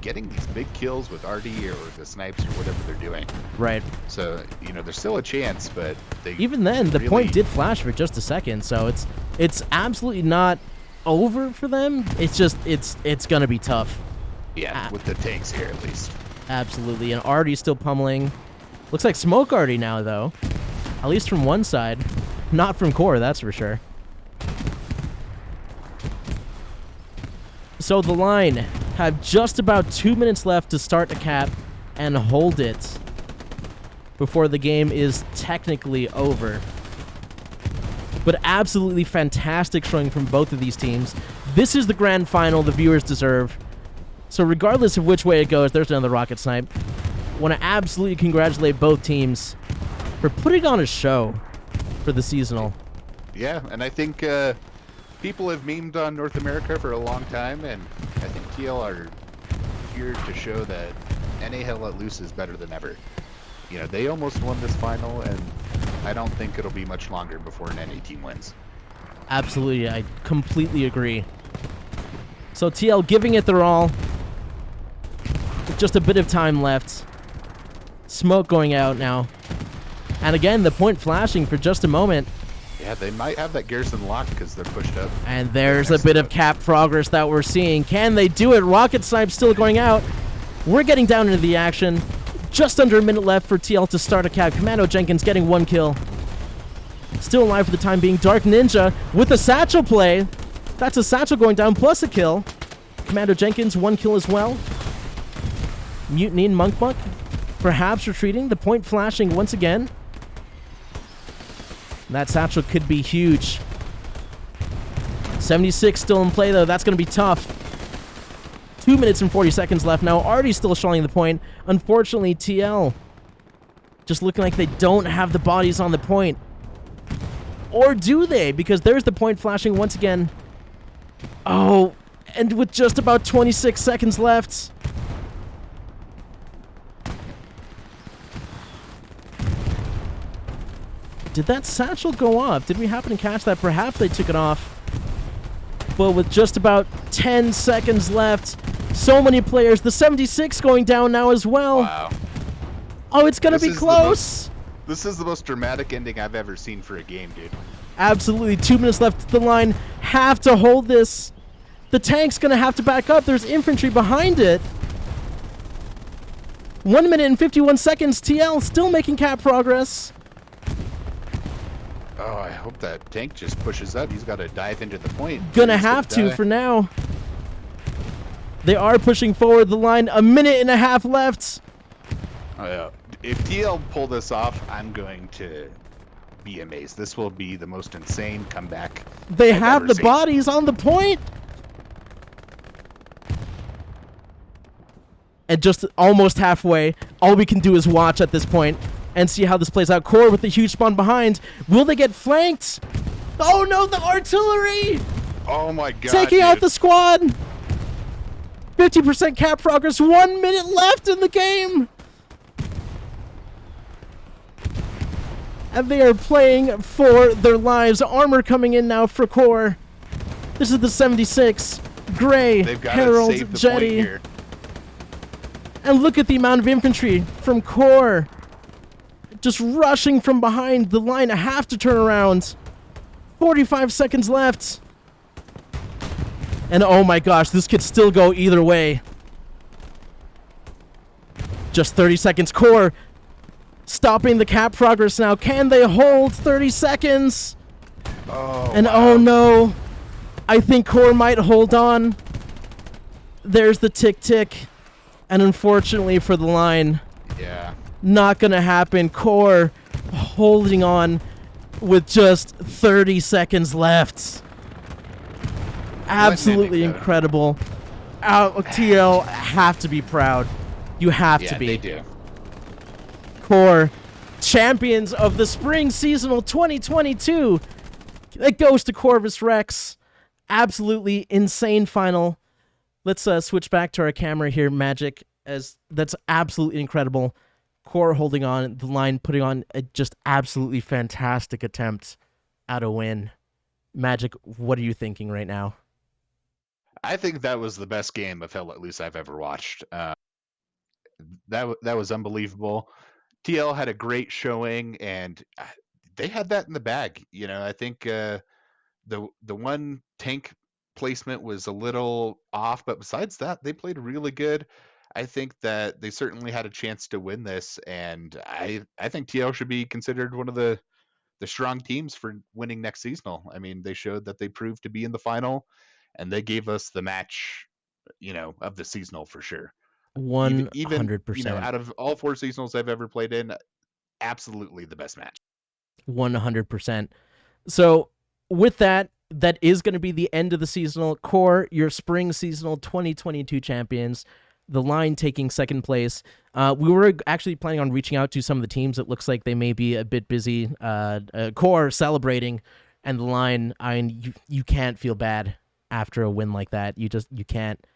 getting these big kills with RD or the snipes or whatever they're doing. Right. So, you know, there's still a chance, but they even then the really... point did flash for just a second, so it's absolutely not over for them. It's just it's gonna be tough. Yeah, with the tanks here at least. Absolutely. And Artie's still pummeling. Looks like smoke Artie now though. At least from one side. Not from CoRe, that's for sure. So the line have just about 2 minutes left to start a cap and hold it before the game is technically over. But absolutely fantastic showing from both of these teams. This is the grand final the viewers deserve. So regardless of which way it goes, there's another rocket snipe. Want to absolutely congratulate both teams for putting on a show for the seasonal. Yeah, and I think people have memed on North America for a long time, and I think TL are here to show that NA Hell Let Loose is better than ever. You know, they almost won this final, and I don't think it'll be much longer before an NA team wins. Absolutely, I completely agree. So TL giving it their all. With just a bit of time left. Smoke going out now. And again, the point flashing for just a moment. Yeah, they might have that garrison locked because they're pushed up. And there's a bit of cap progress that we're seeing. Can they do it? Rocket snipe still going out. We're getting down into the action. Just under a minute left for TL to start a cap. Commando Jenkins getting 1 kill. Still alive for the time being. Dark Ninja with a satchel play. That's a satchel going down plus a kill. Commando Jenkins 1 kill as well. Mutiny and Monk perhaps retreating. The point flashing once again. That satchel could be huge. 76 still in play though. That's going to be tough. 2 minutes and 40 seconds left now. Artie's still showing the point. Unfortunately, TL just looking like they don't have the bodies on the point. Or do they? Because there's the point flashing once again. Oh, and with just about 26 seconds left. Did that satchel go off? Did we happen to catch that? Perhaps they took it off. But with just about 10 seconds left, so many players. The 76 going down now as well. Wow. Oh, it's going to be close. This is the most dramatic ending I've ever seen for a game, dude. Absolutely. 2 minutes left to the line. Have to hold this. The tank's going to have to back up. There's infantry behind it. 1 minute and 51 seconds. TL still making cap progress. Oh, I hope that tank just pushes up. He's got to dive into the point. Gonna have to for now. They are pushing forward the line. A minute and a half left. Oh, yeah. If TL pull this off, I'm going to be amazed. This will be the most insane comeback They I've have ever the seen. bodies on the point. And just almost halfway, all we can do is watch at this point and see how this plays out. CoRe with the huge spawn behind. Will they get flanked? Oh no, the artillery! Oh my god, Taking out the squad! 50% cap progress, 1 minute left in the game! And they are playing for their lives. Armor coming in now for CoRe. This is the 76. Gray, They've got to Herald, save the point Jetty. here. And look at the amount of infantry from CoRe. Just rushing from behind. The line have to turn around. 45 seconds left. And oh my gosh, this could still go either way. Just 30 seconds. CoRe stopping the cap progress now. Can they hold 30 seconds? Oh no. I think CoRe might hold on. There's the tick. And unfortunately for the line, not gonna happen. CoRe holding on with just 30 seconds left. Absolutely incredible. TL have to be proud. You have to be. They do. CoRe, champions of the Spring Seasonal 2022. It goes to Corvus Rex. Absolutely insane final. Let's switch back to our camera here, Magic, as that's absolutely incredible. CoRe holding on, the line putting on a just absolutely fantastic attempt at a win. Magic, what are you thinking right now? I think that was the best game of Hell Let Loose I've ever watched. That was unbelievable. TL had a great showing, and they had that in the bag. I think the one tank placement was a little off, but besides that, they played really good. I think that they certainly had a chance to win this, and I think TL should be considered one of the strong teams for winning next seasonal. I mean, they showed that they proved to be in the final, and they gave us the match, of the seasonal for sure. 100%. Out of all 4 seasonals I've ever played in, absolutely the best match. 100%. So with that is going to be the end of the seasonal. CoRe, your Spring Seasonal 2022 champions. The line taking second place. We were actually planning on reaching out to some of the teams. It looks like they may be a bit busy. CoRe celebrating, and the line, you can't feel bad after a win like that. You can't.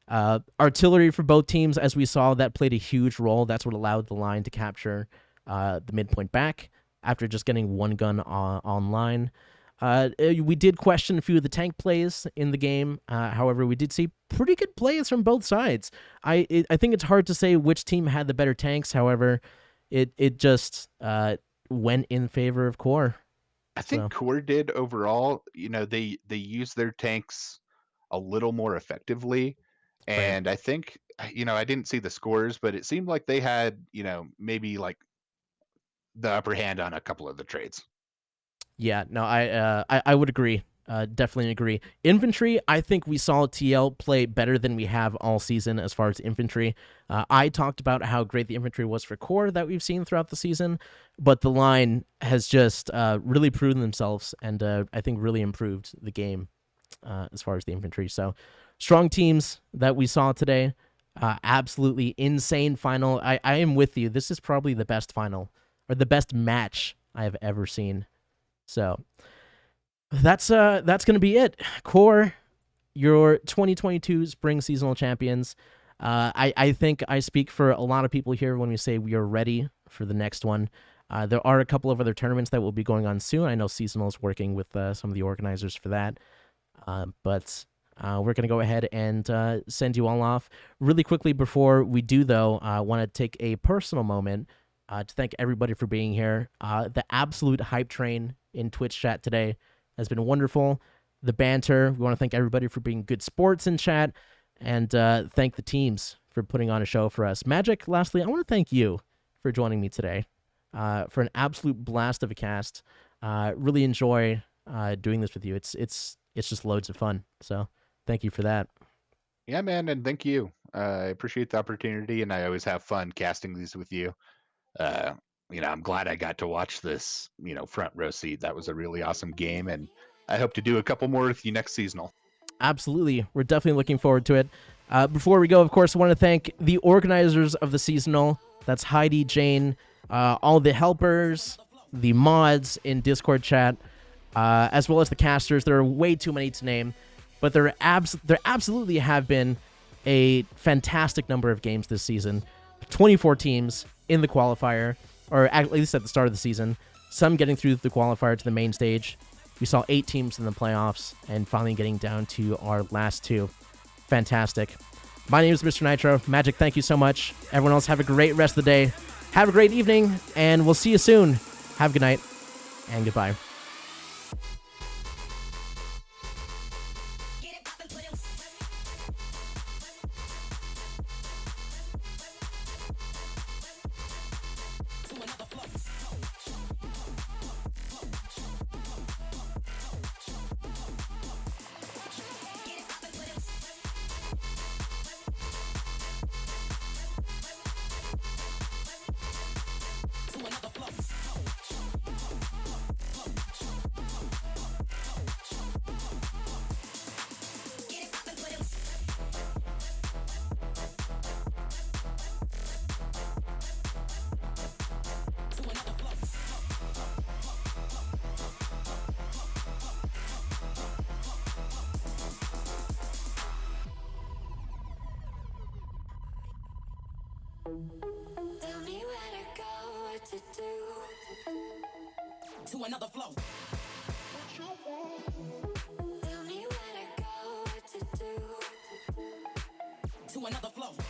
Artillery for both teams, as we saw, that played a huge role. That's what allowed the line to capture the midpoint back after just getting one gun online. We did question a few of the tank plays in the game. However, we did see pretty good plays from both sides. I think it's hard to say which team had the better tanks. However, it just went in favor of CoRe. I think CoRe did overall. They used their tanks a little more effectively. And I think, I didn't see the scores, but it seemed like they had, maybe like the upper hand on a couple of the trades. Yeah, no, I would agree. Definitely agree. Infantry, I think we saw TL play better than we have all season as far as infantry. I talked about how great the infantry was for CoRe that we've seen throughout the season, but the line has just really proven themselves and I think really improved the game as far as the infantry. So strong teams that we saw today. Absolutely insane final. I am with you. This is probably the best final or the best match I have ever seen. So that's going to be it. CoRe, your 2022 Spring Seasonal champions. I think I speak for a lot of people here when we say we are ready for the next one. There are a couple of other tournaments that will be going on soon. I know Seasonal is working with some of the organizers for that. But we're going to go ahead and send you all off. Really quickly before we do, though, I want to take a personal moment to thank everybody for being here. The absolute hype train in Twitch chat today has been wonderful. The banter. We want to thank everybody for being good sports in chat, and thank the teams for putting on a show for us. Magic, lastly, I want to thank you for joining me today for an absolute blast of a cast. Really enjoy doing this with you. It's just loads of fun. So thank you for that. Yeah, man, and thank you. I appreciate the opportunity, and I always have fun casting these with you. I'm glad I got to watch this, front row seat. That was a really awesome game, and I hope to do a couple more with you next seasonal. Absolutely. We're definitely looking forward to it. Before we go, of course, I want to thank the organizers of the seasonal. That's Heidi, Jane, all the helpers, the mods in Discord chat, as well as the casters. There are way too many to name, but there absolutely have been a fantastic number of games this season. 24 teams in the qualifier, or at least at the start of the season, some getting through the qualifier to the main stage. We saw 8 teams in the playoffs and finally getting down to our last 2. Fantastic. My name is Mr. Nitro. Magic, thank you so much. Everyone else, have a great rest of the day. Have a great evening, and we'll see you soon. Have a good night, and goodbye. Tell me where to go, what to do. To another flow. Tell me where to go, what to do. To another flow.